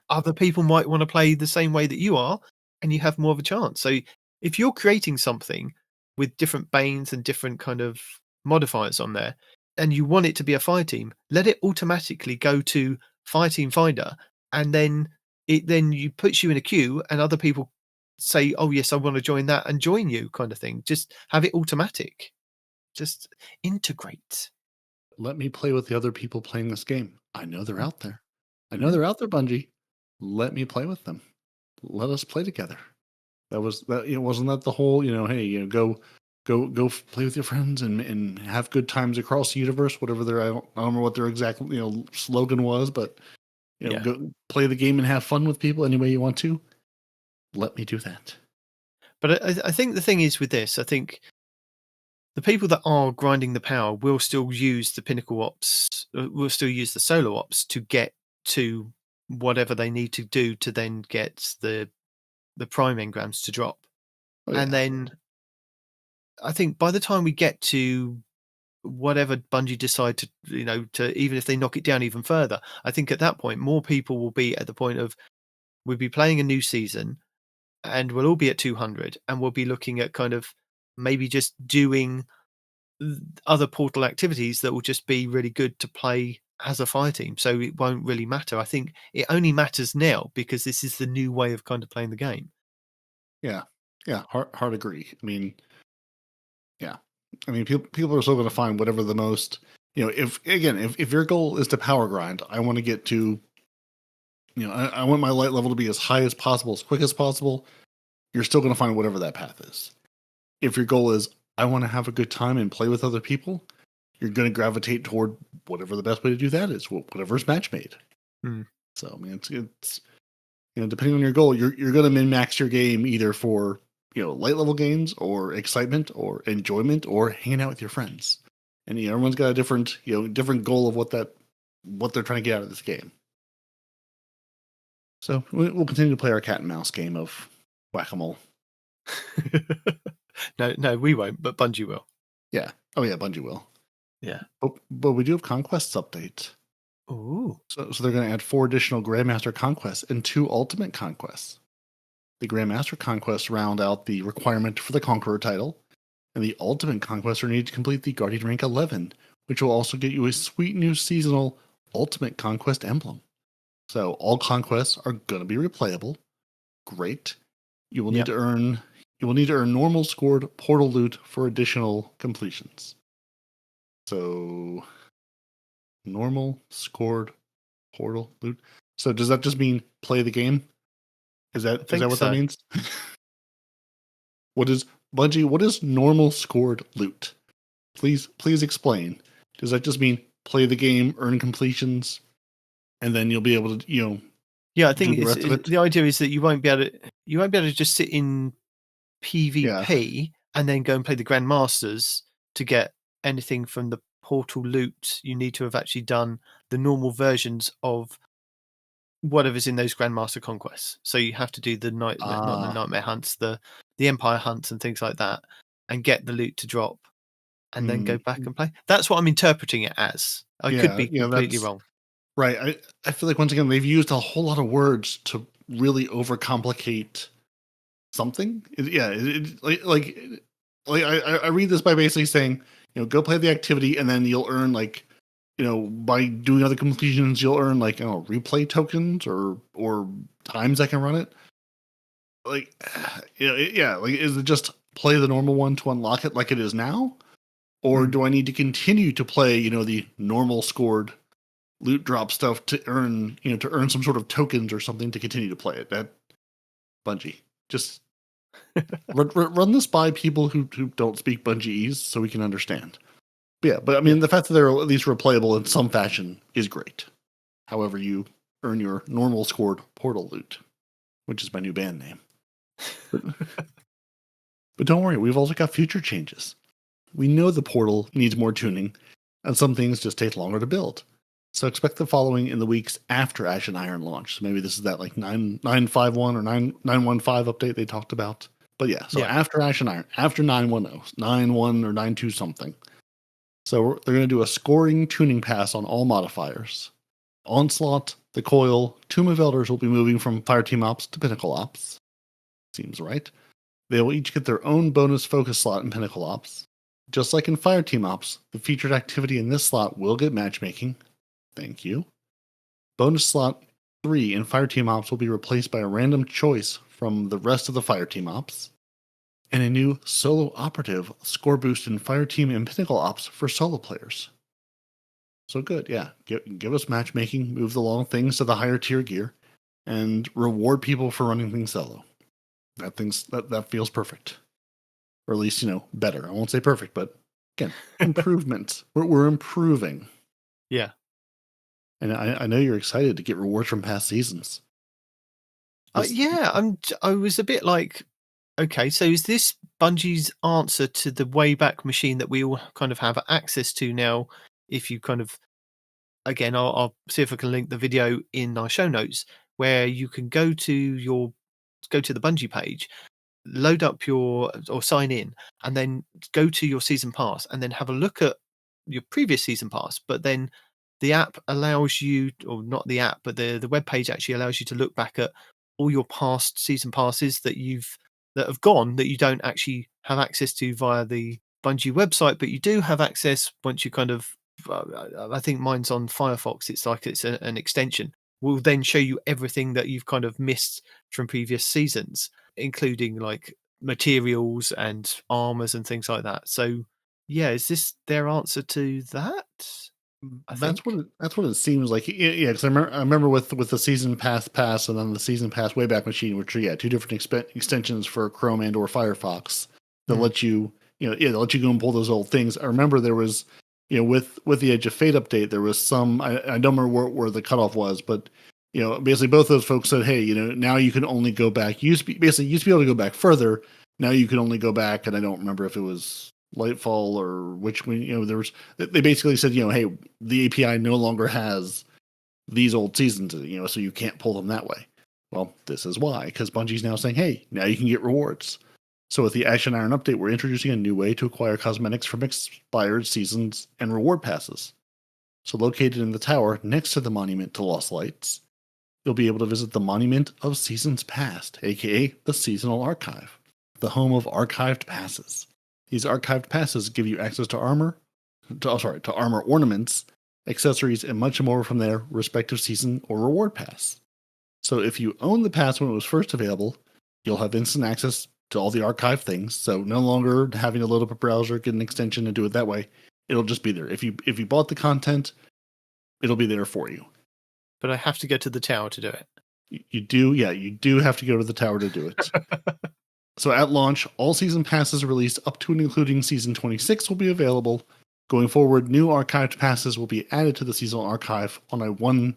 other people might want to play the same way that you are and you have more of a chance. So if you're creating something with different banes and different kind of modifiers on there, and you want it to be a Fireteam, let it automatically go to Fireteam Finder, and then it puts you in a queue, and other people say, oh yes, I want to join that, and join you, kind of thing. Just have it automatic. Just integrate. Let me play with the other people playing this game. I know they're out there. They're out there, Bungie. Let me play with them. Let us play together. Wasn't that the whole, hey, go play with your friends and have good times across the universe, whatever I don't remember what their exact, slogan was, but go play the game and have fun with people any way you want to. Let me do that. But I think the thing is with this, I think the people that are grinding the power will still use the Pinnacle ops, will still use the solo ops to get to whatever they need to do to then get the prime engrams to drop. And then I think by the time we get to whatever Bungie decide to, to even if they knock it down even further, I think at that point more people will be at the point of we'll be playing a new season and we'll all be at 200 and we'll be looking at kind of maybe just doing other portal activities that will just be really good to play as a Fireteam. So it won't really matter. I think it only matters now because this is the new way of kind of playing the game. Yeah. Hard agree. I mean, people are still going to find whatever the most, if your goal is to power grind, I want to get to, I want my light level to be as high as possible, as quick as possible. You're still going to find whatever that path is. If your goal is, I want to have a good time and play with other people, you're going to gravitate toward whatever the best way to do that is, whatever's match made. So, I mean, it's depending on your goal, you're going to min-max your game either for, light level games or excitement or enjoyment or hanging out with your friends. And everyone's got a different goal of what they're trying to get out of this game. So we'll continue to play our cat and mouse game of whack-a-mole. No, we won't, but Bungie will. Yeah. Oh yeah, Bungie will. Yeah. But we do have Conquests update. Ooh. So they're going to add 4 additional Grandmaster Conquests and 2 Ultimate Conquests. The Grandmaster Conquests round out the requirement for the Conqueror title, and the Ultimate Conquests are needed to complete the Guardian rank 11, which will also get you a sweet new seasonal Ultimate Conquest emblem. So all conquests are going to be replayable. Great. You will need to earn normal scored portal loot for additional completions. So normal scored portal loot. So does that just mean play the game? Is that what that means? What is Bungie? What is normal scored loot? Please explain. Does that just mean play the game, earn completions, and then you'll be able to, Yeah, I think do the rest of it? the idea is that you won't be able to just sit in PvP and then go and play the Grandmasters to get anything from the portal loot. You need to have actually done the normal versions of whatever's in those Grandmaster conquests. So you have to do the not the nightmare hunts, the Empire hunts and things like that, and get the loot to drop, and then go back and play. That's what I'm interpreting it as. I could be completely wrong. Right. I feel like once again they've used a whole lot of words to really overcomplicate something. I read this by basically saying, go play the activity and then you'll earn by doing other completions you'll earn replay tokens or times I can run it. Is it just play the normal one to unlock it like it is now? Or do I need to continue to play, the normal scored loot drop stuff to earn some sort of tokens or something to continue to play it? That Bungie, just run this by people who don't speak Bungiese so we can understand. But I mean, the fact that they're at least replayable in some fashion is great. However, you earn your normal scored portal loot, which is my new band name. But don't worry, we've also got future changes. We know the portal needs more tuning, and some things just take longer to build. So expect the following in the weeks after Ash and Iron launch. So maybe this is that 951 or 915 update they talked about. But after Ash and Iron, after 910, 91 or 92 something. So they're going to do a scoring tuning pass on all modifiers. Onslaught, the Coil, Tomb of Elders will be moving from Fireteam Ops to Pinnacle Ops. Seems right. They will each get their own bonus focus slot in Pinnacle Ops. Just like in Fireteam Ops, the featured activity in this slot will get matchmaking. Thank you. Bonus slot 3 in Fireteam Ops will be replaced by a random choice from the rest of the Fireteam Ops. And a new solo operative score boost in Fireteam and Pinnacle Ops for solo players. So good, yeah. Give us matchmaking, move the long things to the higher tier gear, and reward people for running things solo. That feels perfect. Or at least, better. I won't say perfect, but again, improvements. We're improving. Yeah. And I know you're excited to get rewards from past seasons. I was a bit like, okay, so is this Bungie's answer to the Wayback Machine that we all kind of have access to now? If you kind of, again, I'll see if I can link the video in our show notes where you can go to the Bungie page, load up or sign in, and then go to your season pass, and then have a look at your previous season pass. But then the app allows you, or not the app, but the web page actually allows you to look back at all your past season passes that have gone that you don't actually have access to via the Bungie website, but you do have access once you kind of. I think mine's on Firefox. It's like it's an extension. Will then show you everything that you've kind of missed from previous seasons, including like materials and armors and things like that. So, yeah, is this their answer to that? That's what it seems like. Yeah, because I remember with the season pass and then the season pass Wayback Machine, which are two different extensions for Chrome and or Firefox that let you they'll let you go and pull those old things. I remember there was with the Edge of Fate update, there was some I don't remember where the cutoff was, but basically both those folks said, hey, now you can only go back. Used to be able to go back further. Now you can only go back, and I don't remember if it was Lightfall or which one. They basically said, hey, the API no longer has these old seasons, so you can't pull them that way. Well, this is why, because Bungie's now saying, hey, now you can get rewards. So with the Ash and Iron update, we're introducing a new way to acquire cosmetics from expired seasons and reward passes. So located in the tower next to the Monument to Lost Lights, you'll be able to visit the Monument of Seasons Past, aka the Seasonal Archive, the home of archived passes. These archived passes give you access to armor ornaments, accessories, and much more from their respective season or reward pass. So if you own the pass when it was first available, you'll have instant access to all the archive things. So no longer having to load up a browser, get an extension, and do it that way. It'll just be there. If you bought the content, it'll be there for you. But I have to go to the tower to do it. You do have to go to the tower to do it. So at launch, all season passes released up to and including season 26 will be available. Going forward, new archived passes will be added to the seasonal archive on a one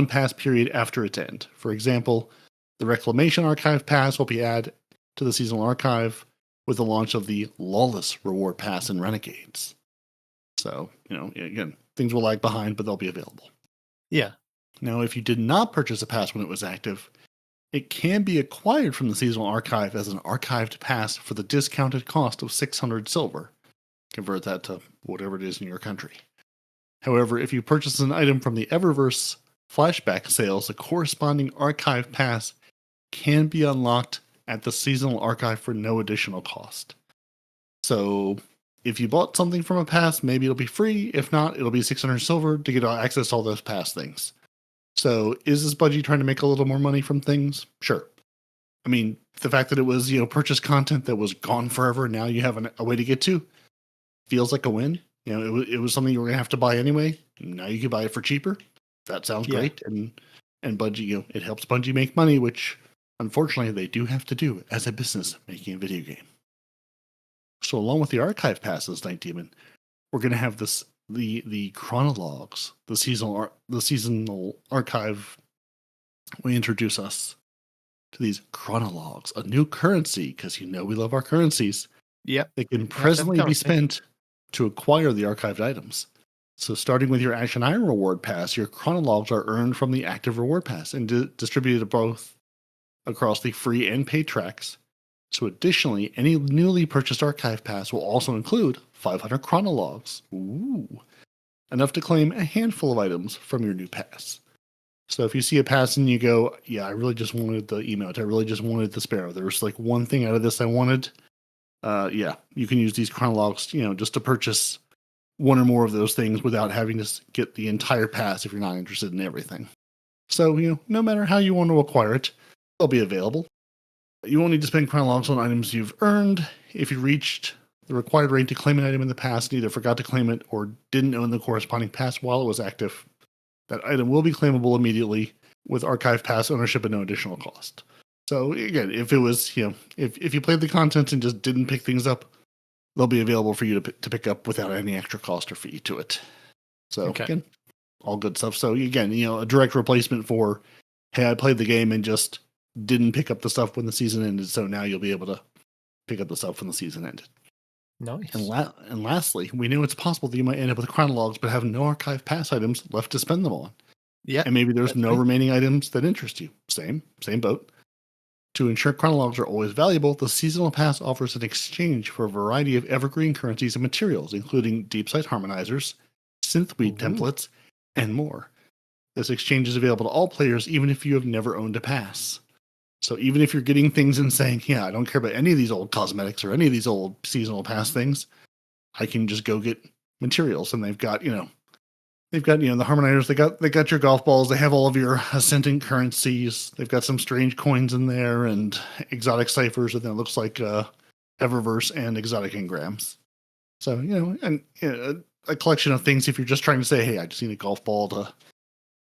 pass period after its end. For example, the Reclamation Archive Pass will be added to the seasonal archive with the launch of the Lawless Reward Pass in Renegades. So, again, things will lag behind, but they'll be available. Yeah. Now, if you did not purchase a pass when it was active, it can be acquired from the seasonal archive as an archived pass for the discounted cost of 600 silver. Convert that to whatever it is in your country. However, if you purchase an item from the Eververse flashback sales, a corresponding archive pass can be unlocked at the seasonal archive for no additional cost. So, if you bought something from a pass, maybe it'll be free. If not, it'll be 600 silver to get access to all those pass things. So, is this Bungie trying to make a little more money from things? Sure. I mean, the fact that it was, purchase content that was gone forever, now you have a way to get to, feels like a win. It was something you were going to have to buy anyway. Now you can buy it for cheaper. That sounds great. And Bungie, it helps Bungie make money, which unfortunately they do have to do as a business making a video game. So along with the archive passes, Night Demon, we're going to have the chronologues, the seasonal archive. We introduce us to these chronologues, a new currency, because we love our currencies. Yep. They can presently be spent to acquire the archived items. So starting with your Ash and Iron reward pass, your chronologues are earned from the active reward pass and distributed both across the free and paid tracks. So additionally, any newly purchased archive pass will also include 500 chronologues. Ooh. Enough to claim a handful of items from your new pass. So if you see a pass and you go, I really just wanted the emote, I really just wanted the sparrow, there was like one thing out of this I wanted, you can use these chronologues, just to purchase one or more of those things without having to get the entire pass if you're not interested in everything. So, no matter how you want to acquire it, they'll be available. You won't need to spend chronologues on items you've earned. If you reached the required rate to claim an item in the past and either forgot to claim it or didn't own the corresponding pass while it was active, that item will be claimable immediately with archive pass ownership at no additional cost. So again, if it was, if you played the content and just didn't pick things up, they'll be available for you to pick up without any extra cost or fee to it. So again, all good stuff. So again, a direct replacement for, hey, I played the game and just didn't pick up the stuff when the season ended, so now you'll be able to pick up the stuff when the season ended. Nice. And lastly, we know it's possible that you might end up with chronologues but have no archive pass items left to spend them on. Yeah. And maybe there's no remaining items that interest you. Same boat. To ensure chronologues are always valuable, the seasonal pass offers an exchange for a variety of evergreen currencies and materials, including deep sight harmonizers, synthweed templates, and more. This exchange is available to all players, even if you have never owned a pass. So even if you're getting things and saying, I don't care about any of these old cosmetics or any of these old seasonal pass things, I can just go get materials. And they've got, the harmonizers, they got your golf balls, they have all of your ascendant currencies, they've got some strange coins in there and exotic ciphers, and then it looks like Eververse and exotic engrams. So, a collection of things if you're just trying to say, hey, I just need a golf ball to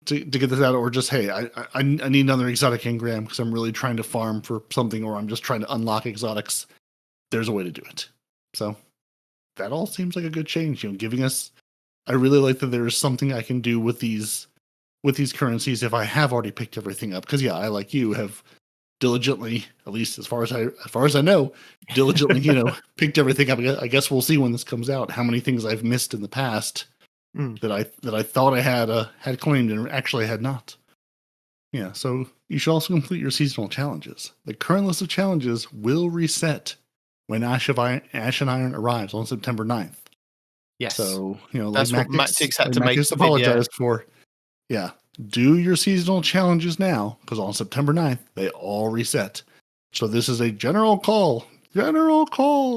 get this out, or just, hey, I need another exotic engram because I'm really trying to farm for something, or I'm just trying to unlock exotics. There's a way to do it. So that all seems like a good change, giving us. I really like that there is something I can do with these currencies if I have already picked everything up. Because I, like you, have diligently, at least as far as I know, diligently, picked everything up. I guess we'll see when this comes out how many things I've missed in the past that I thought I had claimed and actually had not. Yeah, so you should also complete your seasonal challenges. The current list of challenges will reset when Ash and Iron arrives on September 9th. Yes. So, that's what Mactix had to make apologize for. Yeah. Do your seasonal challenges now, because on September 9th, they all reset. So this is a general call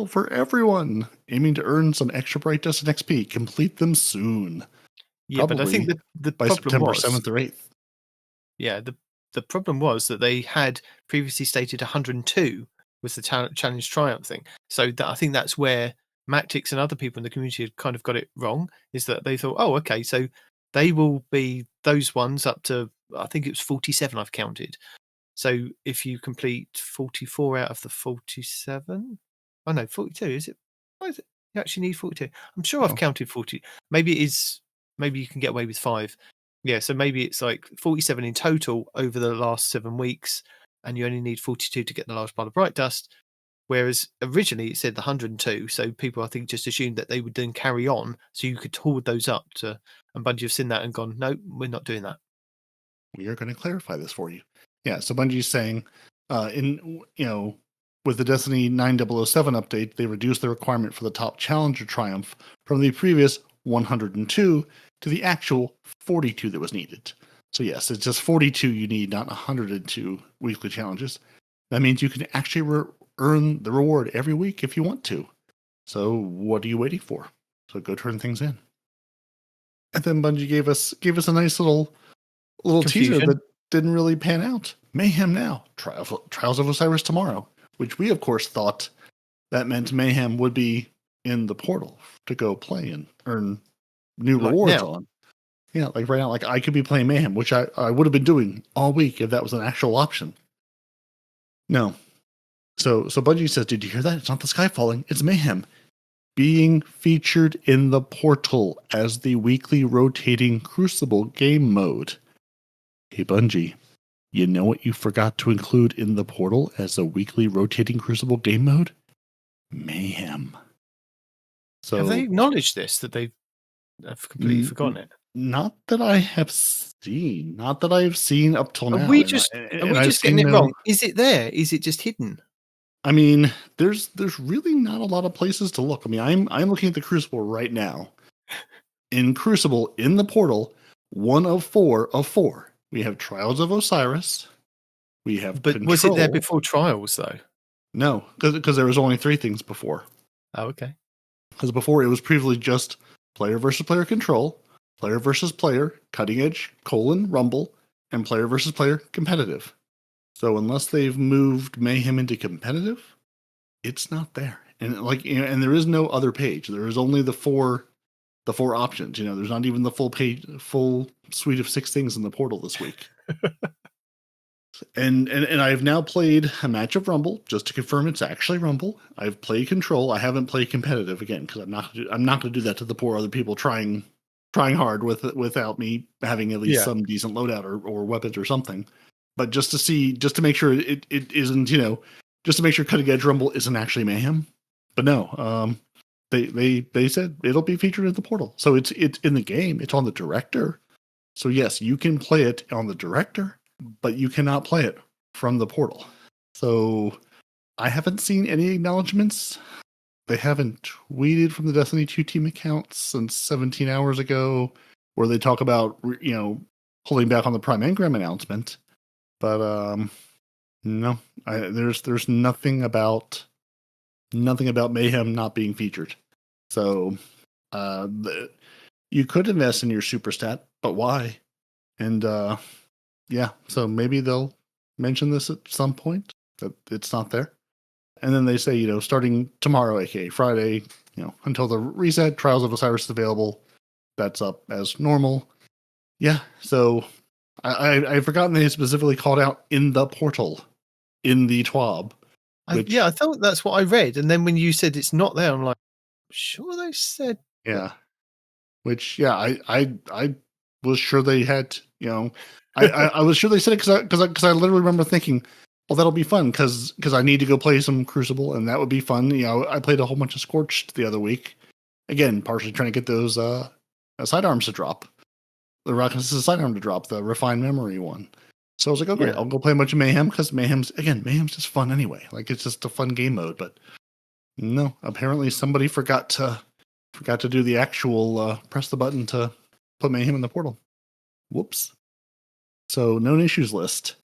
for everyone aiming to earn some extra Bright Dust and XP. Complete them soon. Yeah, but I think the by problem September was 7th or 8th. Yeah, the problem was that they had previously stated 102 was the challenge triumph thing. So I think that's where Mactix and other people in the community had kind of got it wrong, is that they thought, oh, okay, so they will be those ones up to, I think it was 47 I've counted. So if you complete 44 out of the 47, oh no, 42, is it? Why is it? You actually need 42. I'm sure I've counted 40. Maybe it is, maybe you can get away with 5. Yeah, so maybe it's like 47 in total over the last 7 weeks, and you only need 42 to get the large pile of bright dust. Whereas originally it said the 102, so people I think just assumed that they would then carry on, so you could hoard those up to. And Bungie have seen that and gone, no, we're not doing that. We are going to clarify this for you. Yeah, so Bungie's saying, with the Destiny 9007 update, they reduced the requirement for the top Challenger triumph from the previous 102 to the actual 42 that was needed. So yes, it's just 42 you need, not 102 weekly challenges. That means you can actually earn the reward every week if you want to. So what are you waiting for? So go turn things in. And then Bungie gave us a nice little teaser that didn't really pan out. Mayhem now, Trials of Osiris tomorrow, which we of course thought that meant Mayhem would be in the portal to go play and earn new rewards on. Yeah, like right now, like I could be playing Mayhem, which I would have been doing all week if that was an actual option. No. So Bungie says, did you hear that? It's not the sky falling, it's Mayhem. Being featured in the portal as the weekly rotating Crucible game mode. Hey Bungie, you know what you forgot to include in the portal as a weekly rotating Crucible game mode? Mayhem. So have they acknowledged this, that they have completely forgotten it? Not that I have seen. Not that I have seen up till now. Are we just getting it wrong? Is it there? Is it just hidden? I mean, there's really not a lot of places to look. I mean, I'm looking at the Crucible right now. In Crucible, in the portal, 1 of 4 of 4. We have Trials of Osiris. We have But Control. Was it there before Trials, though? No, because there was only 3 things before. Oh, okay. Because before it was previously just player versus player control, player versus player, cutting edge, rumble, and player versus player competitive. So unless they've moved Mayhem into competitive, it's not there. And and there is no other page. There is only the four options. There's not even the full suite of 6 things in the portal this week. and I've now played a match of Rumble just to confirm it's actually Rumble. I've played Control. I haven't played competitive again because I'm not going to do that to the poor other people trying hard without me having at least some decent loadout or weapons or something. But just to make sure it isn't, just to make sure Cutting Edge Rumble isn't actually Mayhem. But no, they said it'll be featured in the portal. So it's in the game. It's on the director. So yes, you can play it on the director, but you cannot play it from the portal. So I haven't seen any acknowledgements. They haven't tweeted from the Destiny 2 team accounts since 17 hours ago, where they talk about, pulling back on the Prime Engram announcement. But no, there's nothing about Mayhem not being featured. So you could invest in your super stat, but why? And so maybe they'll mention this at some point that it's not there. And then they say, starting tomorrow, aka Friday, until the reset, Trials of Osiris is available. That's up as normal. Yeah, so I've forgotten they specifically called out in the portal, in the TWAB. I thought that's what I read. And then when you said it's not there, I'm like, sure they said. Yeah. Which, I was sure they had, I was sure they said it because I literally remember thinking, well, that'll be fun because I need to go play some Crucible and that would be fun. I played a whole bunch of Scorched the other week. Again, partially trying to get those sidearms to drop. The Rockets' sidearm to drop, the Refined Memory one. So I was like, okay, I'll go play a bunch of Mayhem because Mayhem's just fun anyway. Like, it's just a fun game mode. But no, apparently somebody forgot to do the actual press the button to put Mayhem in the portal. Whoops. So known issues list.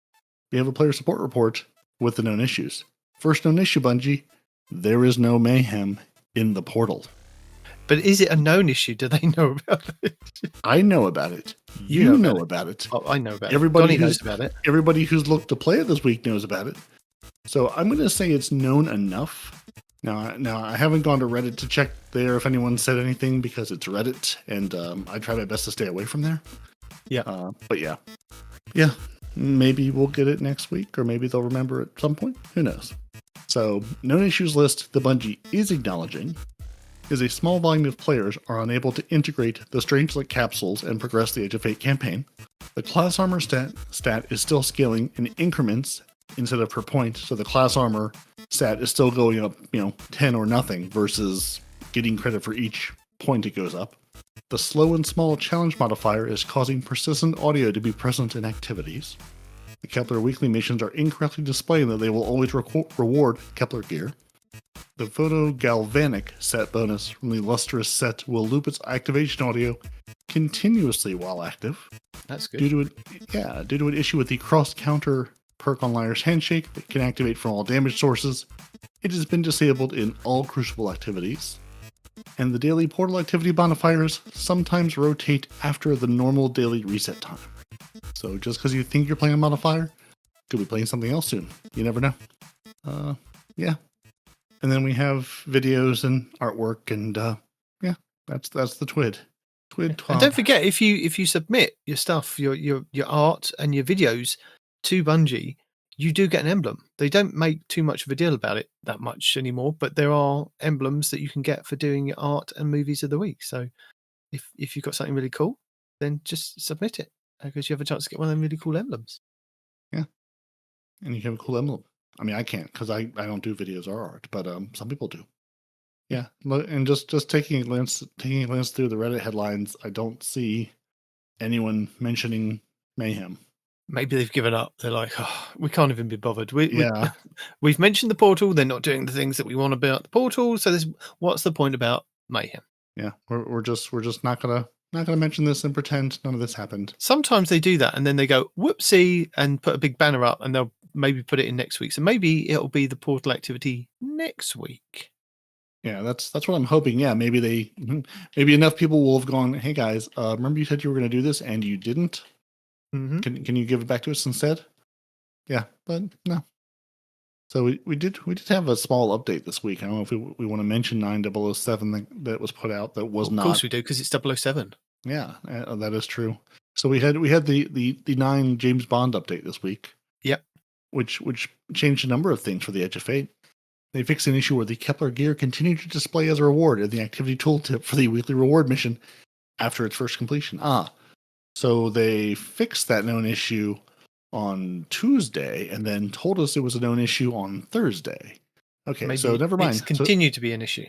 We have a player support report with the known issues. First known issue, Bungie. There is no Mayhem in the portal. But is it a known issue? Do they know about it? I know about it. You know about it. Oh, I know about it. Donny knows about it. Everybody who's looked to play it this week knows about it. So I'm going to say it's known enough Now, I haven't gone to Reddit to check there if anyone said anything because it's Reddit, and I try my best to stay away from there. Yeah. But yeah. Maybe we'll get it next week, or maybe they'll remember at some point. Who knows? So, known issues list the Bungie is acknowledging is a small volume of players are unable to integrate the Strangelet capsules and progress the Age of Fate campaign. The class armor stat is still scaling in increments instead of per point, so the class armor stat is still going up, 10 or nothing versus getting credit for each point it goes up. The slow and small challenge modifier is causing persistent audio to be present in activities. The Kepler weekly missions are incorrectly displaying that they will always reward Kepler gear. The Photo Galvanic set bonus from the Lustrous set will loop its activation audio continuously while active. That's good. Due to an issue with the cross-counter perk on Liar's Handshake that can activate from all damage sources, it has been disabled in all Crucible activities. And the daily portal activity modifiers sometimes rotate after the normal daily reset time. So just because you think you're playing a modifier, could be playing something else soon. You never know. Yeah. And then we have videos and artwork, and that's the TWID. TWID 12. And don't forget, if you submit your stuff, your art and your videos to Bungie, you do get an emblem. They don't make too much of a deal about it that much anymore, but there are emblems that you can get for doing your art and movies of the week. So if you've got something really cool, then just submit it, because you have a chance to get one of them really cool emblems. Yeah. And you have a cool emblem. I mean, I can't because I don't do videos or art, but some people do. Yeah, and just taking a glance through the Reddit headlines, I don't see anyone mentioning Mayhem. Maybe they've given up. They're like, oh, we can't even be bothered. We've mentioned the portal. They're not doing the things that we want about the portal. So what's the point about Mayhem? Yeah, we're just not gonna mention this and pretend none of this happened. Sometimes they do that, and then they go whoopsie and put a big banner up, and they'll maybe put it in next week. So maybe it'll be the portal activity next week. Yeah, that's what I'm hoping. Yeah, maybe enough people will have gone, hey guys, remember you said you were going to do this and you didn't? Mm-hmm. Can you give it back to us instead? Yeah, but no. So we did have a small update this week. I don't know if we want to mention 9007 that was put out that was not. Of course we do, because it's 007. Yeah, that is true. So we had the 9 James Bond update this week. Yep. Which changed a number of things for the Edge of Fate. They fixed an issue where the Kepler gear continued to display as a reward in the activity tooltip for the weekly reward mission after its first completion. So they fixed that known issue on Tuesday and then told us it was a known issue on Thursday. Okay, maybe so never mind. It's continued to be an issue.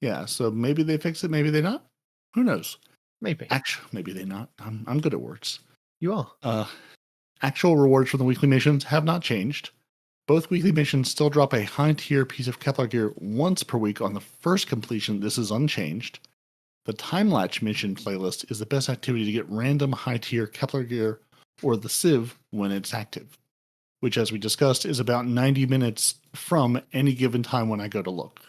Yeah, so maybe they fixed it, maybe they not. Who knows? Maybe. Actually, maybe they not. I'm good at words. You are. Actual rewards from the weekly missions have not changed. Both weekly missions still drop a high-tier piece of Kepler gear once per week on the first completion. This is unchanged. The Time-Latch mission playlist is the best activity to get random high-tier Kepler gear or the Civ when it's active, which, as we discussed, is about 90 minutes from any given time when I go to look.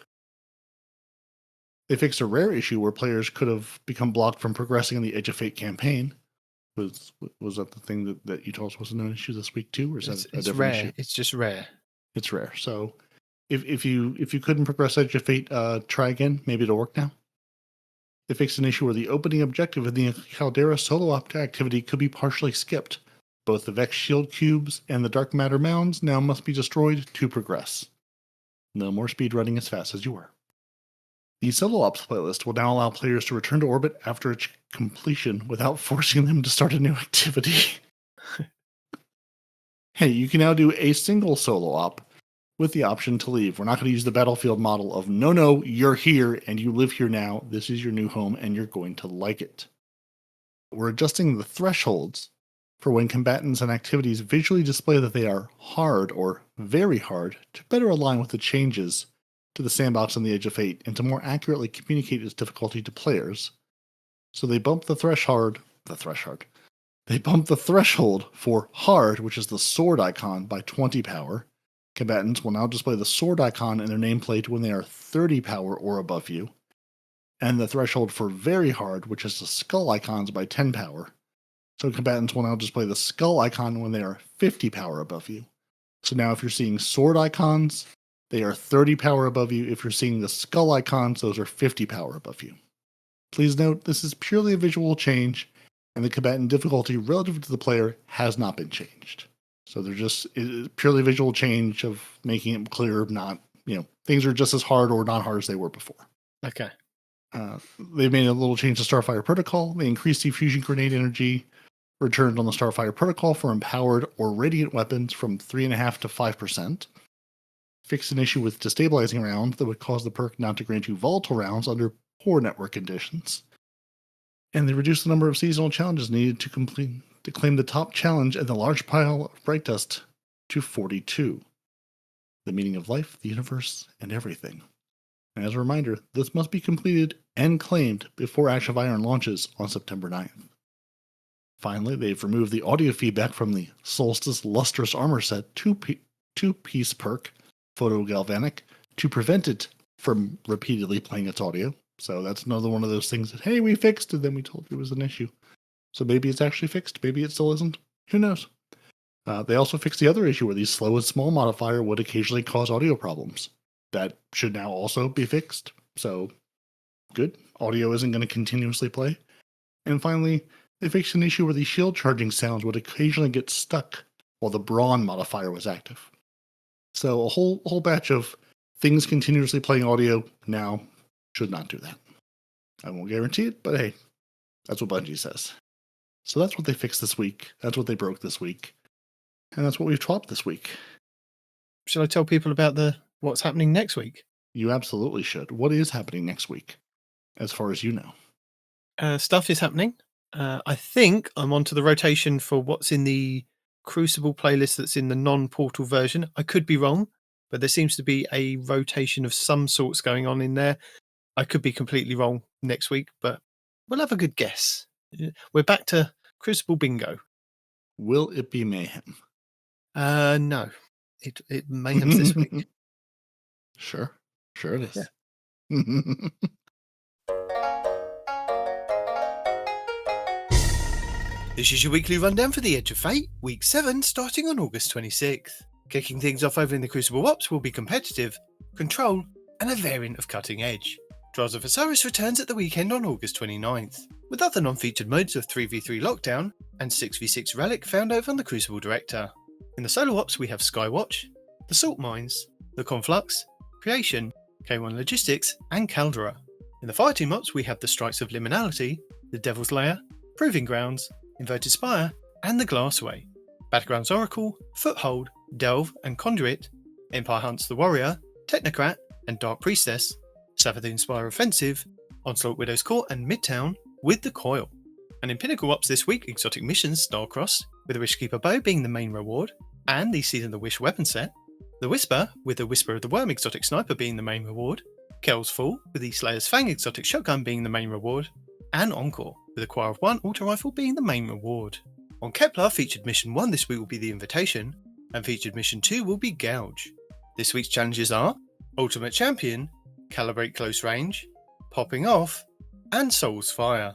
They fixed a rare issue where players could have become blocked from progressing in the Edge of Fate campaign. Was that the thing that you told us was a known issue this week too, or is that a different rare issue? It's just rare. It's rare. So if you couldn't progress Edge of Fate, try again. Maybe it'll work now. They fixed an issue where the opening objective of the Caldera solo activity could be partially skipped. Both the Vex shield cubes and the Dark Matter mounds now must be destroyed to progress. No more speedrunning as fast as you were. The Solo Ops playlist will now allow players to return to orbit after its completion without forcing them to start a new activity. Hey, you can now do a single solo op with the option to leave. We're not going to use the battlefield model of, no, you're here and you live here now. This is your new home and you're going to like it. We're adjusting the thresholds for when combatants and activities visually display that they are hard or very hard to better align with the changes to the sandbox on the Edge of Fate and to more accurately communicate its difficulty to players. So they bump the threshold for hard, which is the sword icon, by 20 power. Combatants will now display the sword icon in their nameplate when they are 30 power or above you. And the threshold for very hard, which is the skull icons, by 10 power. So combatants will now display the skull icon when they are 50 power above you. So now if you're seeing sword icons They are 30 power above you. If you're seeing the skull icons, those are 50 power above you. Please note, this is purely a visual change, and the combatant difficulty relative to the player has not been changed. So they're just purely visual change of making it clear, not, things are just as hard or not hard as they were before. Okay. They made a little change to Starfire Protocol. They increased the fusion grenade energy returned on the Starfire Protocol for empowered or radiant weapons from 3.5% to 5%. Fixed an issue with destabilizing rounds that would cause the perk not to grant you volatile rounds under poor network conditions. And they reduced the number of seasonal challenges needed to claim the top challenge and the large pile of bright dust to 42. The meaning of life, the universe, and everything. And as a reminder, this must be completed and claimed before Ash of Iron launches on September 9th. Finally, they've removed the audio feedback from the Solstice Lustrous Armor Set two-piece perk, Photo Galvanic, to prevent it from repeatedly playing its audio. So that's another one of those things that, hey, we fixed, and then we told you it was an issue. So maybe it's actually fixed, maybe it still isn't. Who knows? They also fixed the other issue where the slow and small modifier would occasionally cause audio problems. That should now also be fixed. So, good. Audio isn't going to continuously play. And finally, they fixed an issue where the shield charging sounds would occasionally get stuck while the brawn modifier was active. So a whole batch of things continuously playing audio now should not do that. I won't guarantee it, but hey, that's what Bungie says. So that's what they fixed this week. That's what they broke this week. And that's what we've TWAB'd this week. Shall I tell people about what's happening next week? You absolutely should. What is happening next week, as far as you know? Stuff is happening. I think I'm onto the rotation for what's in the Crucible playlist that's in the non-portal version. I could be wrong, but there seems to be a rotation of some sorts going on in there. I could be completely wrong next week, but we'll have a good guess. We're back to Crucible bingo. Will it be Mayhem? No. It Mayhem's this week. Sure it is. Yeah. This is your weekly rundown for the Edge of Fate, Week 7, starting on August 26th. Kicking things off over in the Crucible Ops will be competitive, control, and a variant of Cutting Edge. Trials of Osiris returns at the weekend on August 29th, with other non-featured modes of 3v3 Lockdown and 6v6 Relic found over on the Crucible Director. In the Solo Ops we have Skywatch, the Salt Mines, the Conflux, Creation, K1 Logistics, and Caldera. In the Fireteam Ops we have the Strikes of Liminality, the Devil's Lair, Proving Grounds, Inverted Spire, and the Glassway. Battlegrounds Oracle, Foothold, Delve, and Conduit, Empire Hunts the Warrior, Technocrat, and Dark Priestess, Savathun Spire Offensive, Onslaught Widow's Court, and Midtown with the Coil. And in Pinnacle Ops this week, Exotic Missions Starcross, with the Wishkeeper Bow being the main reward, and the Season of the Wish weapon set, the Whisper, with the Whisper of the Worm Exotic Sniper being the main reward, Kel's Fall, with the Slayer's Fang Exotic Shotgun being the main reward, and Encore, with the Choir of One Auto Rifle being the main reward. On Kepler, Featured Mission 1 this week will be the Invitation, and Featured Mission 2 will be Gouge. This week's challenges are Ultimate Champion, Calibrate Close Range, Popping Off, and Soul's Fire.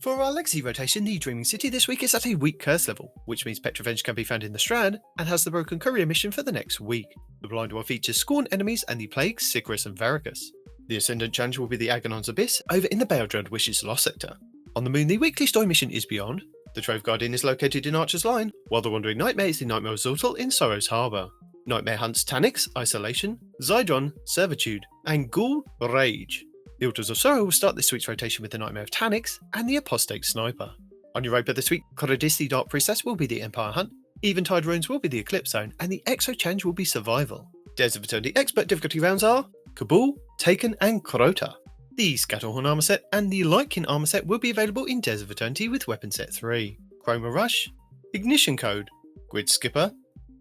For our Legacy rotation, the Dreaming City this week is at a weak curse level, which means Petrovenge can be found in the Strad, and has the Broken Courier mission for the next week. The Blind One features Scorn enemies and the Plague, Sicarus, and Veracus. The Ascendant challenge will be the Agonon's Abyss over in the Baildred Wishes Lost sector. On the Moon, the weekly story mission is Beyond. The Trove Guardian is located in Archer's Line, while the Wandering Nightmare is the Nightmare of Zoltal in Sorrow's Harbour. Nightmare hunts Tanix, Isolation, Zydron, Servitude, and Ghoul, Rage. The Altars of Sorrow will start this week's rotation with the Nightmare of Tanix and the Apostate Sniper. On Europa this week, Corodis the Dark Priestess will be the Empire Hunt, Eventide Runes will be the Eclipse Zone, and the Exo challenge will be Survival. Days of Eternity Expert difficulty rounds are Kabul, Taken, and Crota. The Scatterhorn armor set and the Lightkin armor set will be available in Days of Eternity with Weapon Set 3. Chroma Rush, Ignition Code, Grid Skipper,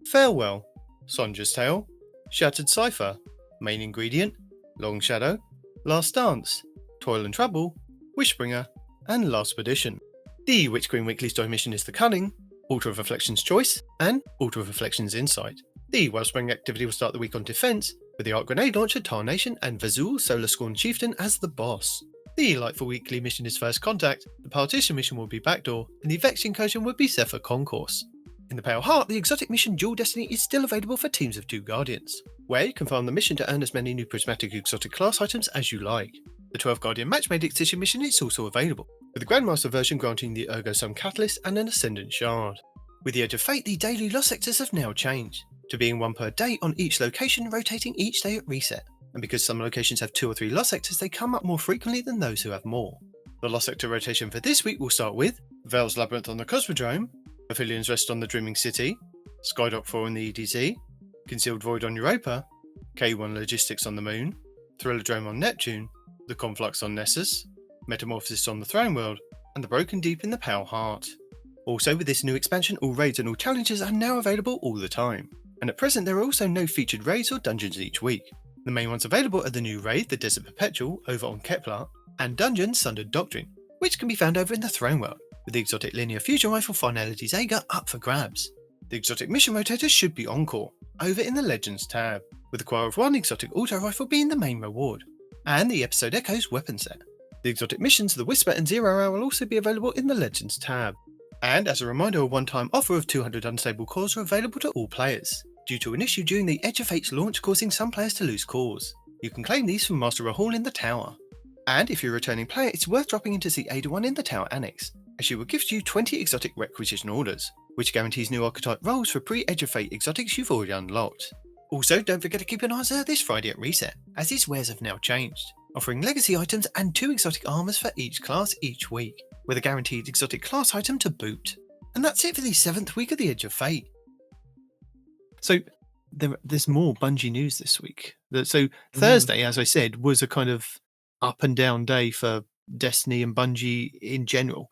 Farewell, Sonja's Tale, Shattered Cipher, Main Ingredient, Long Shadow, Last Dance, Toil and Trouble, Wishbringer, and Last Perdition. The Witch Queen Weekly Story mission is The Cunning, Altar of Reflection's Choice, and Altar of Reflection's Insight. The Wellspring activity will start the week on Defense, with the Arc Grenade launcher Tarnation and Vazul Solar Scorn Chieftain as the boss. The Lightful Weekly mission is First Contact, the Partition mission will be Backdoor, and the Vex incursion will be Zephyr Concourse. In the Pale Heart, the exotic mission Dual Destiny is still available for teams of 2 Guardians. where you can farm the mission to earn as many new prismatic exotic class items as you like. The 12 Guardian Match-Made Excision mission is also available, with the Grandmaster version granting the Ergo Sum Catalyst and an Ascendant Shard. With the Edge of Fate, the daily lost sectors have now changed, to being one per day on each location, rotating each day at reset. And because some locations have 2 or 3 lost sectors, they come up more frequently than those who have more. The lost sector rotation for this week will start with Vale's Labyrinth on the Cosmodrome, Pavilion's Rest on the Dreaming City, Skydock 4 on the EDZ, Concealed Void on Europa, K1 Logistics on the Moon, Thrillerdrome on Neptune, the Conflux on Nessus, Metamorphosis on the Throne World, and the Broken Deep in the Pale Heart. Also, with this new expansion, all raids and all challenges are now available all the time. And at present, there are also no featured raids or dungeons each week. The main ones available are the new raid, the Desert Perpetual, over on Kepler, and Dungeon Sundered Doctrine, which can be found over in the Throne World, with the exotic linear fusion rifle Finality's Ager up for grabs. The exotic mission rotators should be Encore, over in the Legends tab, with the Choir of 1 exotic auto rifle being the main reward, and the Episode Echoes weapon set. The exotic missions, the Whisper and 0 Hour will also be available in the Legends tab. And as a reminder, a one-time offer of 200 unstable cores are available to all players, due to an issue during the Edge of Fate's launch causing some players to lose cores. You can claim these from Master Rahul in the Tower. And if you're a returning player, it's worth dropping into see Ada 1 in the Tower Annex, as she will gift you 20 exotic requisition orders, which guarantees new archetype roles for pre-Edge of Fate exotics you've already unlocked. Also, don't forget to keep an eye out this Friday at Reset, as these wares have now changed, offering legacy items and 2 exotic armors for each class each week, with a guaranteed exotic class item to boot. And that's it for the 7th week of the Edge of Fate. So there's more Bungie news this week. So Thursday, as I said, was a kind of up and down day for Destiny and Bungie in general.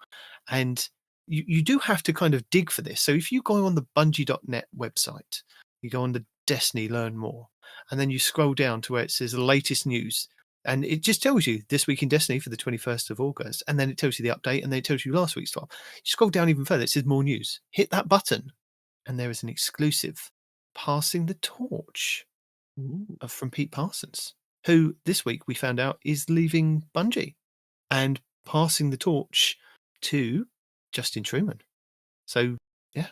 And you do have to kind of dig for this. So if you go on the Bungie.net website, you go on the Destiny Learn More, and then you scroll down to where it says the latest news. And it just tells you this week in Destiny for the 21st of August. And then it tells you the update, and then it tells you last week's stuff. You scroll down even further, it says more news. Hit that button, and there is an exclusive passing the torch from Pete Parsons, who this week we found out is leaving Bungie and passing the torch to Justin Truman. So, yeah,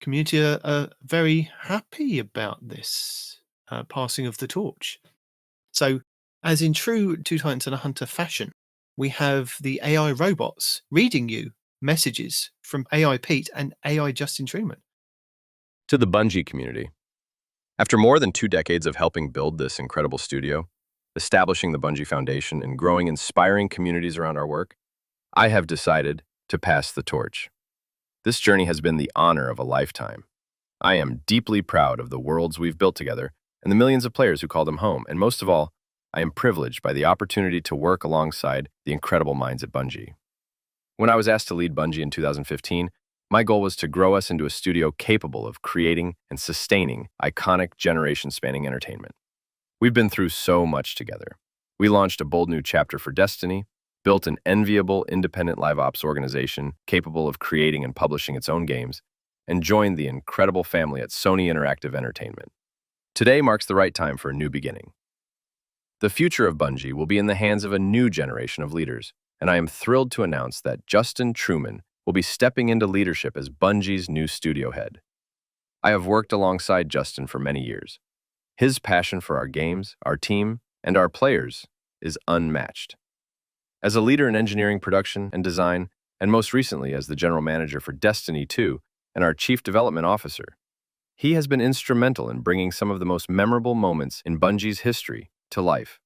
community are very happy about this passing of the torch. So, as in true Two Titans and a Hunter fashion, we have the AI robots reading you messages from AI Pete and AI Justin Truman. To the Bungie community. After more than 2 decades of helping build this incredible studio, establishing the Bungie Foundation, and growing inspiring communities around our work, I have decided to pass the torch. This journey has been the honor of a lifetime. I am deeply proud of the worlds we've built together and the millions of players who call them home, and most of all, I am privileged by the opportunity to work alongside the incredible minds at Bungie. When I was asked to lead Bungie in 2015, my goal was to grow us into a studio capable of creating and sustaining iconic generation-spanning entertainment. We've been through so much together. We launched a bold new chapter for Destiny, built an enviable independent live ops organization capable of creating and publishing its own games, and joined the incredible family at Sony Interactive Entertainment. Today marks the right time for a new beginning. The future of Bungie will be in the hands of a new generation of leaders, and I am thrilled to announce that Justin Truman will be stepping into leadership as Bungie's new studio head. I have worked alongside Justin for many years. His passion for our games, our team, and our players is unmatched. As a leader in engineering, production, and design, and most recently as the general manager for Destiny 2 and our chief development officer, he has been instrumental in bringing some of the most memorable moments in Bungie's history to life.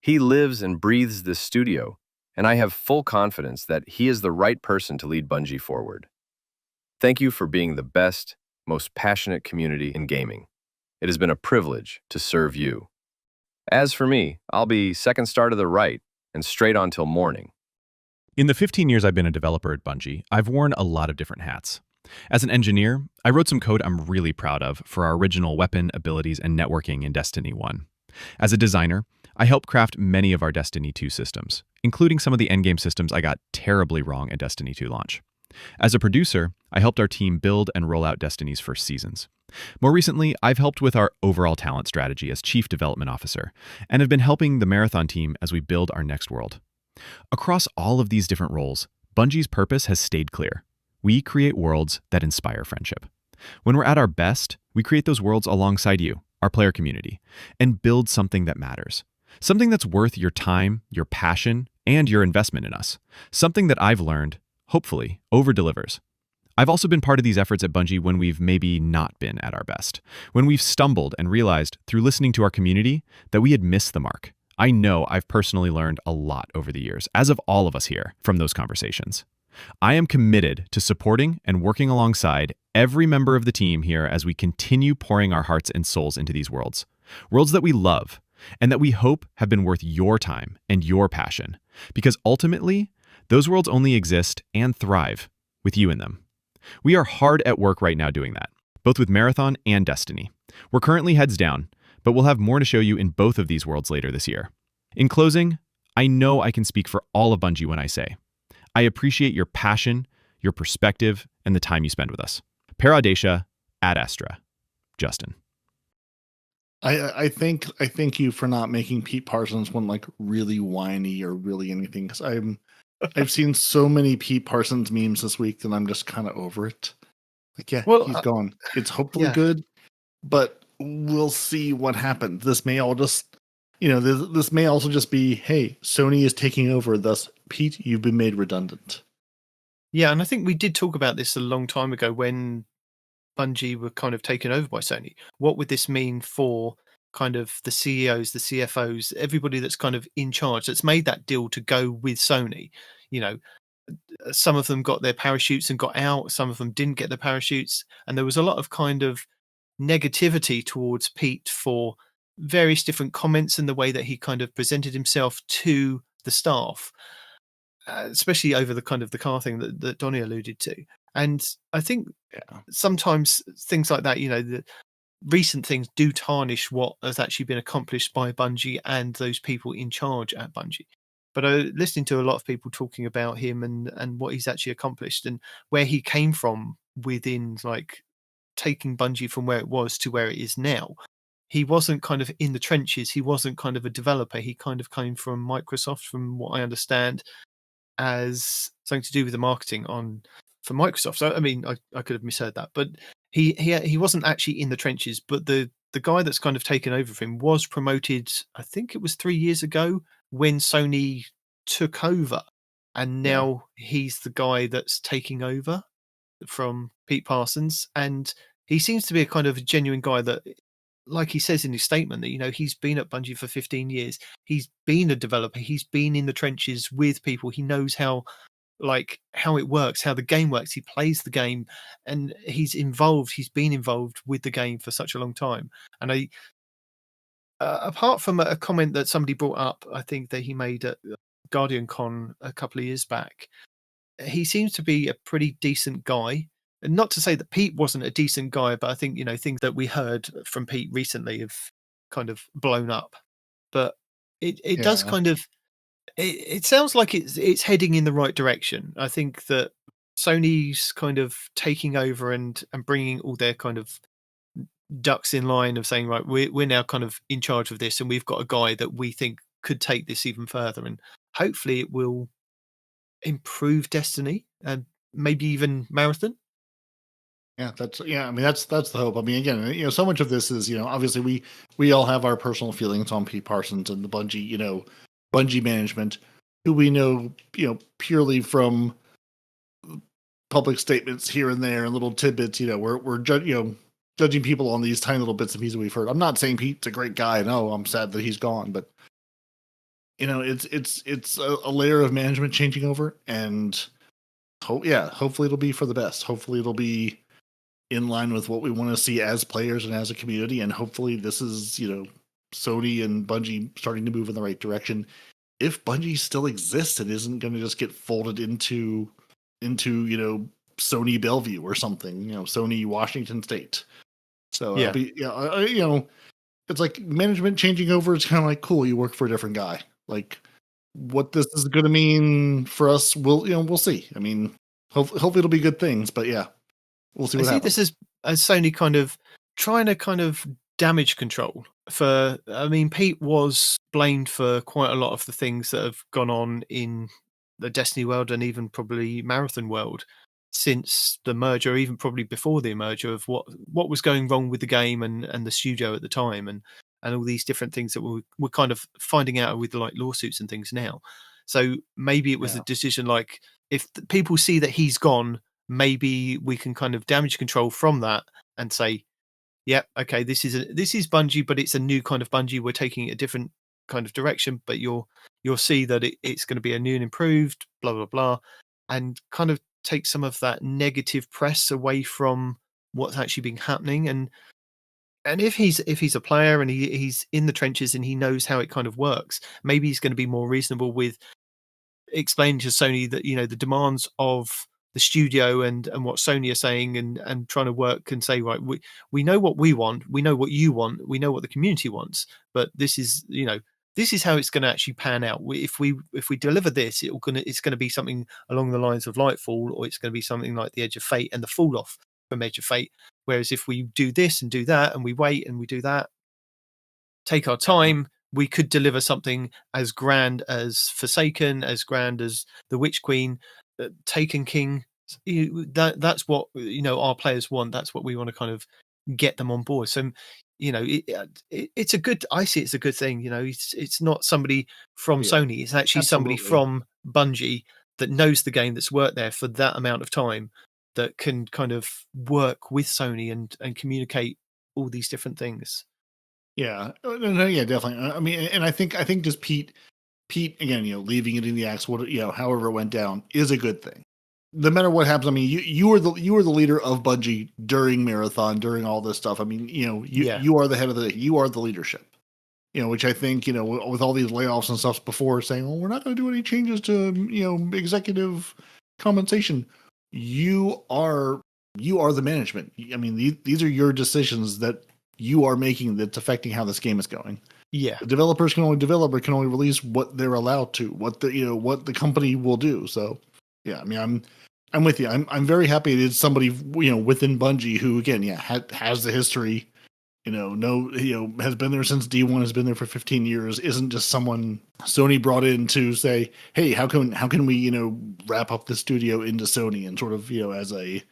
He lives and breathes this studio, and I have full confidence that he is the right person to lead Bungie forward. Thank you for being the best, most passionate community in gaming. It has been a privilege to serve you. As for me, I'll be second star to the right and straight on till morning. In the 15 years I've been a developer at Bungie, I've worn a lot of different hats. As an engineer, I wrote some code I'm really proud of for our original weapon, abilities, and networking in Destiny 1. As a designer, I helped craft many of our Destiny 2 systems, including some of the endgame systems I got terribly wrong at Destiny 2 launch. As a producer, I helped our team build and roll out Destiny's first seasons. More recently, I've helped with our overall talent strategy as Chief Development Officer, and have been helping the Marathon team as we build our next world. Across all of these different roles, Bungie's purpose has stayed clear. We create worlds that inspire friendship. When we're at our best, we create those worlds alongside you, our player community, and build something that matters. Something that's worth your time, your passion, and your investment in us. Something that I've learned, hopefully, over-delivers. I've also been part of these efforts at Bungie when we've maybe not been at our best. When we've stumbled and realized, through listening to our community, that we had missed the mark. I know I've personally learned a lot over the years, as of all of us here, from those conversations. I am committed to supporting and working alongside every member of the team here as we continue pouring our hearts and souls into these worlds. Worlds that we love, and that we hope have been worth your time and your passion. Because ultimately, those worlds only exist and thrive with you in them. We are hard at work right now doing that, both with Marathon and Destiny. We're currently heads down, but we'll have more to show you in both of these worlds later this year. In closing, I know I can speak for all of Bungie when I say, I appreciate your passion, your perspective, and the time you spend with us. Paraudacia ad Astra. Justin. I thank you for not making Pete Parsons one like really whiny or really anything, because I've seen so many Pete Parsons memes this week that I'm just kind of over it. Like, yeah, Well, he's gone. It's hopefully yeah. good, but we'll see what happens. This may all just, this may also just be, hey, Sony is taking over. Thus, Pete, you've been made redundant. Yeah, and I think we did talk about this a long time ago when Bungie were kind of taken over by Sony. What would this mean for kind of the CEOs, the CFOs, everybody that's kind of in charge, that's made that deal to go with Sony? Some of them got their parachutes and got out. Some of them didn't get their parachutes. And there was a lot of kind of negativity towards Pete for various different comments and the way that he kind of presented himself to the staff, especially over the kind of the car thing that Donny alluded to. And I think sometimes things like that, the recent things do tarnish what has actually been accomplished by Bungie and those people in charge at Bungie. But listening to a lot of people talking about him and what he's actually accomplished and where he came from within like taking Bungie from where it was to where it is now. He wasn't kind of in the trenches. He wasn't kind of a developer. He kind of came from Microsoft, from what I understand, as something to do with the marketing for Microsoft. So I mean, I could have misheard that, but he wasn't actually in the trenches. But the guy that's kind of taken over for him was promoted, I think it was 3 years ago when Sony took over, and now he's the guy that's taking over from Pete Parsons, and he seems to be a kind of a genuine guy that, like he says in his statement, that he's been at Bungie for 15 years. He's been a developer. He's been in the trenches with people. He knows how it works, how the game works. He plays the game, and he's been involved with the game for such a long time. And apart from a comment that somebody brought up, I think that he made at Guardian Con a couple of years back, he seems to be a pretty decent guy. And not to say that Pete wasn't a decent guy, but I think, things that we heard from Pete recently have kind of blown up. But it does kind of, it sounds like it's heading in the right direction. I think that Sony's kind of taking over and bringing all their kind of ducks in line of saying, right, we're now kind of in charge of this, and we've got a guy that we think could take this even further, and hopefully it will improve Destiny and maybe even Marathon. Yeah, that's the hope. I mean, again, so much of this is, obviously we all have our personal feelings on Pete Parsons and the Bungie, Bungie management, who we know, purely from public statements here and there and little tidbits. We're judging people on these tiny little bits and pieces we've heard. I'm not saying Pete's a great guy. No, I'm sad that he's gone, but it's a layer of management changing over, and hopefully it'll be for the best. Hopefully it'll be in line with what we want to see as players and as a community, and hopefully this is Sony and Bungie starting to move in the right direction. If Bungie still exists, it isn't going to just get folded into Sony Bellevue or something, Sony Washington State. So it's like management changing over. It's kind of like, cool, you work for a different guy. Like, what this is going to mean for us, we'll see. I mean, hopefully it'll be good things, but yeah, we'll see what happens. This is Sony kind of trying to kind of damage control. Pete was blamed for quite a lot of the things that have gone on in the Destiny world and even probably Marathon world. since the merger, even probably before the merger, of what was going wrong with the game and the studio at the time, and all these different things that we're kind of finding out with like lawsuits and things now. So maybe it was a decision like, if people see that he's gone, maybe we can kind of damage control from that and say, yeah, okay, this is Bungie, but it's a new kind of Bungie. We're taking it a different kind of direction, but you'll see that it's going to be a new and improved, blah blah blah, and kind of take some of that negative press away from what's actually been happening. And if he's a player and he's in the trenches and he knows how it kind of works, maybe he's going to be more reasonable with explaining to Sony that, you know, the demands of the studio and what Sony are saying, and trying to work and say, right, we know what we want, we know what you want, we know what the community wants, but this is, you know, this is how it's going to actually pan out. If we deliver this, it's going to be something along the lines of Lightfall, or it's going to be something like the Edge of Fate and the fall off from Edge of Fate. Whereas if we do this and do that, and we wait and we do that, take our time, we could deliver something as grand as Forsaken, as grand as the Witch Queen, Taken King. That's what, you know, our players want. That's what we want to kind of get them on board. So, you know, it's a good. I see it's a good thing. You know, it's not somebody from Sony. It's actually somebody from Bungie that knows the game, that's worked there for that amount of time, that can kind of work with Sony and communicate all these different things. Yeah, yeah, definitely. I mean, and I think just Pete again, you know, leaving it in the axe, you know, however it went down, is a good thing. No matter what happens, I mean, you were the leader of Bungie during Marathon, during all this stuff. I mean, you know, you are the head of you are the leadership. You know, which I think, you know, with all these layoffs and stuff before, saying, "Oh, we're not going to do any changes to, you know, executive compensation." You are the management. I mean, these are your decisions that you are making that's affecting how this game is going. Yeah, the developers can only release what they're allowed to, what the company will do. So yeah, I mean, I'm with you. I'm very happy it is somebody, you know, within Bungie who, again, has the history, you know, has been there since D1, has been there for 15 years, isn't just someone Sony brought in to say, hey, how can we, you know, wrap up the studio into Sony, and sort of, you know, as a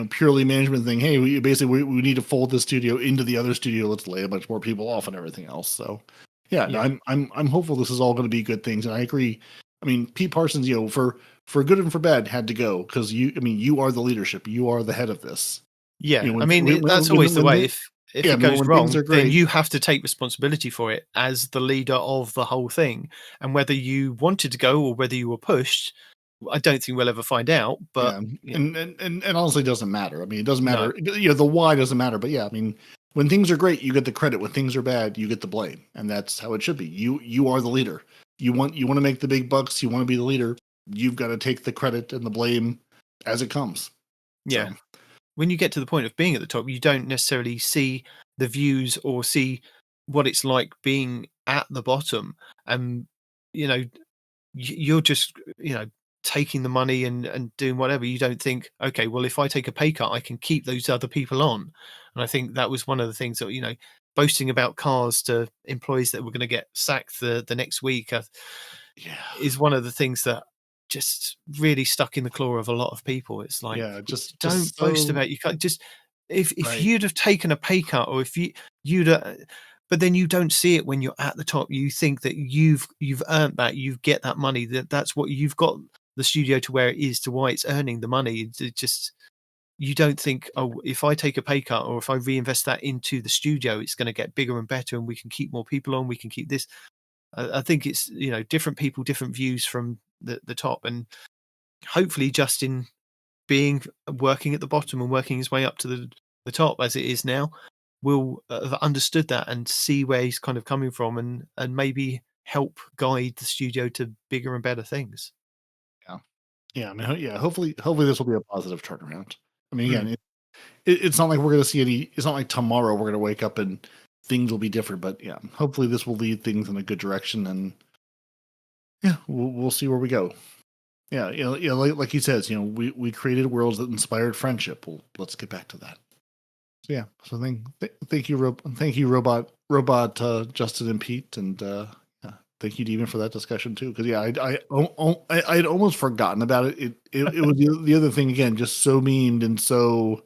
purely management thing. Hey, we need to fold the studio into the other studio. Let's lay a bunch more people off and everything else. So yeah. I'm hopeful this is all going to be good things. And I agree. I mean, Pete Parsons, you know, for good and for bad, had to go, because you are the leadership. You are the head of this. Yeah. You know, I mean, that's always the way. If it goes wrong, then you have to take responsibility for it as the leader of the whole thing. And whether you wanted to go or whether you were pushed, I don't think we'll ever find out. But and honestly, it doesn't matter. I mean, it doesn't matter. No. You know, the why doesn't matter. But yeah, I mean, when things are great, you get the credit. When things are bad, you get the blame, and that's how it should be. You are the leader. You want to make the big bucks. You want to be the leader. You've got to take the credit and the blame as it comes. Yeah. So. When you get to the point of being at the top, you don't necessarily see the views or see what it's like being at the bottom. And, you know, you're just, you know, taking the money and doing whatever. You don't think, okay, well, if I take a pay cut, I can keep those other people on. And I think that was one of the things that, you know, boasting about cars to employees that were going to get sacked the next week is one of the things that just really stuck in the claw of a lot of people. It's like, just don't boast about, you can't just, if you'd have taken a pay cut, or if you'd but then you don't see it when you're at the top. You think that you've earned that, you get that money, that's what you've got the studio to where it is, to why it's earning the money. It just, you don't think, oh, if I take a pay cut or if I reinvest that into the studio, it's going to get bigger and better and we can keep more people on, we can keep this. I think it's, you know, different people, different views from the top, and hopefully Justin working at the bottom and working his way up to the top as it is now will have understood that and see where he's kind of coming from, and maybe help guide the studio to bigger and better things. Yeah, I mean, hopefully this will be a positive turnaround. I mean, again, it's not like we're going to see any. It's not like tomorrow we're going to wake up and things will be different. But yeah, hopefully this will lead things in a good direction, and yeah, we'll see where we go. Yeah, like he says, you know, we created worlds that inspired friendship. Well, let's get back to that. So yeah, thank you, Robot, Justin and Pete, and thank you, Demon, for that discussion too. Because I'd almost forgotten about it. It was the other thing again, just so memed and so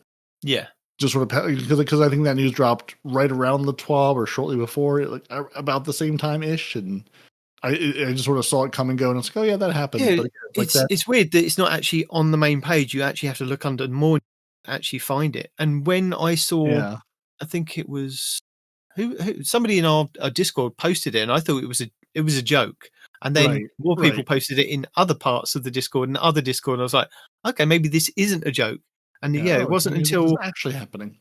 just sort of because I think that news dropped right around the TWAB or shortly before, like about the same time ish, and I just sort of saw it come and go, and it's like, oh yeah, that happened. Yeah, but it's weird that it's not actually on the main page. You actually have to look under more to actually find it. And when I saw, I think it was who somebody in our Discord posted it, and I thought it was a joke. And then more people posted it in other parts of the Discord and other Discord. And I was like, okay, maybe this isn't a joke. And it wasn't until actually happening.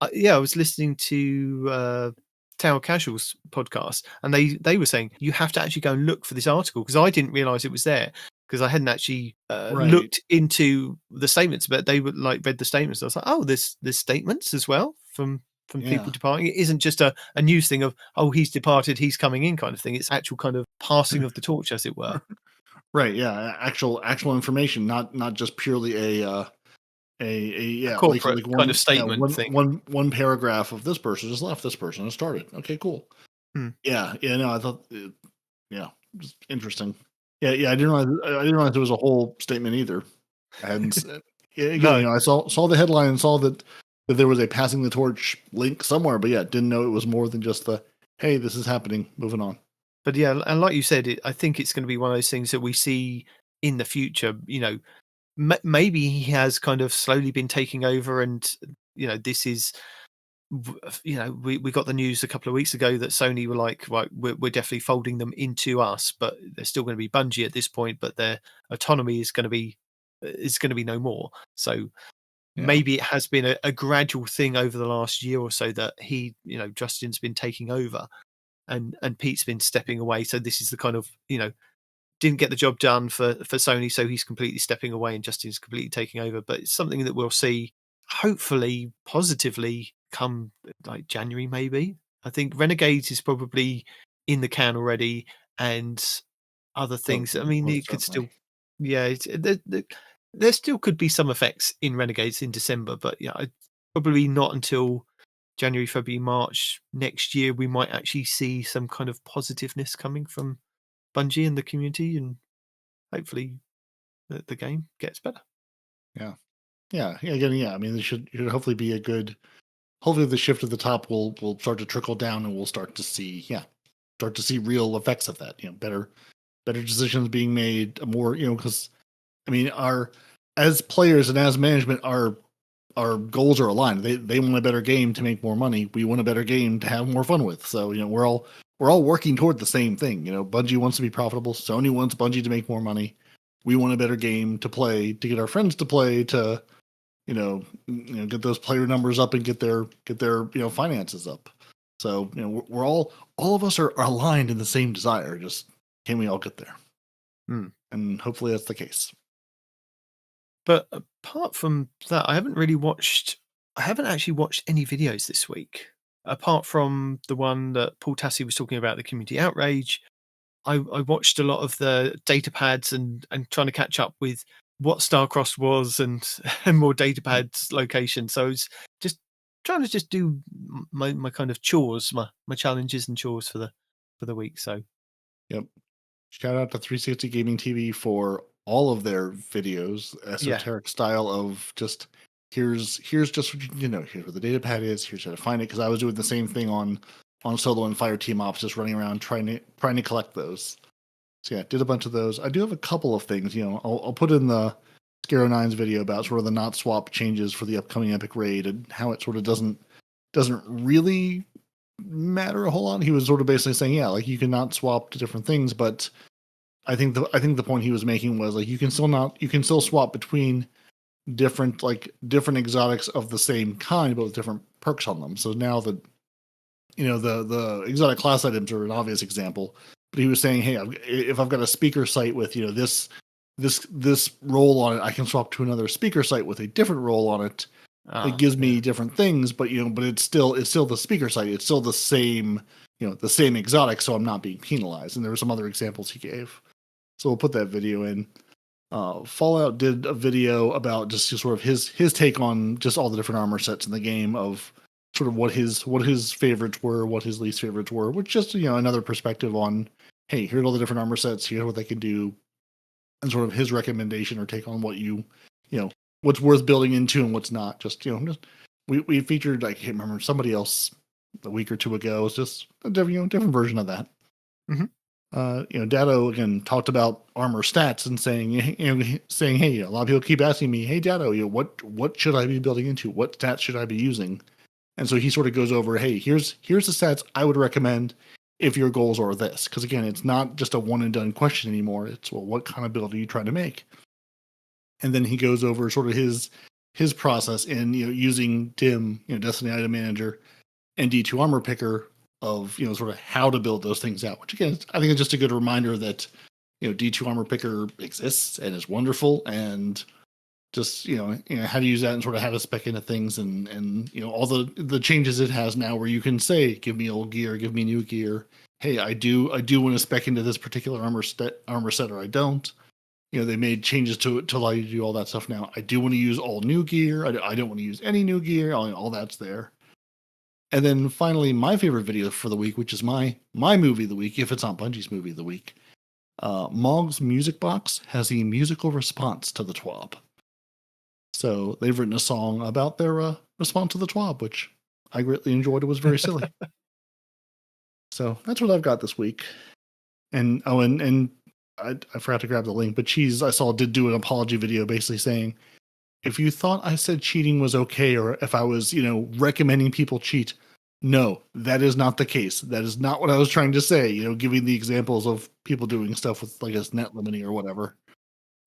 I was listening to Tower Casual's podcast, and they were saying you have to actually go and look for this article, because I didn't realize it was there because I hadn't actually looked into the statements, but they would read the statements. I was like, oh, there's statements as well from people departing. It isn't just a news thing of, oh, he's departed, he's coming in kind of thing. It's actual kind of passing of the torch, as it were. Right. Yeah. Actual information, not just purely a corporate kind of statement thing. One paragraph of this person just left, this person has started. Okay, cool. Yeah. No, I thought, just interesting. Yeah. I didn't realize there was a whole statement either. And I saw the headline and saw that there was a passing the torch link somewhere, but didn't know it was more than just the, hey, this is happening, moving on. But and like you said, I think it's going to be one of those things that we see in the future. Maybe he has kind of slowly been taking over, and this is, we got the news a couple of weeks ago that Sony were like, right, we're definitely folding them into us, but they're still going to be Bungie at this point, but their autonomy is going to be no more. So maybe it has been a gradual thing over the last year or so that he, Justin's been taking over, and Pete's been stepping away. So this is the kind of, didn't get the job done for Sony, so he's completely stepping away and Justin's completely taking over. But it's something that we'll see, hopefully, positively come like January, maybe. I think Renegades is probably in the can already, and other things. I mean, it could still, there still could be some effects in Renegades in December, but probably not until January, February, March next year. We might actually see some kind of positiveness coming from Bungie and the community, and hopefully the game gets better. Again, I mean, there should hopefully be a good. Hopefully, the shift at the top will start to trickle down, and we'll start to see real effects of that. Better decisions being made. More, because I mean, as players and as management, our goals are aligned. They want a better game to make more money. We want a better game to have more fun with. So we're all working toward the same thing. Bungie wants to be profitable. Sony wants Bungie to make more money. We want a better game to play, to get our friends to play, to get those player numbers up and get their finances up. So we're all of us are aligned in the same desire. Just can we all get there? And hopefully that's the case. But apart from that, I haven't actually watched any videos this week. Apart from the one that Paul Tassi was talking about, the community outrage, I watched a lot of the data pads and trying to catch up with what Starcross was and more data pads locations. So I was just trying to do my kind of chores, my challenges and chores for the week. So, shout out to 360 Gaming TV for all of their videos, esoteric style of just here's just what you know, here's where the data pad is, here's how to find it. Because I was doing the same thing on solo and Fireteam ops, just running around trying to collect those. So did a bunch of those. I do have a couple of things. I'll put in the Scaro 9's video about sort of the not swap changes for the upcoming Epic Raid and how it sort of doesn't really matter a whole lot. He was sort of basically saying, you can not swap to different things, but I think the point he was making was you can still swap between different exotics of the same kind, but with different perks on them. So now the exotic class items are an obvious example. But he was saying, hey, if I've got a speaker site with this role on it, I can swap to another speaker site with a different role on it. It gives me different things, but it's still the speaker site. It's still the same exotic, so I'm not being penalized. And there were some other examples he gave. So we'll put that video in. Fallout did a video about just sort of his take on just all the different armor sets in the game, of sort of what his favorites were, what his least favorites were, which just another perspective on hey, here's all the different armor sets, here's what they can do, and sort of his recommendation or take on what what's worth building into and what's not. Just, we featured, I can't remember, somebody else a week or two ago. It's just a different version of that. Mm-hmm. Dado again talked about armor stats and saying, hey, a lot of people keep asking me, hey, Dado, what should I be building into? What stats should I be using? And so he sort of goes over, hey, here's the stats I would recommend if your goals are this. Because again, it's not just a one and done question anymore. It's, well, what kind of build are you trying to make? And then he goes over sort of his process in using DIM, Destiny Item Manager, and D2 Armor Picker of sort of how to build those things out. Which again, I think it's just a good reminder that D2 Armor Picker exists and is wonderful, and just how to use that and sort of how to spec into things, and all the changes it has now, where you can say, give me old gear, give me new gear. Hey, I do want to spec into this particular armor set, or I don't. They made changes to it to allow you to do all that stuff now. I do want to use all new gear. I don't want to use any new gear. All that's there. And then finally, my favorite video for the week, which is my movie of the week, if it's not Bungie's movie of the week. Mog's Music Box has a musical response to the TWAB. So they've written a song about their response to the TWAB, which I greatly enjoyed. It was very silly. So that's what I've got this week. And I forgot to grab the link, but Cheese, I saw, did do an apology video basically saying, if you thought I said cheating was okay, or if I was, recommending people cheat, no, that is not the case. That is not what I was trying to say, giving the examples of people doing stuff with, like, as net limiting or whatever.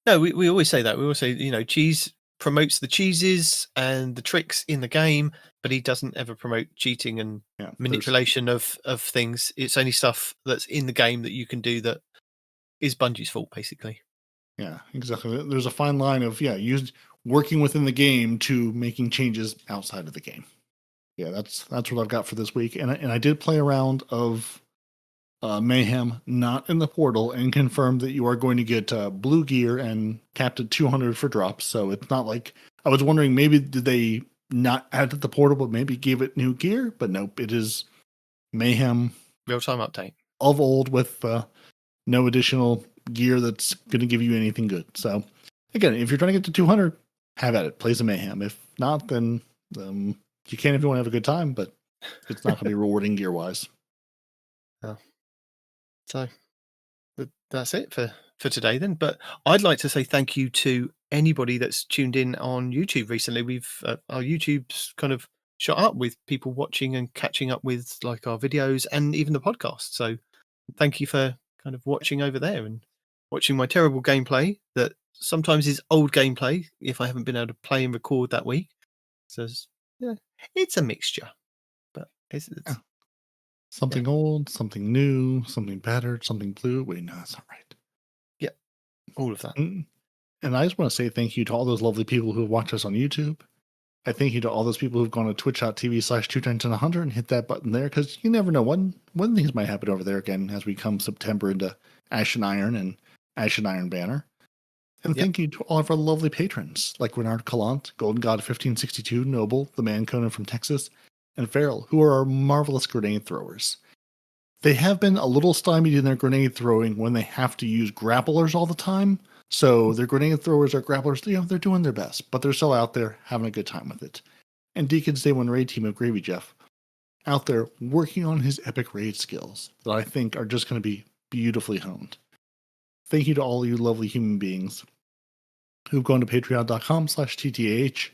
No, we always say that. We always say, Cheese promotes the cheeses and the tricks in the game, but he doesn't ever promote cheating and manipulation of things. It's only stuff that's in the game that you can do that is Bungie's fault, basically. Yeah, exactly. There's a fine line of working within the game to making changes outside of the game. Yeah, that's what I've got for this week. And I did play a round of Mayhem, not in the portal, and confirmed that you are going to get blue gear and capped at 200 for drops. So it's not like, I was wondering, maybe did they not add to the portal, but maybe gave it new gear? But nope, it is Mayhem real-time update of old with no additional gear that's going to give you anything good. So again, if you're trying to get to 200, have at it. Play some Mayhem. If not, then you can if you want to have a good time, but it's not going to be rewarding gear-wise. Oh. So that's it for today then. But I'd like to say thank you to anybody that's tuned in on YouTube recently. We've our YouTube's kind of shot up with people watching and catching up with like our videos and even the podcast. So thank you for kind of watching over there and watching my terrible gameplay that sometimes is old gameplay if I haven't been able to play and record that week. So it's a mixture, but it's something old, something new, something battered, something blue. Wait, no, that's not right. Yeah, all of that. And I just want to say thank you to all those lovely people who have watched us on YouTube. I thank you to all those people who've gone to twitch.tv/210/100 and hit that button there, because you never know when things might happen over there again as we come September into Ashen Iron and Ashen Iron Banner. And thank you to all of our lovely patrons like Renard Calant, Golden God 1562, Noble, the Man Conan from Texas, and Farrell, who are our marvelous grenade throwers. They have been a little stymied in their grenade throwing when they have to use grapplers all the time. So their grenade throwers are grapplers, they're doing their best, but they're still out there having a good time with it. And Deacon's Day One Raid Team of Gravy Jeff, out there working on his epic raid skills that I think are just going to be beautifully honed. Thank you to all you lovely human beings who've gone to patreon.com/TTAH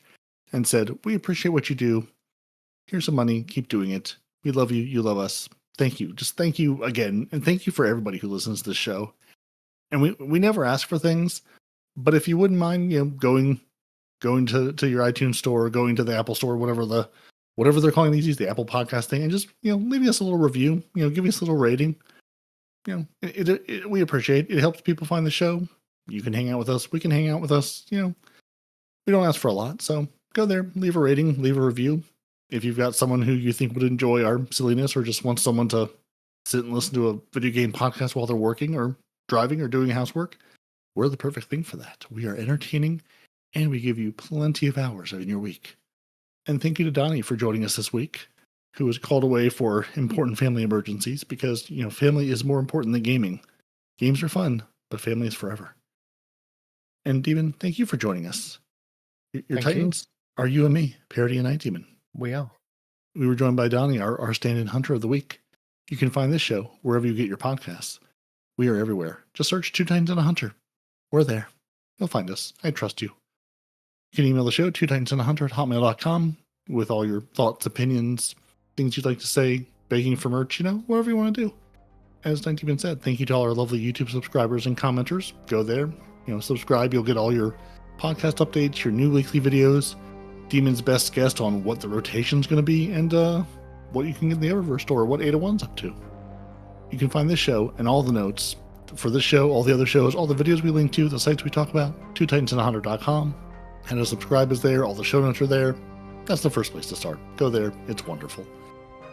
and said, we appreciate what you do. Here's some money. Keep doing it. We love you. You love us. Thank you. Just thank you again. And thank you for everybody who listens to this show. And we never ask for things, but if you wouldn't mind, going to your iTunes store, going to the Apple store, whatever they're calling these, the Apple podcast thing, and just, leaving us a little review, give us a little rating. We appreciate it. It helps people find the show. You can hang out with us. We can hang out with us. We don't ask for a lot. So go there, leave a rating, leave a review. If you've got someone who you think would enjoy our silliness or just wants someone to sit and listen to a video game podcast while they're working or driving or doing housework, we're the perfect thing for that. We are entertaining and we give you plenty of hours in your week. And thank you to Donny for joining us this week. who was called away for important family emergencies because, family is more important than gaming. Games are fun, but family is forever. And Demon, thank you for joining us. Your Titans are you and me, Peroty and Night Demon. We are. We were joined by Donny, our stand-in hunter of the week. You can find this show wherever you get your podcasts. We are everywhere. Just search Two Titans and a Hunter. We're there. You'll find us. I trust you. You can email the show, twotitansandahunter@hotmail.com, with all your thoughts, opinions, things you'd like to say, begging for merch, whatever you want to do. As Night Demon said, thank you to all our lovely YouTube subscribers and commenters. Go there, subscribe. You'll get all your podcast updates, your new weekly videos, Demon's best guess on what the rotation's going to be, and what you can get in the Eververse store, what Ada 1's up to. You can find this show and all the notes for this show, all the other shows, all the videos we link to, the sites we talk about, twotitansandahunter.com. And the subscribe is there, all the show notes are there. That's the first place to start. Go there, it's wonderful.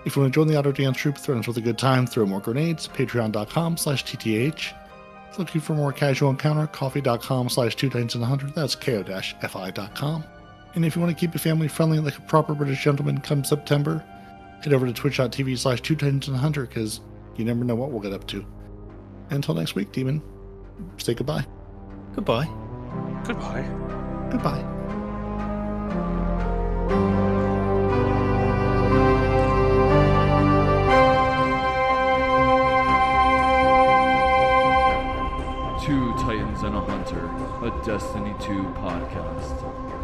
If you want to join the Auto Dance Troop, throw with a good time, throw more grenades, patreon.com/TTH. Looking for more casual encounter, coffee.com/twotitansandahunter, that's ko-fi.com. And if you want to keep your family friendly like a proper British gentleman come September, head over to twitch.tv/twotitansandahunter because you never know what we'll get up to. Until next week, Demon, say goodbye. Goodbye. Goodbye. Goodbye. Two Titans and a Hunter, a Destiny 2 podcast.